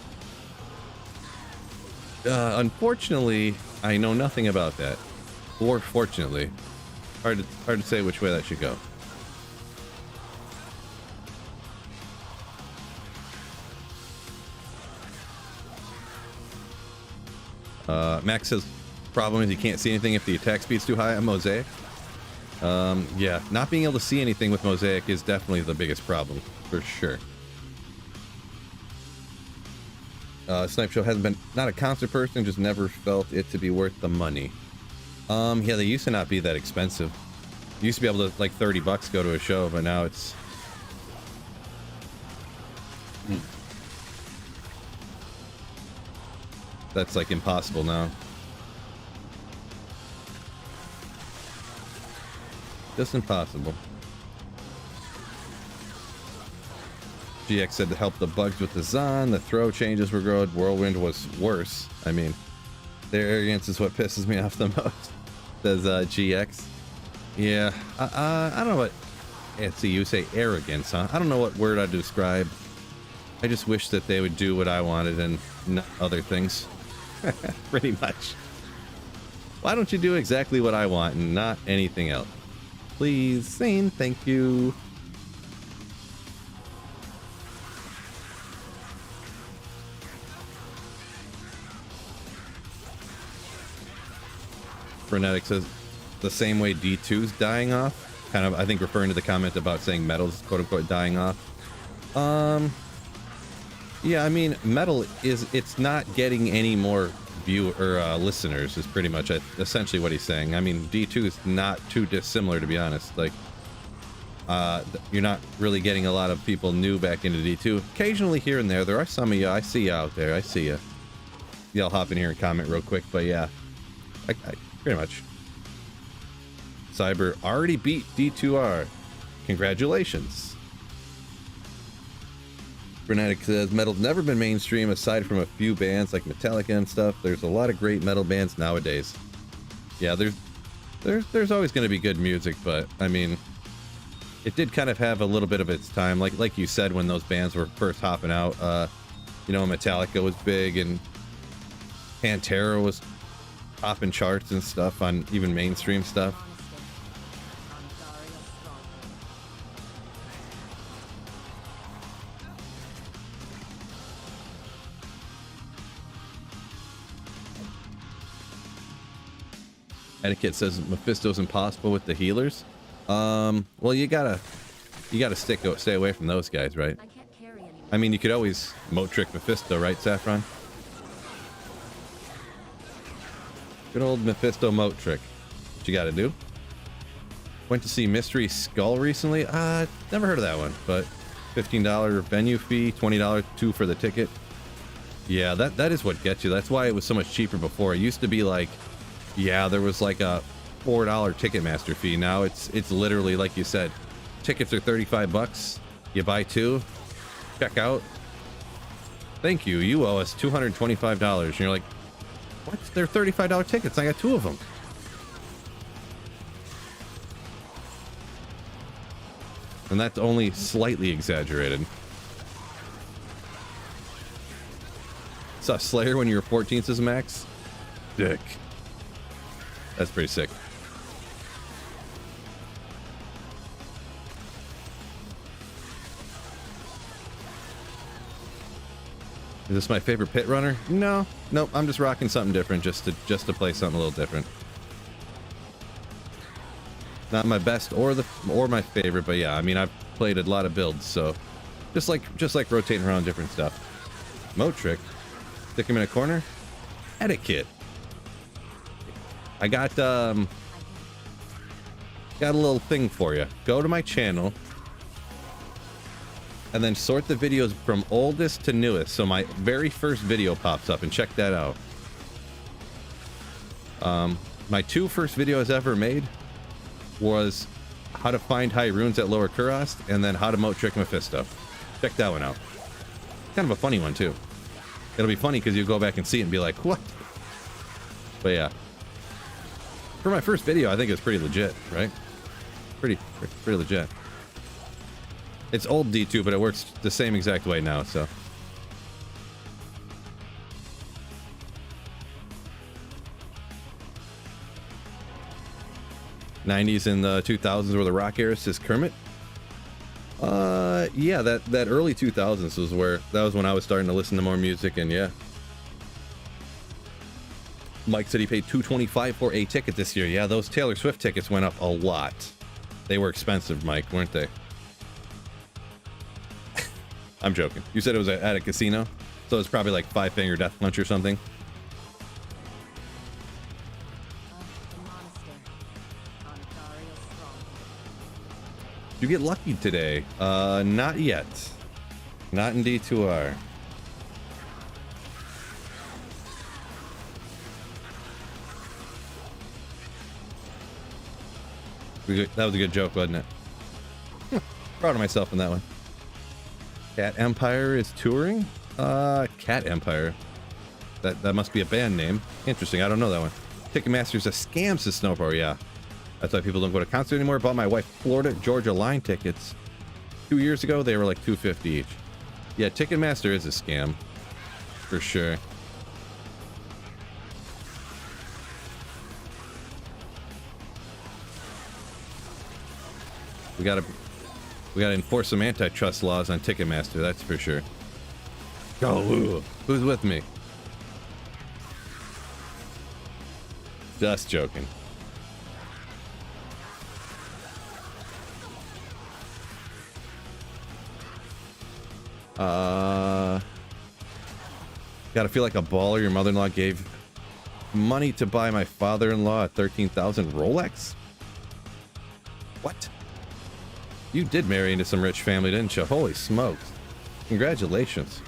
Speaker 1: Unfortunately, I know nothing about that. Or fortunately. Hard to say which way that should go. Max says, problem is you can't see anything if the attack speed's too high on Mosaic. Yeah, not being able to see anything with Mosaic is definitely the biggest problem, for sure. Snipe Show hasn't been, not a concert person, just never felt it to be worth the money. Yeah, they used to not be that expensive. You used to be able to, like, $30 go to a show, but now it's... That's, like, impossible now. Just impossible. GX said to help the bugs with the Zon, the throw changes were good, Whirlwind was worse. I mean, their arrogance is what pisses me off the most, says GX. Yeah, I don't know what, see, you say arrogance, huh? I don't know what word I'd describe. I just wish that they would do what I wanted and not other things. Pretty much. Why don't you do exactly what I want and not anything else? Please, Zane, thank you. Frenetic says the same way D2's dying off. Kind of, I think, referring to the comment about saying metal's quote unquote dying off. Yeah, I mean, metal it's not getting any more view or listeners is pretty much essentially what he's saying. I mean, D2 is not too dissimilar, to be honest. Like, you're not really getting a lot of people new back into D2. Occasionally here and there are some of you. I see you out there. I see you. Y'all hop in here and comment real quick, but yeah, I pretty much. Cyber already beat D2R. Congratulations. Frenetic says metal's never been mainstream aside from a few bands like Metallica and stuff. There's a lot of great metal bands nowadays. Yeah, there's always going to be good music, but I mean, it did kind of have a little bit of its time, like you said, when those bands were first hopping out. You know, Metallica was big and Pantera was topping charts and stuff on even mainstream stuff. Etiquette says Mephisto's impossible with the healers. Well, you gotta stay away from those guys, right?
Speaker 2: I can't carry anymore.
Speaker 1: I mean, you could always moat trick Mephisto, right, Saffron? Good old Mephisto moat trick. What you gotta do? Went to see Mystery Skull recently. Never heard of that one, but $15 venue fee, $20 two for the ticket. Yeah, that is what gets you. That's why it was so much cheaper before. It used to be like, yeah, there was like a $4 Ticketmaster fee. Now it's literally like you said, tickets are 35 bucks. You buy two, check out. Thank you. You owe us $225. And you're like, what? They're $35 tickets. I got two of them. And that's only slightly exaggerated. Saw Slayer when you were 14, says Max. Dick. That's pretty sick. Is this my favorite pit runner? No, nope. I'm just rocking something different, just to play something a little different. Not my best or my favorite, but yeah. I mean, I've played a lot of builds, so just like rotating around different stuff. Moat trick. Stick him in a corner. Etiquette. I got a little thing for you. Go to my channel and then sort the videos from oldest to newest. So my very first video pops up, and check that out. My two first videos ever made was how to find high runes at Lower Kurast, and then how to moat trick Mephisto. Check that one out. Kind of a funny one too. It'll be funny because you go back and see it and be like, what? But yeah. For my first video, I think it's pretty legit, right? Pretty legit. It's old D2, but it works the same exact way now, so. '90s and the 2000s were the rock era, says Kermit. Yeah, that early 2000s was when I was starting to listen to more music, and yeah. Mike said he paid $225 for a ticket this year. Yeah, those Taylor Swift tickets went up a lot. They were expensive, Mike, weren't they? I'm joking. You said it was at a casino? So it's probably like Five Finger Death Punch or something. You get lucky today? Not yet. Not in D2R. That was a good joke, wasn't it? Proud of myself in that one. Cat Empire is touring? Cat Empire. That must be a band name. Interesting, I don't know that one. Ticketmaster's a scam, says Snowbro. Yeah. That's why people don't go to concerts anymore. Bought my wife Florida Georgia line tickets 2 years ago. They were like $250 each. Yeah, Ticketmaster is a scam. For sure. We gotta enforce some antitrust laws on Ticketmaster, that's for sure. Go! Who's with me? Just joking. Gotta feel like a baller. Your mother-in-law gave money to buy my father-in-law a 13,000 Rolex? What? You did marry into some rich family, didn't you? Holy smokes. Congratulations.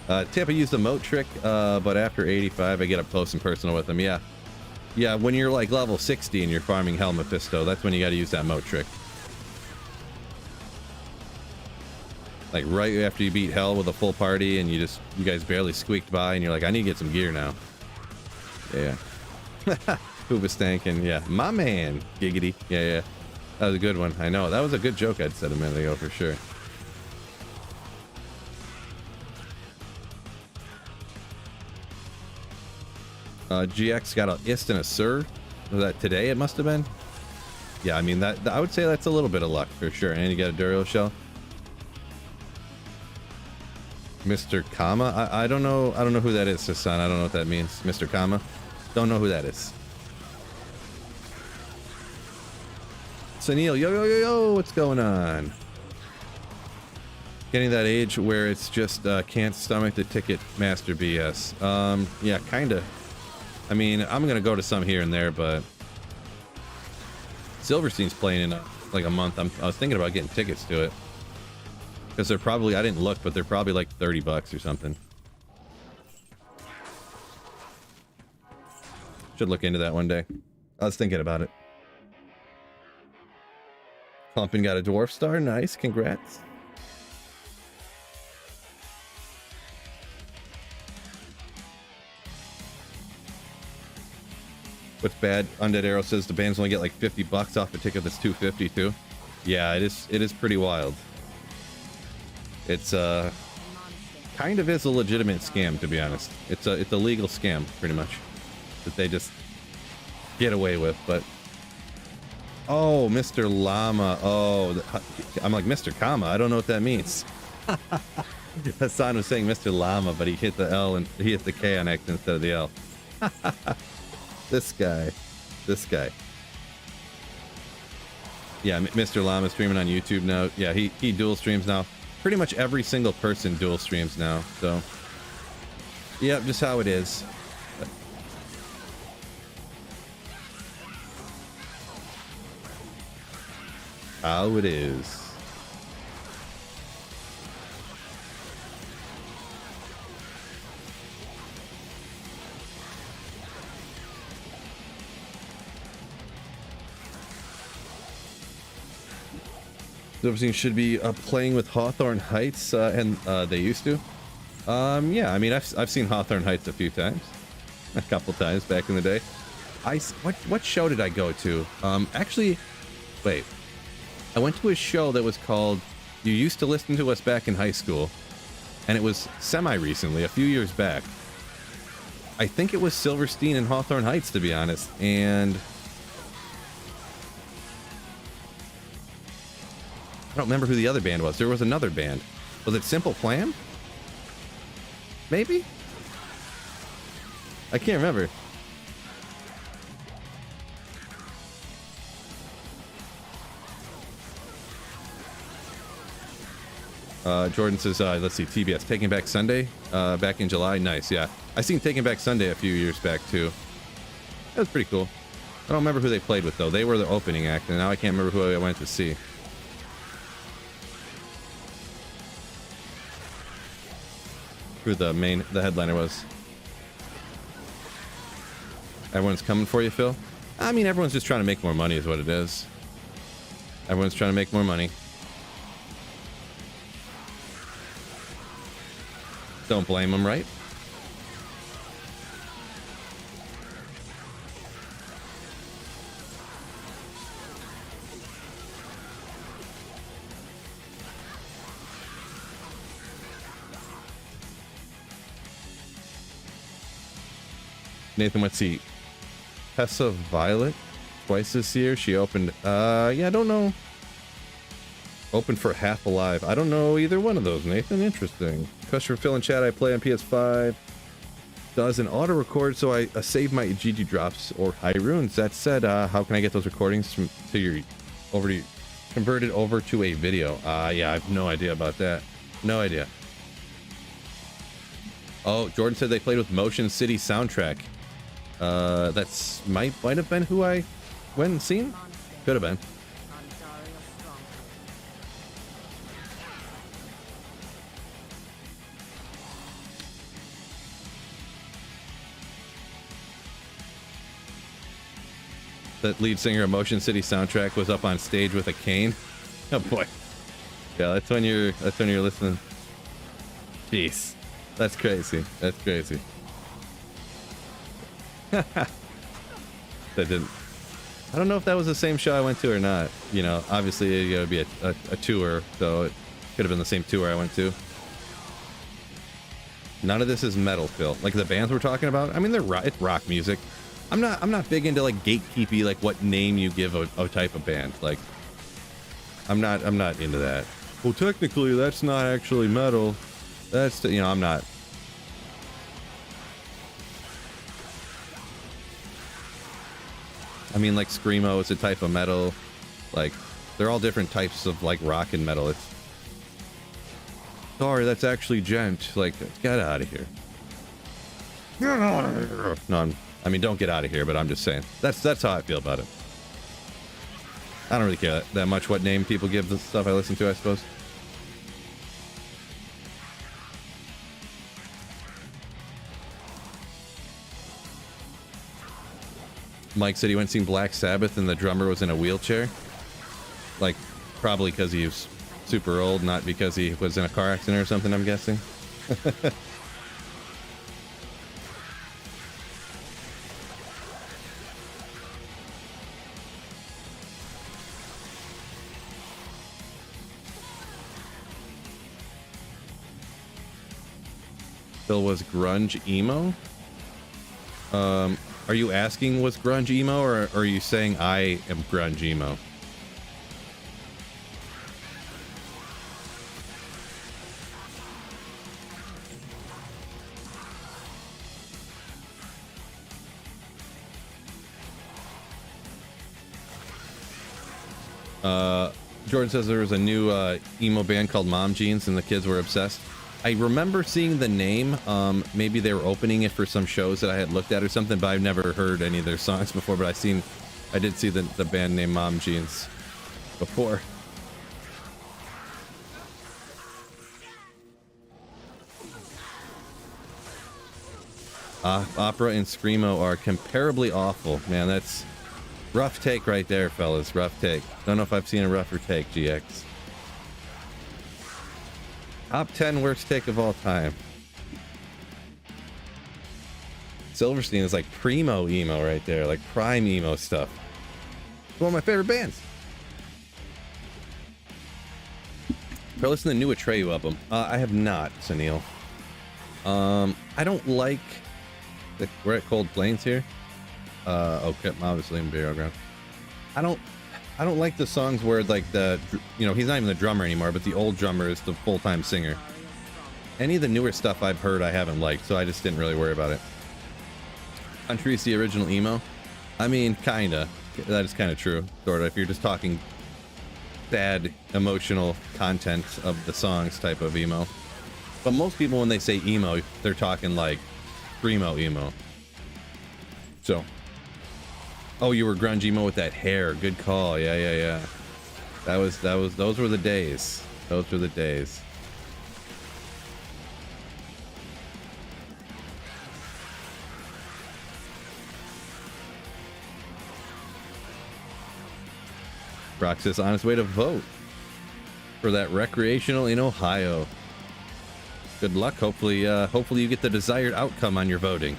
Speaker 1: Tampa used the moat trick, but after 85, I get up close and personal with him. Yeah. Yeah, when you're like level 60 and you're farming Hell Mephisto, that's when you gotta use that moat trick. Like right after you beat Hell with a full party and you guys barely squeaked by and you're like, I need to get some gear now. Yeah. Hoobastankin', yeah. My man. Giggity. Yeah, yeah. That was a good one. I know. That was a good joke I'd said a minute ago for sure. GX got a ist and a sir. Was that today? It must have been. Yeah, I mean that I would say that's a little bit of luck for sure. And you got a Durio shell. Mr. Kama? I don't know. I don't know who that is, Hassan. I don't know what that means. Mr. Kama? Don't know who that is. Sunil, yo, what's going on? Getting that age where it's just can't stomach the ticket master BS. Yeah, kinda. I mean, I'm gonna go to some here and there, but Silverstein's playing in like a month. I was thinking about getting tickets to it because they're probably, I didn't look, but they're probably like $30 or something. Should look into that one day. I was thinking about it. Clumpin got a dwarf star. Nice, congrats. What's bad? Undead Arrow says the bands only get like $50 off a ticket that's $250 too. Yeah, it is pretty wild. It's kind of is a legitimate scam, to be honest. It's a legal scam pretty much that they just get away with. But oh, Mr. Llama. Oh, I'm like Mr. Kama. I don't know what that means. Hassan was saying Mr. Llama, but he hit the L and he hit the K on X instead of the L. This guy. Yeah, Mr. Llama streaming on YouTube now. Yeah, he dual streams now. Pretty much every single person dual streams now. So, yeah, just how it is. How it is. Silverstein should be playing with Hawthorne Heights, and they used to. Yeah, I mean, I've seen Hawthorne Heights a few times, a couple times back in the day. What show did I go to? Actually, wait, I went to a show that was called "You Used to Listen to Us Back in High School," and it was semi-recently, a few years back. I think it was Silverstein and Hawthorne Heights, to be honest, and I don't remember who the other band was. There was another band. Was it Simple Plan? Maybe? I can't remember. Jordan says, let's see, TBS, Taking Back Sunday, back in July. Nice, yeah. I seen Taking Back Sunday a few years back, too. That was pretty cool. I don't remember who they played with, though. They were the opening act, and now I can't remember who I went to see. Who the headliner was. Everyone's coming for you, Phil? I mean, everyone's just trying to make more money is what it is. Everyone's trying to make more money. Don't blame them, right? Nathan, let's see. Tessa Violet twice this year. She opened, yeah, I don't know. Opened for Half Alive. I don't know either one of those, Nathan. Interesting. Question for Phil in chat. I play on PS5. Does an auto record so I save my GG drops or high runes? That said, how can I get those recordings converted over to a video? Yeah, I have no idea about that. No idea. Oh, Jordan said they played with Motion City soundtrack. That's might have been who I went and seen. Could have been. That lead singer of Motion City soundtrack was up on stage with a cane. Oh boy. Yeah, that's when you're listening. Jeez. That's crazy. That's crazy. That didn't. I don't know if that was the same show I went to or not. You know, obviously it would be a tour, so it could have been the same tour I went to. None of this is metal, Phil. Like the bands we're talking about. I mean, it's rock music. I'm not big into like gatekeepy, like what name you give a type of band. Like, I'm not into that. Well, technically, that's not actually metal. That's, you know, I'm not. I mean, like screamo is a type of metal. Like, they're all different types of like rock and metal. It's sorry, that's actually gent. Like, get out of here. No, I mean, don't get out of here, but I'm just saying. That's how I feel about it. I don't really care that much what name people give the stuff I listen to, I suppose. Mike said he went and seen Black Sabbath and the drummer was in a wheelchair. Like, probably because he was super old, not because he was in a car accident or something, I'm guessing. Phil was grunge emo? Are you asking was grunge emo, or are you saying I am grunge emo? Jordan says there was a new emo band called Mom Jeans and the kids were obsessed. I remember seeing the name. Maybe they were opening it for some shows that I had looked at or something, but I've never heard any of their songs before. But I did see the band name Mom Jeans before. Opera and screamo are comparably awful. Man, that's rough take right there, fellas. Rough take. Don't know if I've seen a rougher take, GX. Top 10 worst take of all time. Silverstein is like primo emo right there, like prime emo stuff. It's one of my favorite bands. Ever listen to the new Atreyu album? I have not, Sunil. I don't like we're at Cold Plains here. Okay, obviously in Burial Ground. I don't like the songs where like he's not even the drummer anymore, but the old drummer is the full-time singer. Any of the newer stuff I've heard I haven't liked, so I just didn't really worry about it. Country's the original emo. I mean, kinda. That is kind of true, sort of. If you're just talking sad, emotional content of the songs type of emo. But most people, when they say emo, they're talking like screamo emo. So. Oh, you were grunge emo with that hair. Good call. Yeah. Those were the days. Those were the days. Brock says on his way to vote for that recreational in Ohio. Good luck. Hopefully you get the desired outcome on your voting.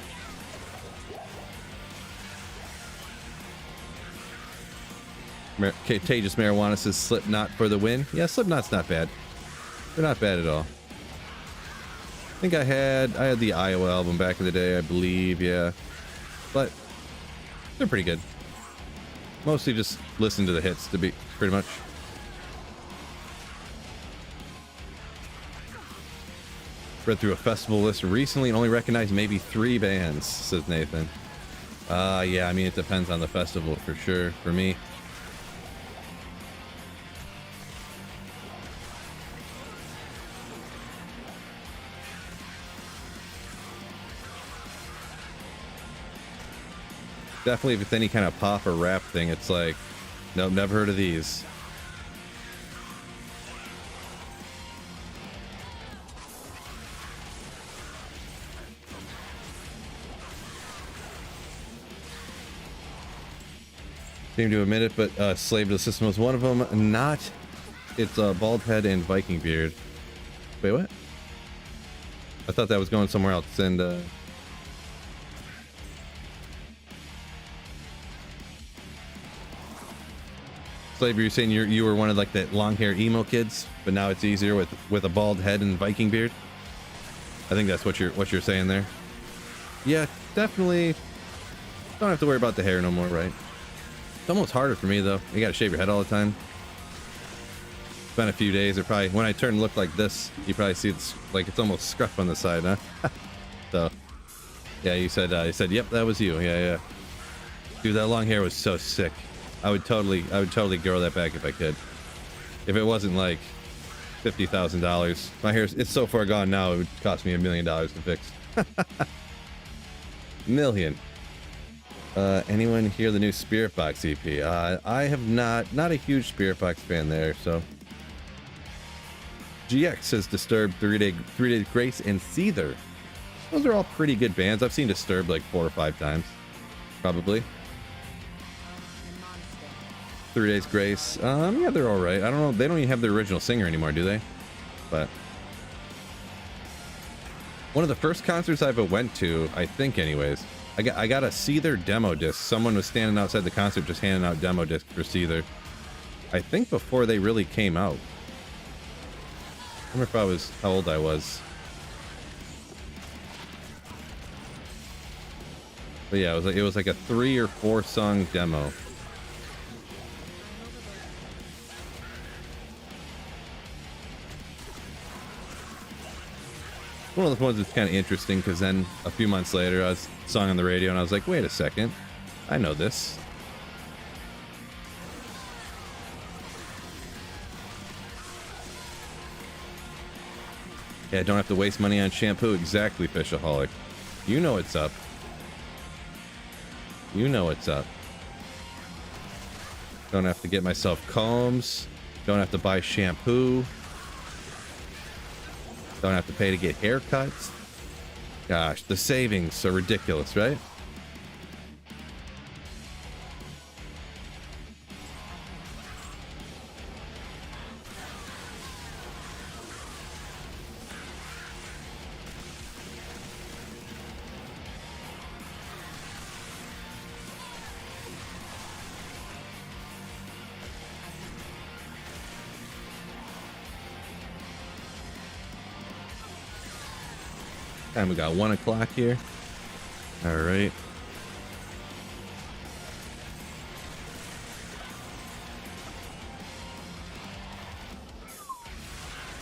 Speaker 1: Contagious Marijuana says Slipknot for the win. Yeah, Slipknot's not bad. They're not bad at all. I think I had the Iowa album back in the day, I believe, yeah. But they're pretty good. Mostly just listen to the hits to be pretty much. Read through a festival list recently and only recognized maybe 3 bands, says Nathan. Yeah, I mean it depends on the festival for sure for me. Definitely if it's any kind of pop or rap thing, it's like, nope, never heard of these. Seem to admit it, but Slave to the System was one of them. Not. It's bald head and Viking beard. Wait, what? I thought that was going somewhere else. And Slave, you're saying you were one of like the long hair emo kids, but now it's easier with a bald head and Viking beard. I think that's what you're saying there. Yeah, definitely. Don't have to worry about the hair no more, right? It's almost harder for me though. You gotta shave your head all the time. It's been a few days. Or probably when I turn and look like this, you probably see it's like it's almost scruff on the side, huh? So, yeah, you said, yep, that was you. Yeah. Dude, that long hair was so sick. I would totally grow that back if I could. If it wasn't like $50,000. My hair, it's so far gone now, it would cost me $1 million to fix. Million. Anyone hear the new Spirit Box EP? I have not a huge Spirit Box fan there, so. GX has Disturbed, 3-Day Grace, and Seether. Those are all pretty good bands. I've seen Disturbed like 4 or 5 times, probably. 3 Days Grace, yeah, they're all right. I don't know, they don't even have the original singer anymore, do they? But one of the first concerts I ever went to, I think, anyways. I got a Seether demo disc. Someone was standing outside the concert just handing out demo discs for Seether. I think before they really came out. I remember how old I was. But yeah, it was like a 3 or 4 song demo. One of the ones that's kind of interesting because then a few months later I was song on the radio and I was like, wait a second, I know this. Yeah, don't have to waste money on shampoo. Exactly, Fishaholic. You know what's up. You know what's up. Don't have to get myself combs. Don't have to buy shampoo. Don't have to pay to get haircuts. Gosh, the savings are ridiculous, right? And we got 1 o'clock here. All right.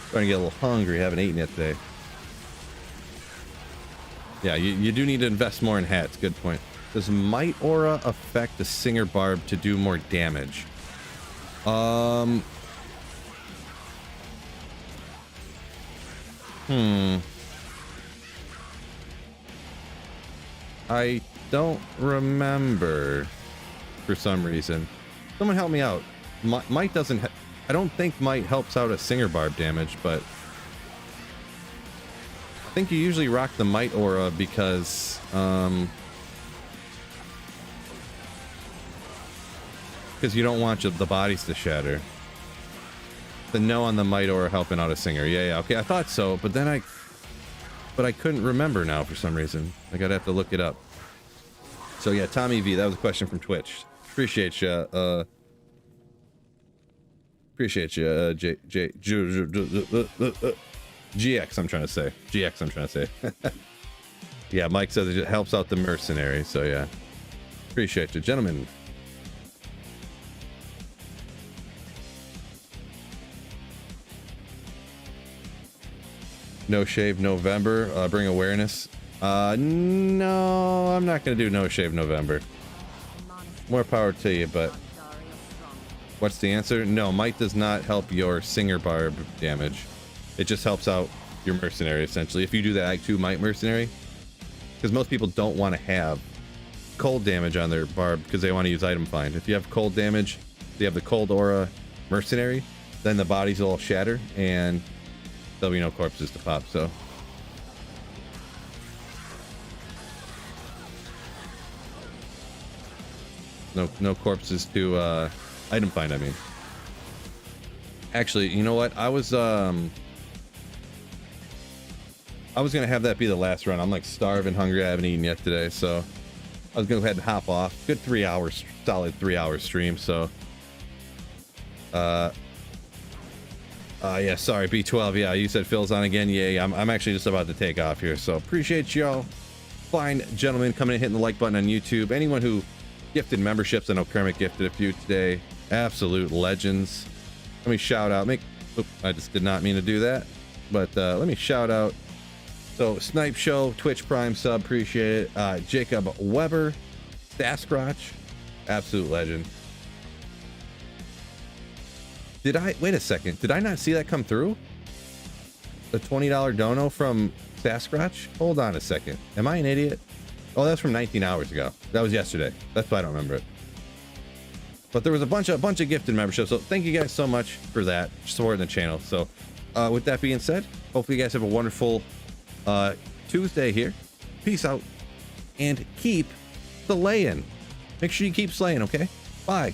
Speaker 1: Starting to get a little hungry. Haven't eaten yet today. Yeah, you do need to invest more in hats. Good point. Does Might Aura affect the Singer Barb to do more damage? I don't remember for some reason. Someone help me out. Might doesn't. I don't think Might helps out a Singer Barb damage, but I think you usually rock the Might Aura because you don't want the bodies to shatter. The no on the Might Aura helping out a Singer. Yeah. Okay, I thought so, but then I couldn't remember now for some reason. I gotta have to look it up. So yeah, Tommy V, that was a question from Twitch. Appreciate you. Appreciate you. GX, I'm trying to say. GX, I'm trying to say. Yeah, Mike says it helps out the mercenary. So yeah, appreciate you, gentlemen. No Shave November, bring awareness. No, I'm not gonna do No Shave November. More power to you, but what's the answer? No, Might does not help your Singer Barb damage. It just helps out your mercenary, essentially. If you do the Act 2 Might mercenary, because most people don't want to have cold damage on their barb because they want to use item find. If you have cold damage, you have the cold aura mercenary, then the bodies will all shatter and there'll be no corpses to pop. So no corpses to item find. I mean, actually, you know what? I was gonna have that be the last run. I'm like starving, hungry. I haven't eaten yet today, so I was gonna go ahead and hop off. Good 3 hours, solid 3 hour stream. So, yeah, sorry, B12. Yeah, you said Phil's on again. Yeah, I'm actually just about to take off here. So appreciate y'all, fine gentlemen, coming and hitting the like button on YouTube. Anyone who gifted memberships, I know Kermit gifted a few today. Absolute legends. Let me shout out. I just did not mean to do that, but let me shout out. So Snipe Show, Twitch Prime sub, appreciate it. Jacob Weber, Sasquatch, absolute legend. Wait a second, did I not see that come through? The $20 dono from Sasquatch? Hold on a second. Am I an idiot? Oh, that's from 19 hours ago. That was yesterday. That's why I don't remember it. But there was a bunch of gifted memberships. So thank you guys so much for that, supporting the channel. So with that being said, hopefully you guys have a wonderful Tuesday here. Peace out and keep slaying. Make sure you keep slaying, okay? Bye.